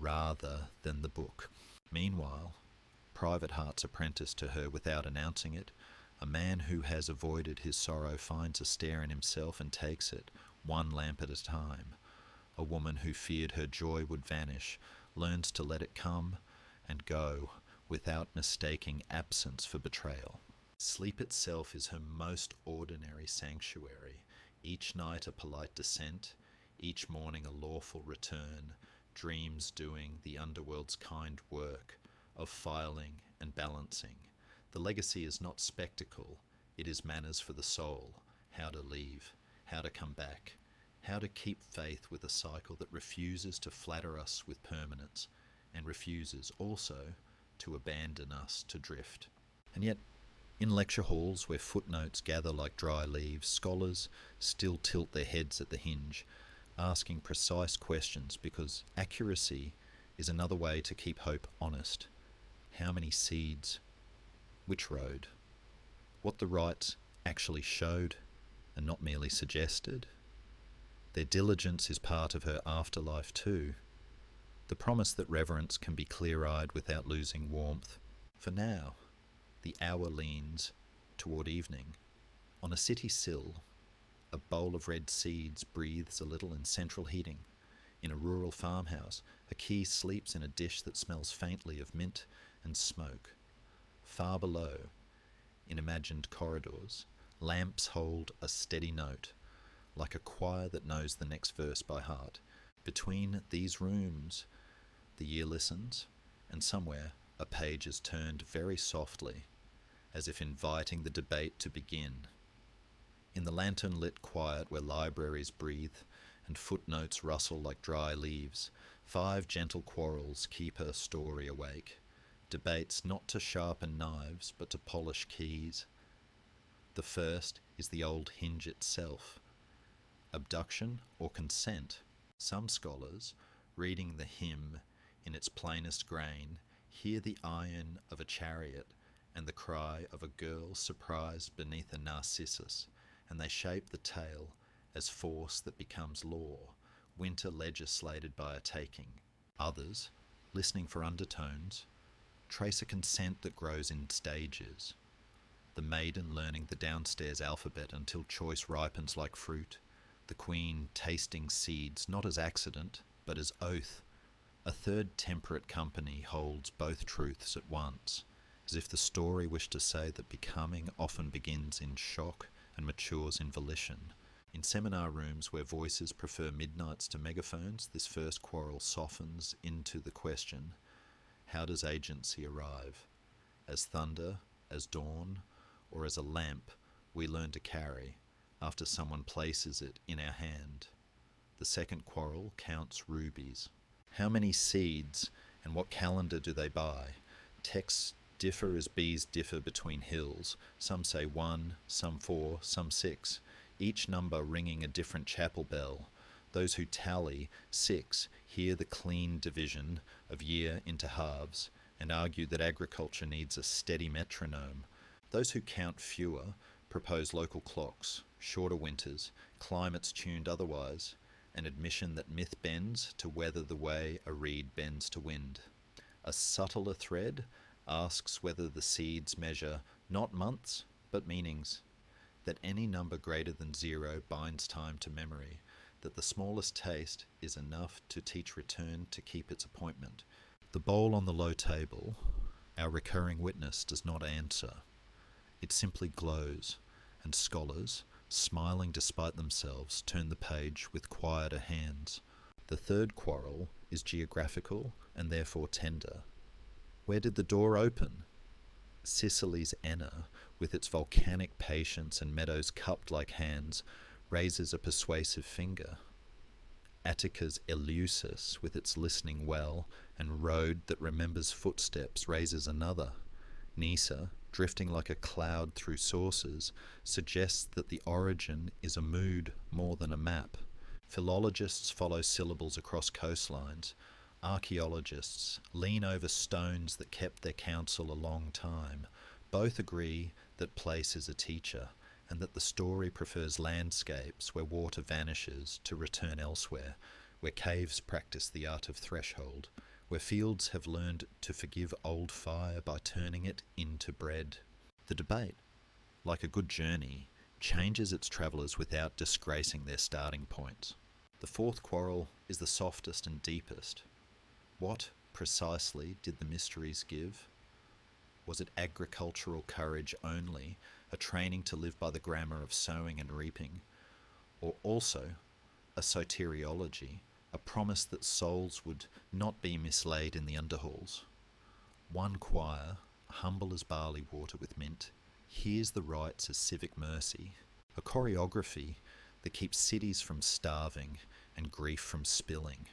rather than the book. Meanwhile, private hearts apprentice to her without announcing it. A man who has avoided his sorrow finds a stare in himself and takes it, one lamp at a time. A woman who feared her joy would vanish learns to let it come and go without mistaking absence for betrayal. Sleep itself is her most ordinary sanctuary, each night a polite descent, each morning a lawful return, dreams doing the underworld's kind work of filing and balancing. The legacy is not spectacle, it is manners for the soul, how to leave, how to come back, how to keep faith with a cycle that refuses to flatter us with permanence and refuses also to abandon us to drift. And yet, in lecture halls where footnotes gather like dry leaves, scholars still tilt their heads at the hinge, asking precise questions because accuracy is another way to keep hope honest. How many seeds? Which road? What the rites actually showed and not merely suggested? Their diligence is part of her afterlife too. The promise that reverence can be clear-eyed without losing warmth. For now, the hour leans toward evening. On a city sill, a bowl of red seeds breathes a little in central heating. In a rural farmhouse, a key sleeps in a dish that smells faintly of mint and smoke. Far below, in imagined corridors, lamps hold a steady note, like a choir that knows the next verse by heart. Between these rooms, the year listens, and somewhere A page is turned very softly, as if inviting the debate to begin. In the lantern-lit quiet where libraries breathe and footnotes rustle like dry leaves, 5 gentle quarrels keep her story awake. Debates not to sharpen knives, but to polish keys. The first is the old hinge itself. Abduction or consent? Some scholars, reading the hymn in its plainest grain, hear the iron of a chariot and the cry of a girl surprised beneath a narcissus, and they shape the tale as force that becomes law, winter legislated by a taking. Others, listening for undertones, trace a consent that grows in stages. The maiden learning the downstairs alphabet until choice ripens like fruit, the queen tasting seeds not as accident, but as oath. A third temperate company holds both truths at once, as if the story wished to say that becoming often begins in shock and matures in volition. In seminar rooms where voices prefer midnights to megaphones, this first quarrel softens into the question, how does agency arrive? As thunder, as dawn, or as a lamp we learn to carry after someone places it in our hand? The second quarrel counts rubies. How many seeds and what calendar do they buy? Texts differ as bees differ between hills. Some say 1, some 4, some 6, each number ringing a different chapel bell. Those who tally 6 hear the clean division of year into halves and argue that agriculture needs a steady metronome. Those who count fewer propose local clocks, shorter winters, climates tuned otherwise, an admission that myth bends to weather the way a reed bends to wind. A subtler thread asks whether the seeds measure not months, but meanings, that any number greater than 0 binds time to memory, that the smallest taste is enough to teach return to keep its appointment. The bowl on the low table, our recurring witness, does not answer. It simply glows, and scholars, smiling despite themselves, turn the page with quieter hands. The third quarrel is geographical and therefore tender. Where did the door open? Sicily's Enna, with its volcanic patience and meadows cupped like hands, raises a persuasive finger. Attica's Eleusis, with its listening well and road that remembers footsteps, raises another. Nysa, drifting like a cloud through sources, suggests that the origin is a mood more than a map. Philologists follow syllables across coastlines. Archaeologists lean over stones that kept their counsel a long time. Both agree that place is a teacher, and that the story prefers landscapes where water vanishes to return elsewhere, where caves practice the art of threshold, where fields have learned to forgive old fire by turning it into bread. The debate, like a good journey, changes its travellers without disgracing their starting points. The fourth quarrel is the softest and deepest. What, precisely, did the mysteries give? Was it agricultural courage only, a training to live by the grammar of sowing and reaping, or also a soteriology, a promise that souls would not be mislaid in the underhalls? One choir, humble as barley water with mint, hears the rites as civic mercy, a choreography that keeps cities from starving and grief from spilling.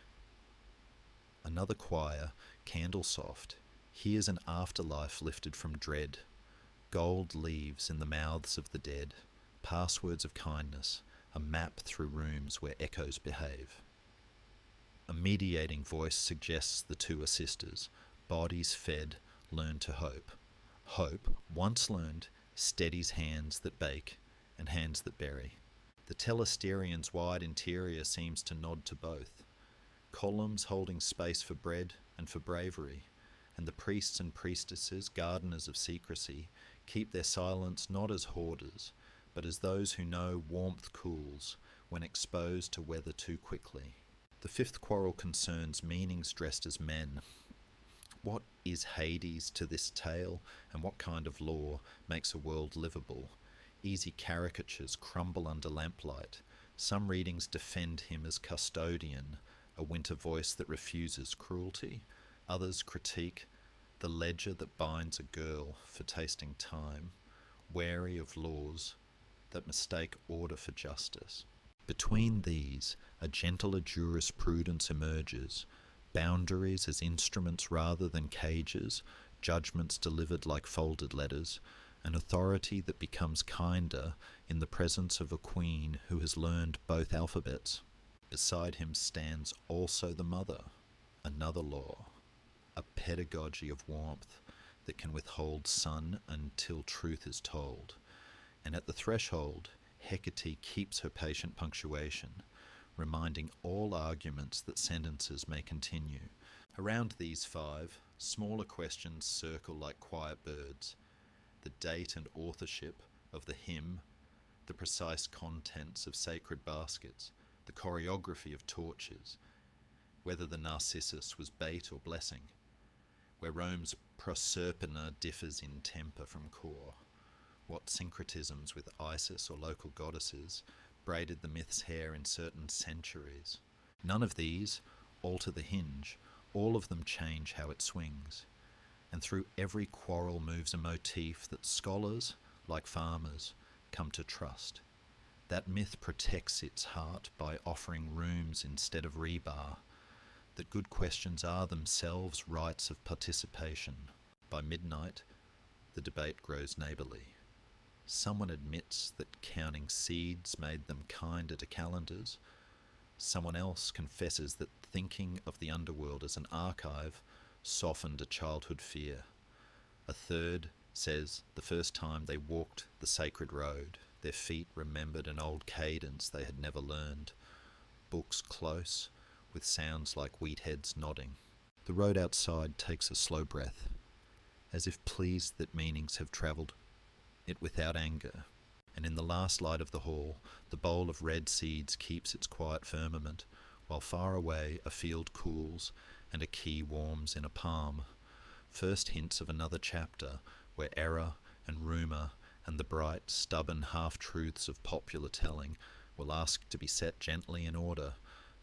Another choir, candle soft, hears an afterlife lifted from dread, gold leaves in the mouths of the dead, passwords of kindness, a map through rooms where echoes behave. A mediating voice suggests the two are sisters, bodies fed, learn to hope. Hope, once learned, steadies hands that bake and hands that bury. The telesterian's wide interior seems to nod to both. Columns holding space for bread and for bravery, and the priests and priestesses, gardeners of secrecy, keep their silence not as hoarders, but as those who know warmth cools when exposed to weather too quickly. The fifth quarrel concerns meanings dressed as men. What is Hades to this tale, and what kind of law makes a world livable? Easy caricatures crumble under lamplight. Some readings defend him as custodian, a winter voice that refuses cruelty. Others critique the ledger that binds a girl for tasting time, wary of laws that mistake order for justice. Between these, a gentler jurisprudence emerges, boundaries as instruments rather than cages, judgments delivered like folded letters, an authority that becomes kinder in the presence of a queen who has learned both alphabets. Beside him stands also the mother, another law, a pedagogy of warmth that can withhold sun until truth is told. And at the threshold, Hecate keeps her patient punctuation, reminding all arguments that sentences may continue. Around these five, smaller questions circle like quiet birds. The date and authorship of the hymn, the precise contents of sacred baskets, the choreography of torches, whether the Narcissus was bait or blessing, where Rome's Proserpina differs in temper from core, what syncretisms with Isis or local goddesses braided the myth's hair in certain centuries. None of these alter the hinge, all of them change how it swings. And through every quarrel moves a motif that scholars, like farmers, come to trust. That myth protects its heart by offering rooms instead of rebar, that good questions are themselves rights of participation. By midnight, the debate grows neighbourly. Someone admits that counting seeds made them kinder to calendars. Someone else confesses that thinking of the underworld as an archive softened a childhood fear. A third says the first time they walked the sacred road, their feet remembered an old cadence they had never learned. Books close, with sounds like wheat heads nodding. The road outside takes a slow breath, as if pleased that meanings have travelled it without anger. And in the last light of the hall, the bowl of red seeds keeps its quiet firmament, while far away a field cools and a key warms in a palm. First hints of another chapter where error and rumour and the bright, stubborn half-truths of popular telling will ask to be set gently in order,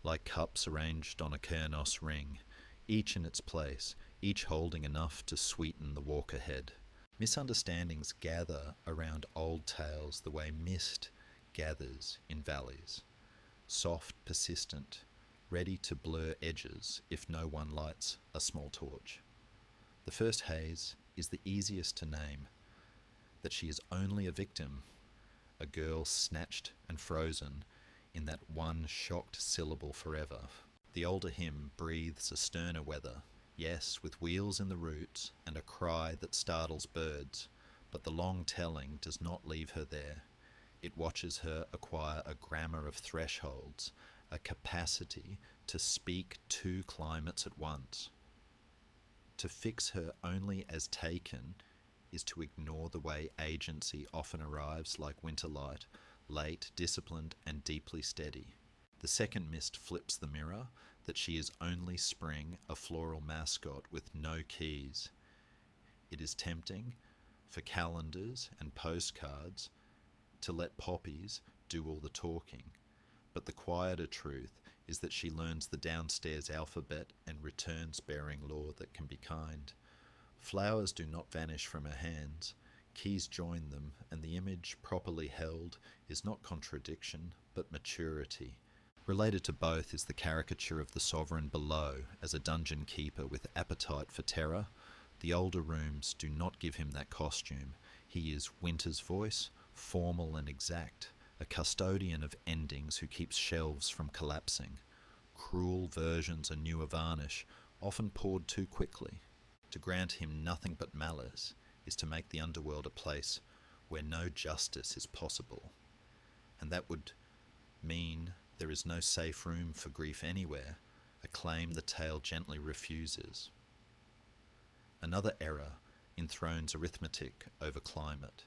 like cups arranged on a Kernos ring, each in its place, each holding enough to sweeten the walk ahead. Misunderstandings gather around old tales the way mist gathers in valleys, soft, persistent, ready to blur edges if no one lights a small torch. The first haze is the easiest to name, that she is only a victim, a girl snatched and frozen in that one shocked syllable forever. The older hymn breathes a sterner weather, yes, with wheels in the roots and a cry that startles birds, but the long telling does not leave her there. It watches her acquire a grammar of thresholds, a capacity to speak two climates at once. To fix her only as taken is to ignore the way agency often arrives like winter light, late, disciplined, and deeply steady. The second mist flips the mirror, that she is only spring, a floral mascot with no keys. It is tempting for calendars and postcards to let poppies do all the talking, but the quieter truth is that she learns the downstairs alphabet and returns bearing law that can be kind. Flowers do not vanish from her hands. Keys join them, and the image properly held is not contradiction, but maturity. Related to both is the caricature of the sovereign below as a dungeon keeper with appetite for terror. The older rooms do not give him that costume. He is winter's voice, formal and exact, a custodian of endings who keeps shelves from collapsing. Cruel versions are newer varnish, often poured too quickly. To grant him nothing but malice is to make the underworld a place where no justice is possible. And that would mean there is no safe room for grief anywhere, a claim the tale gently refuses. Another error enthrones arithmetic over climate,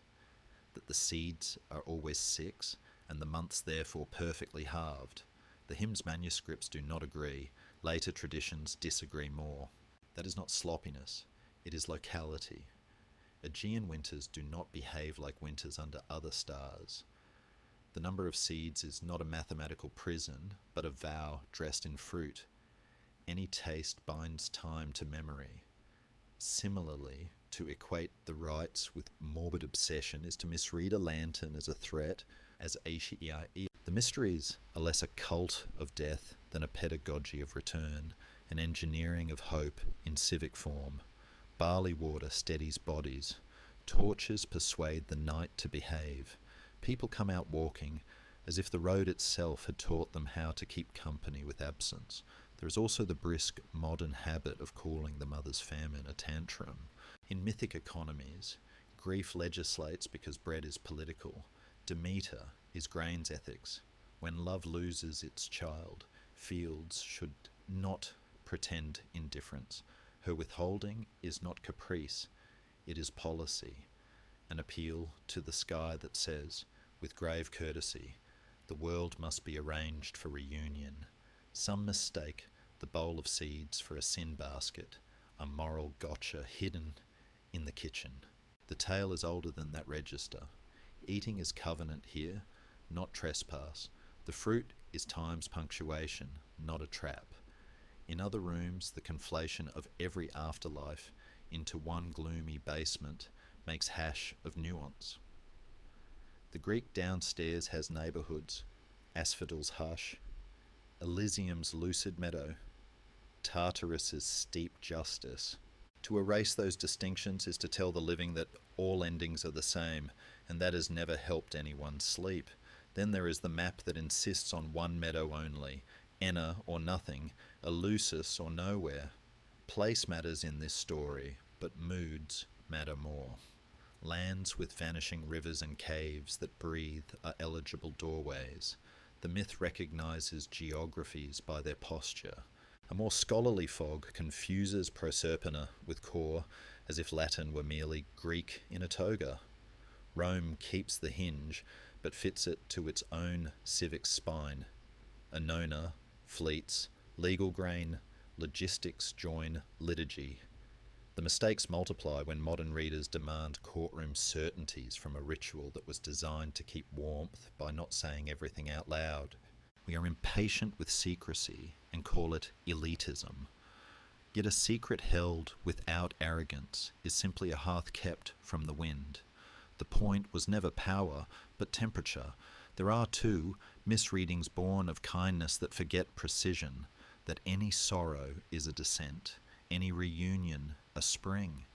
that the seeds are always 6 and the months therefore perfectly halved. The hymn's manuscripts do not agree, later traditions disagree more. That is not sloppiness, it is locality. Aegean winters do not behave like winters under other stars. The number of seeds is not a mathematical prison, but a vow dressed in fruit. Any taste binds time to memory. Similarly, to equate the rites with morbid obsession is to misread a lantern as a threat, as Asia. The mysteries are less a cult of death than a pedagogy of return, an engineering of hope in civic form. Barley water steadies bodies. Torches persuade the night to behave. People come out walking as if the road itself had taught them how to keep company with absence. There is also the brisk modern habit of calling the mother's famine a tantrum. In mythic economies, grief legislates because bread is political. Demeter is grain's ethics. When love loses its child, fields should not pretend indifference. Her withholding is not caprice, it is policy, an appeal to the sky that says, with grave courtesy, the world must be arranged for reunion. Some mistake the bowl of seeds for a sin basket, a moral gotcha hidden in the kitchen. The tale is older than that register. Eating is covenant here, not trespass. The fruit is time's punctuation, not a trap. In other rooms, the conflation of every afterlife into one gloomy basement makes hash of nuance. The Greek downstairs has neighbourhoods, Asphodel's hush, Elysium's lucid meadow, Tartarus's steep justice. To erase those distinctions is to tell the living that all endings are the same, and that has never helped anyone sleep. Then there is the map that insists on one meadow only, Enna or nothing, Eleusis or nowhere. Place matters in this story, but moods matter more. Lands with vanishing rivers and caves that breathe are eligible doorways. The myth recognizes geographies by their posture. A more scholarly fog confuses Proserpina with core, as if Latin were merely Greek in a toga. Rome keeps the hinge, but fits it to its own civic spine. Annona, fleets, legal grain, logistics join liturgy. The mistakes multiply when modern readers demand courtroom certainties from a ritual that was designed to keep warmth by not saying everything out loud. We are impatient with secrecy and call it elitism. Yet a secret held without arrogance is simply a hearth kept from the wind. The point was never power, but temperature. There are, too, misreadings born of kindness that forget precision, that any sorrow is a descent, any reunion a spring.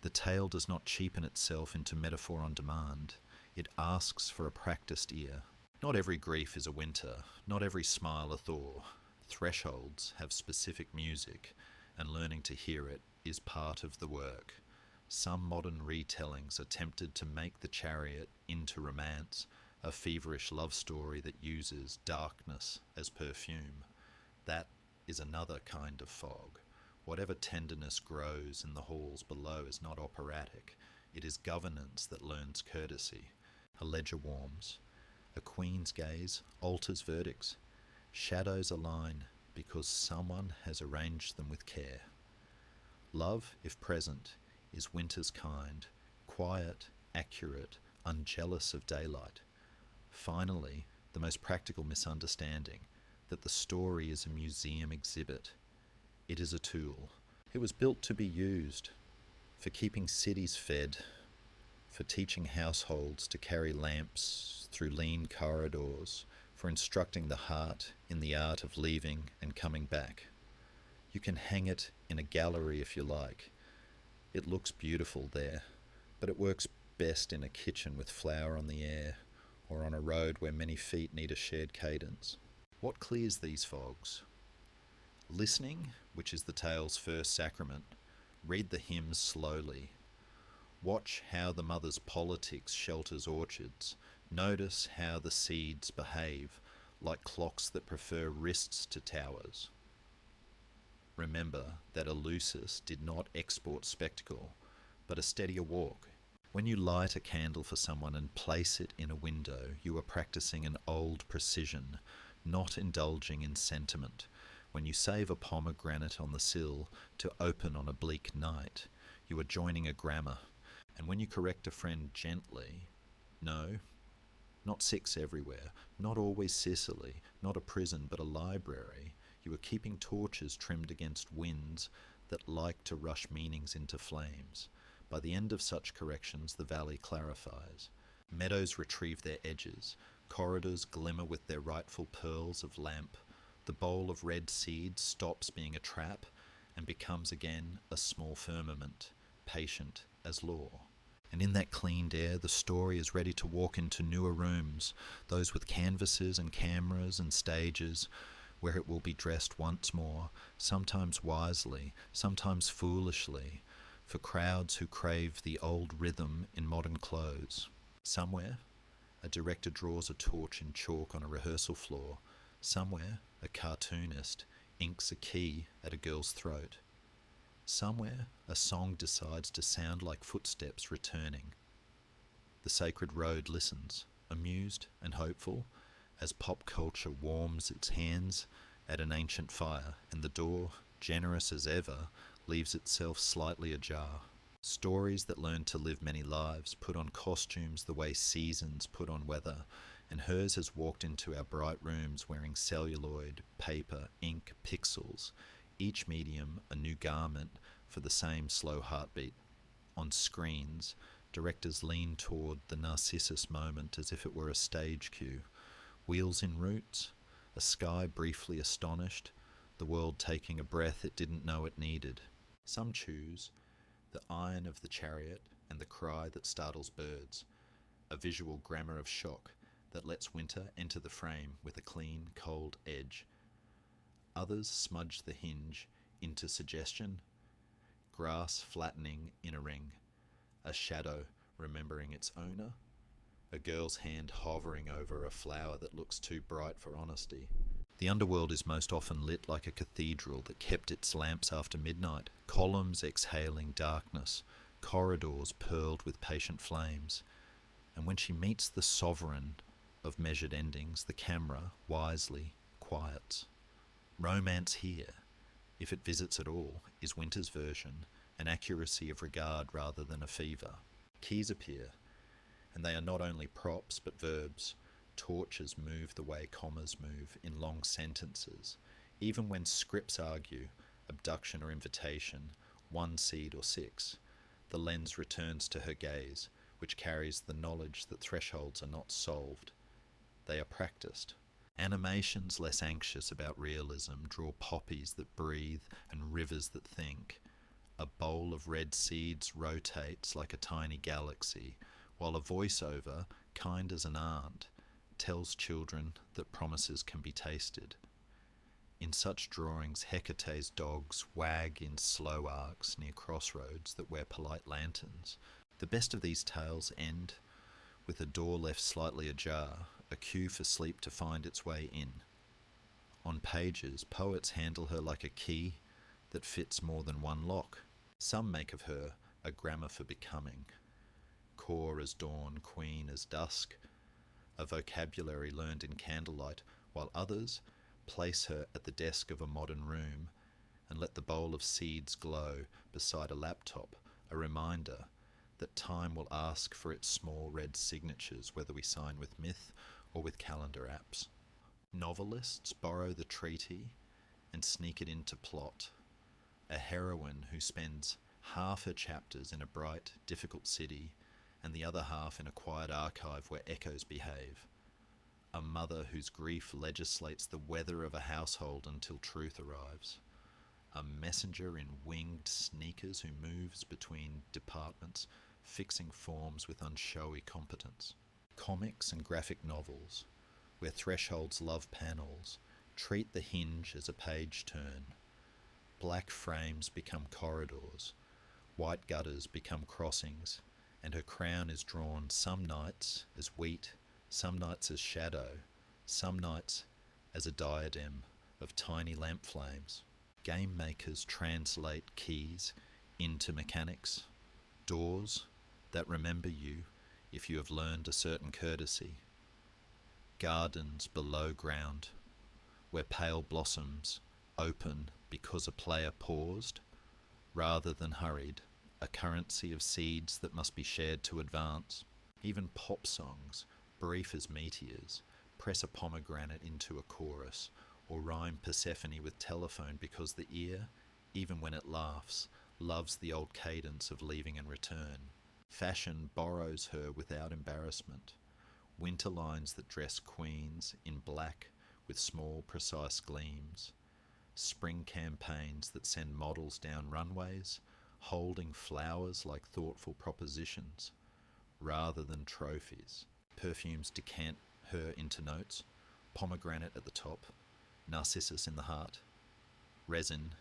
The tale does not cheapen itself into metaphor on demand. It asks for a practiced ear. Not every grief is a winter, not every smile a thaw. Thresholds have specific music, and learning to hear it is part of the work. Some modern retellings are tempted to make the chariot into romance, a feverish love story that uses darkness as perfume. That is another kind of fog. Whatever tenderness grows in the halls below is not operatic. It is governance that learns courtesy. A ledger warms. A queen's gaze alters verdicts. Shadows align because someone has arranged them with care. Love, if present, is winter's kind, quiet, accurate, unjealous of daylight. Finally, the most practical misunderstanding, that the story is a museum exhibit. It is a tool. It was built to be used for keeping cities fed, for teaching households to carry lamps through lean corridors, for instructing the heart in the art of leaving and coming back. You can hang it in a gallery if you like. It looks beautiful there, but it works best in a kitchen with flour on the air, or on a road where many feet need a shared cadence. What clears these fogs? Listening, which is the tale's first sacrament. Read the hymns slowly. Watch how the mother's politics shelters orchards. Notice how the seeds behave, like clocks that prefer wrists to towers. Remember that Eleusis did not export spectacle, but a steadier walk. When you light a candle for someone and place it in a window, you are practicing an old precision, not indulging in sentiment. When you save a pomegranate on the sill to open on a bleak night, you are joining a grammar. And when you correct a friend gently, no, not 6 everywhere, not always Sicily, not a prison but a library, you are keeping torches trimmed against winds that like to rush meanings into flames. By the end of such corrections, the valley clarifies. Meadows retrieve their edges. Corridors glimmer with their rightful pearls of lamp. The bowl of red seeds stops being a trap and becomes again a small firmament, patient as law. And in that cleaned air, the story is ready to walk into newer rooms, those with canvases and cameras and stages, where it will be dressed once more, sometimes wisely, sometimes foolishly, for crowds who crave the old rhythm in modern clothes. Somewhere, a director draws a torch in chalk on a rehearsal floor. Somewhere, a cartoonist inks a key at a girl's throat. Somewhere, a song decides to sound like footsteps returning. The sacred road listens, amused and hopeful, as pop culture warms its hands at an ancient fire, and the door, generous as ever, leaves itself slightly ajar. Stories that learn to live many lives put on costumes the way seasons put on weather, and hers has walked into our bright rooms wearing celluloid, paper, ink, pixels, each medium a new garment for the same slow heartbeat. On screens, directors lean toward the Narcissus moment as if it were a stage cue. Wheels in roots, a sky briefly astonished, the world taking a breath it didn't know it needed. Some choose the iron of the chariot and the cry that startles birds, a visual grammar of shock that lets winter enter the frame with a clean, cold edge. Others smudge the hinge into suggestion, grass flattening in a ring, a shadow remembering its owner, a girl's hand hovering over a flower that looks too bright for honesty. The underworld is most often lit like a cathedral that kept its lamps after midnight, columns exhaling darkness, corridors pearled with patient flames. And when she meets the sovereign of measured endings, the camera, wisely, quiets. Romance here, if it visits at all, is winter's version, an accuracy of regard rather than a fever. Keys appear, and they are not only props but verbs. Torches move the way commas move in long sentences. Even when scripts argue, abduction or invitation, one seed or six, the lens returns to her gaze, which carries the knowledge that thresholds are not solved. They are practiced. Animations less anxious about realism draw poppies that breathe and rivers that think. A bowl of red seeds rotates like a tiny galaxy, while a voiceover, kind as an aunt, tells children that promises can be tasted. In such drawings, Hecate's dogs wag in slow arcs near crossroads that wear polite lanterns. The best of these tales end with a door left slightly ajar, a cue for sleep to find its way in. On pages, poets handle her like a key that fits more than one lock. Some make of her a grammar for becoming. Core as dawn, queen as dusk, a vocabulary learned in candlelight, while others place her at the desk of a modern room and let the bowl of seeds glow beside a laptop, a reminder that time will ask for its small red signatures whether we sign with myth or with calendar apps. Novelists borrow the treaty and sneak it into plot. A heroine who spends half her chapters in a bright, difficult city and the other half in a quiet archive where echoes behave. A mother whose grief legislates the weather of a household until truth arrives. A messenger in winged sneakers who moves between departments, fixing forms with unshowy competence. Comics and graphic novels, where thresholds love panels, treat the hinge as a page turn. Black frames become corridors, white gutters become crossings, and her crown is drawn some nights as wheat, some nights as shadow, some nights as a diadem of tiny lamp flames. Game makers translate keys into mechanics, doors that remember you if you have learned a certain courtesy. Gardens below ground, where pale blossoms open because a player paused rather than hurried. A currency of seeds that must be shared to advance. Even pop songs, brief as meteors, press a pomegranate into a chorus, or rhyme Persephone with telephone because the ear even when it laughs, loves the old cadence of leaving and return. Fashion borrows her without embarrassment. Winter lines that dress queens in black with small, precise gleams. Spring campaigns that send models down runways, holding flowers like thoughtful propositions, rather than trophies. Perfumes decant her into notes, pomegranate at the top, narcissus in the heart, resin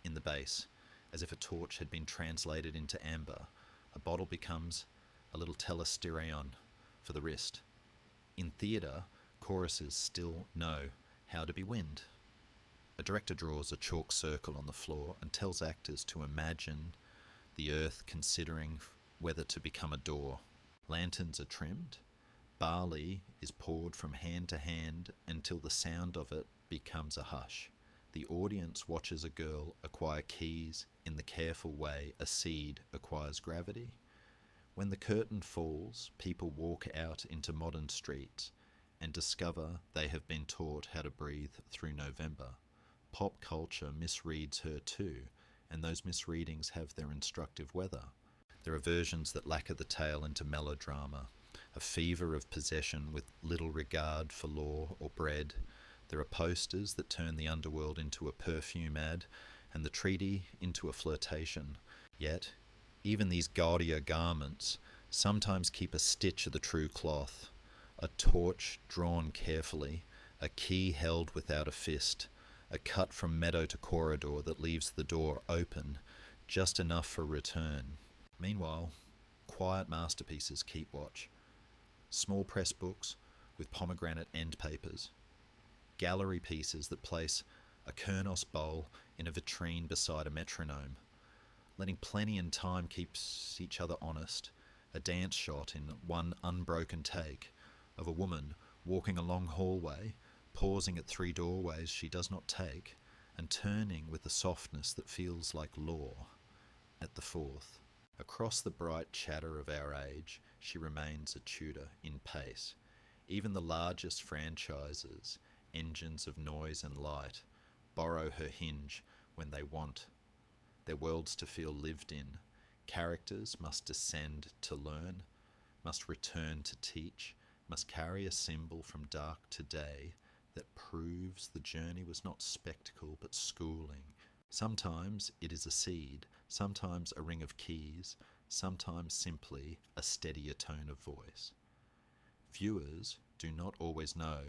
in the base. As if a torch had been translated into amber, a bottle becomes a little telesterion for the wrist. In theatre, choruses still know how to be wind. A director draws a chalk circle on the floor and tells actors to imagine the earth considering whether to become a door. Lanterns are trimmed. Barley is poured from hand to hand until the sound of it becomes a hush. The audience watches a girl acquire keys in the careful way a seed acquires gravity. When the curtain falls, people walk out into modern streets and discover they have been taught how to breathe through November. Pop culture misreads her too, and those misreadings have their instructive weather. There are versions that lacquer the tale into melodrama, a fever of possession with little regard for law or bread. There are posters that turn the underworld into a perfume ad and the treaty into a flirtation. Yet, even these gaudier garments sometimes keep a stitch of the true cloth, a torch drawn carefully, a key held without a fist, a cut from meadow to corridor that leaves the door open, just enough for return. Meanwhile, quiet masterpieces keep watch. Small press books with pomegranate end papers, gallery pieces that place a Kernos bowl in a vitrine beside a metronome. Letting plenty and time keeps each other honest, a dance shot in one unbroken take of a woman walking a long hallway, pausing at 3 doorways she does not take, and turning with a softness that feels like law at the 4th. Across the bright chatter of our age, she remains a tutor in pace. Even the largest franchises, engines of noise and light, borrow her hinge when they want their worlds to feel lived in. Characters must descend to learn, must return to teach, must carry a symbol from dark to day that proves the journey was not spectacle but schooling. Sometimes it is a seed, sometimes a ring of keys, sometimes simply a steadier tone of voice. Viewers do not always know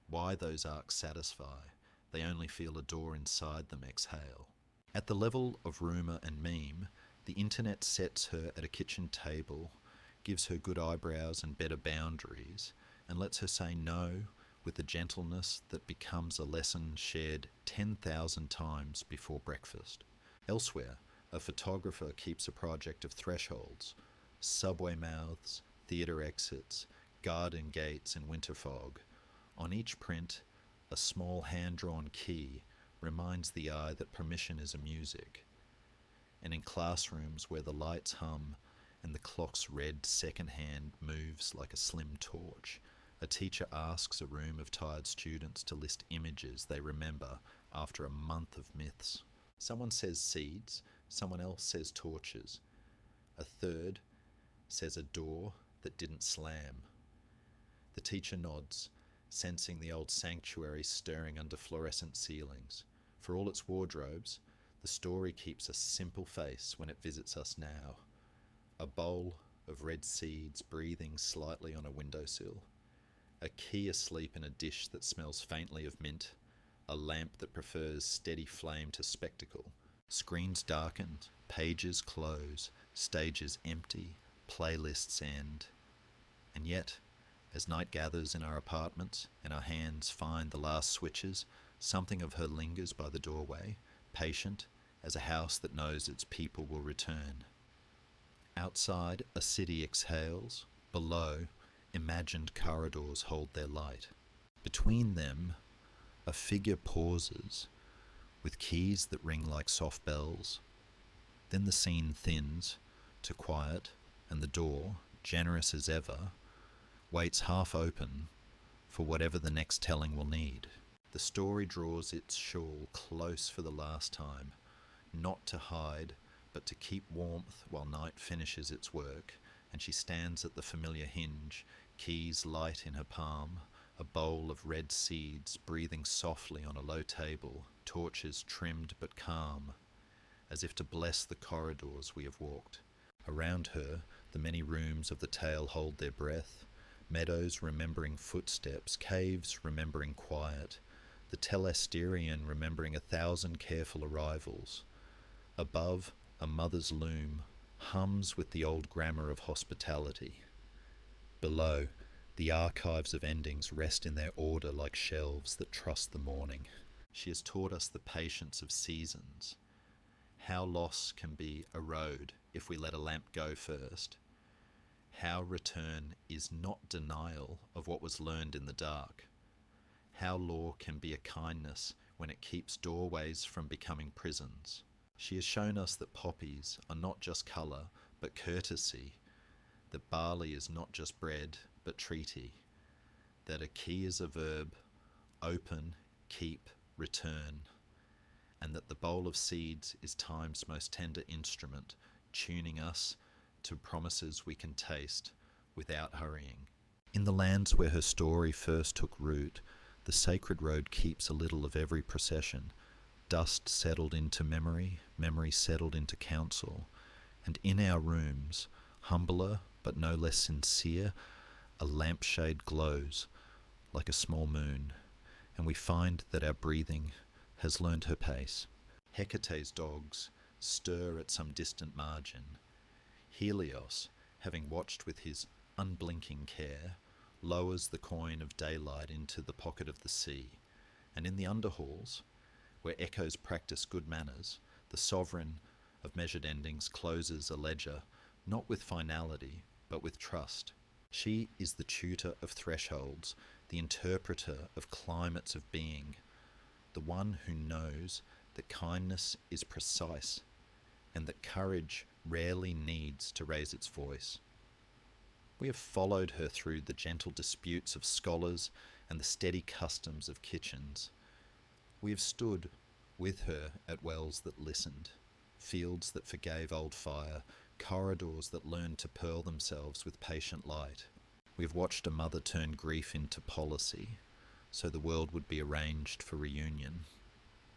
why those arcs satisfy. They only feel a door inside them exhale. At the level of rumour and meme, the internet sets her at a kitchen table, gives her good eyebrows and better boundaries, and lets her say no with the gentleness that becomes a lesson shared 10,000 times before breakfast. Elsewhere, a photographer keeps a project of thresholds, subway mouths, theatre exits, garden gates in winter fog. On each print, a small hand-drawn key reminds the eye that permission is a music. And in classrooms where the lights hum and the clock's red second hand moves like a slim torch, a teacher asks a room of tired students to list images they remember after a month of myths. Someone says seeds, someone else says torches. A third says a door that didn't slam. The teacher nods, sensing the old sanctuary stirring under fluorescent ceilings. For all its wardrobes, the story keeps a simple face when it visits us now. A bowl of red seeds breathing slightly on a windowsill. A key asleep in a dish that smells faintly of mint. A lamp that prefers steady flame to spectacle. Screens darkened, pages close, stages empty, playlists end. And yet, as night gathers in our apartments and our hands find the last switches, something of her lingers by the doorway, patient as a house that knows its people will return. Outside, a city exhales. Below, imagined corridors hold their light. Between them, a figure pauses, with keys that ring like soft bells. Then the scene thins to quiet, and the door, generous as ever, waits half open for whatever the next telling will need. The story draws its shawl close for the last time, not to hide, but to keep warmth while night finishes its work, and she stands at the familiar hinge, keys light in her palm, a bowl of red seeds breathing softly on a low table, torches trimmed but calm, as if to bless the corridors we have walked. Around her, the many rooms of the tale hold their breath, meadows remembering footsteps, caves remembering quiet, the telesterion remembering 1,000 careful arrivals. Above, a mother's loom hums with the old grammar of hospitality. Below, the archives of endings rest in their order like shelves that trust the morning. She has taught us the patience of seasons, how loss can be a road if we let a lamp go first, how return is not denial of what was learned in the dark, how law can be a kindness when it keeps doorways from becoming prisons. She has shown us that poppies are not just colour but courtesy, that barley is not just bread but treaty, that a key is a verb, open, keep, return, and that the bowl of seeds is time's most tender instrument, tuning us to promises we can taste without hurrying. In the lands where her story first took root, the sacred road keeps a little of every procession. Dust settled into memory, memory settled into counsel, and in our rooms, humbler but no less sincere, a lampshade glows like a small moon, and we find that our breathing has learned her pace. Hecate's dogs stir at some distant margin. Helios, having watched with his unblinking care, lowers the coin of daylight into the pocket of the sea, and in the underhalls, where echoes practice good manners, the sovereign of measured endings closes a ledger, not with finality, but with trust. She is the tutor of thresholds, the interpreter of climates of being, the one who knows that kindness is precise and that courage rarely needs to raise its voice. We have followed her through the gentle disputes of scholars and the steady customs of kitchens. We have stood with her at wells that listened, fields that forgave old fire, corridors that learned to pearl themselves with patient light. We have watched a mother turn grief into policy, so the world would be arranged for reunion,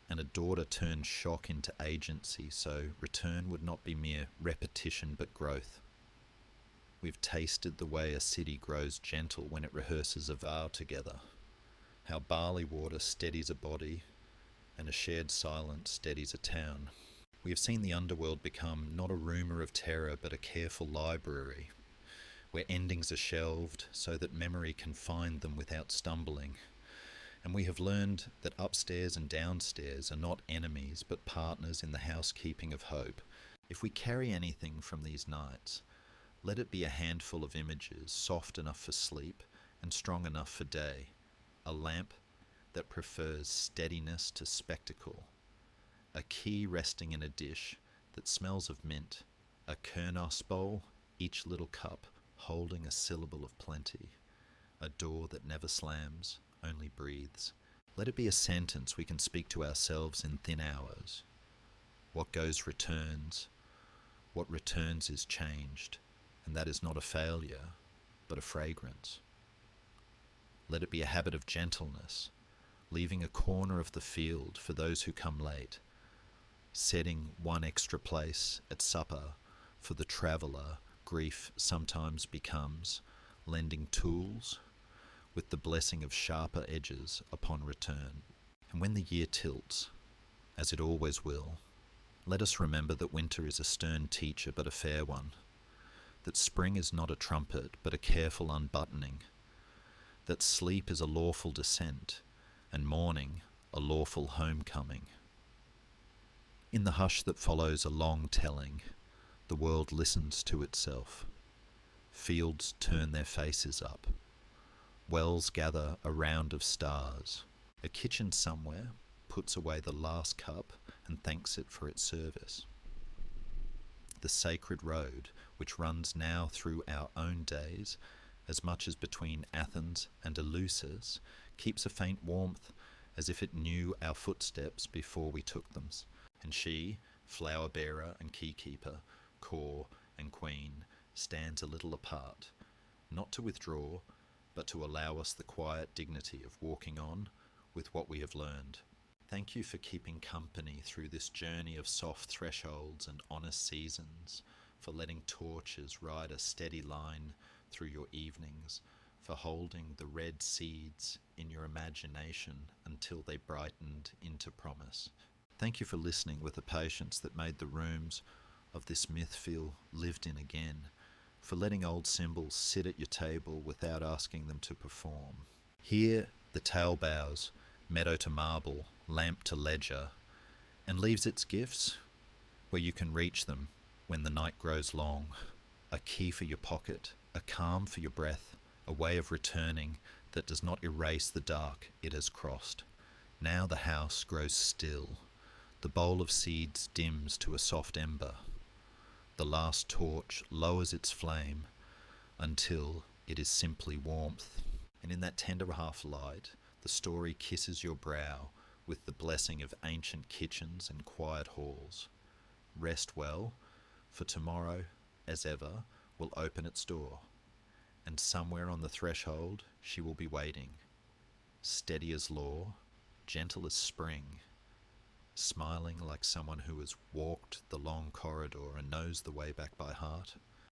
and a daughter turn shock into agency, so return would not be mere repetition but growth. We've tasted the way a city grows gentle when it rehearses a vow together, how barley water steadies a body, and a shared silence steadies a town. We have seen the underworld become not a rumour of terror but a careful library, where endings are shelved so that memory can find them without stumbling. And we have learned that upstairs and downstairs are not enemies but partners in the housekeeping of hope. If we carry anything from these nights, let it be a handful of images, soft enough for sleep and strong enough for day, a lamp that prefers steadiness to spectacle, a key resting in a dish that smells of mint, a kernos bowl, each little cup holding a syllable of plenty, a door that never slams, only breathes. Let it be a sentence we can speak to ourselves in thin hours. What goes returns, what returns is changed, and that is not a failure, but a fragrance. Let it be a habit of gentleness, leaving a corner of the field for those who come late, setting one extra place at supper for the traveller grief sometimes becomes, lending tools with the blessing of sharper edges upon return. And when the year tilts, as it always will, let us remember that winter is a stern teacher but a fair one, that spring is not a trumpet but a careful unbuttoning, that sleep is a lawful descent and morning a lawful homecoming. In the hush that follows a long telling, the world listens to itself. Fields turn their faces up. Wells gather a round of stars. A kitchen somewhere puts away the last cup and thanks it for its service. The sacred road, which runs now through our own days, as much as between Athens and Eleusis, keeps a faint warmth as if it knew our footsteps before we took them. And she, flower bearer and key keeper, core and queen, stands a little apart, not to withdraw, but to allow us the quiet dignity of walking on with what we have learned. Thank you for keeping company through this journey of soft thresholds and honest seasons, for letting torches ride a steady line through your evenings, for holding the red seeds in your imagination until they brightened into promise. Thank you for listening with a patience that made the rooms of this myth feel lived in again, for letting old symbols sit at your table without asking them to perform. Here the tale bows, meadow to marble, lamp to ledger, and leaves its gifts where you can reach them when the night grows long. A key for your pocket, a calm for your breath, a way of returning that does not erase the dark it has crossed. Now the house grows still. The bowl of seeds dims to a soft ember. The last torch lowers its flame until it is simply warmth. And in that tender half light, the story kisses your brow with the blessing of ancient kitchens and quiet halls. Rest well, for tomorrow, as ever, will open its door, and somewhere on the threshold she will be waiting, steady as law, gentle as spring, smiling like someone who has walked the long corridor and knows the way back by heart.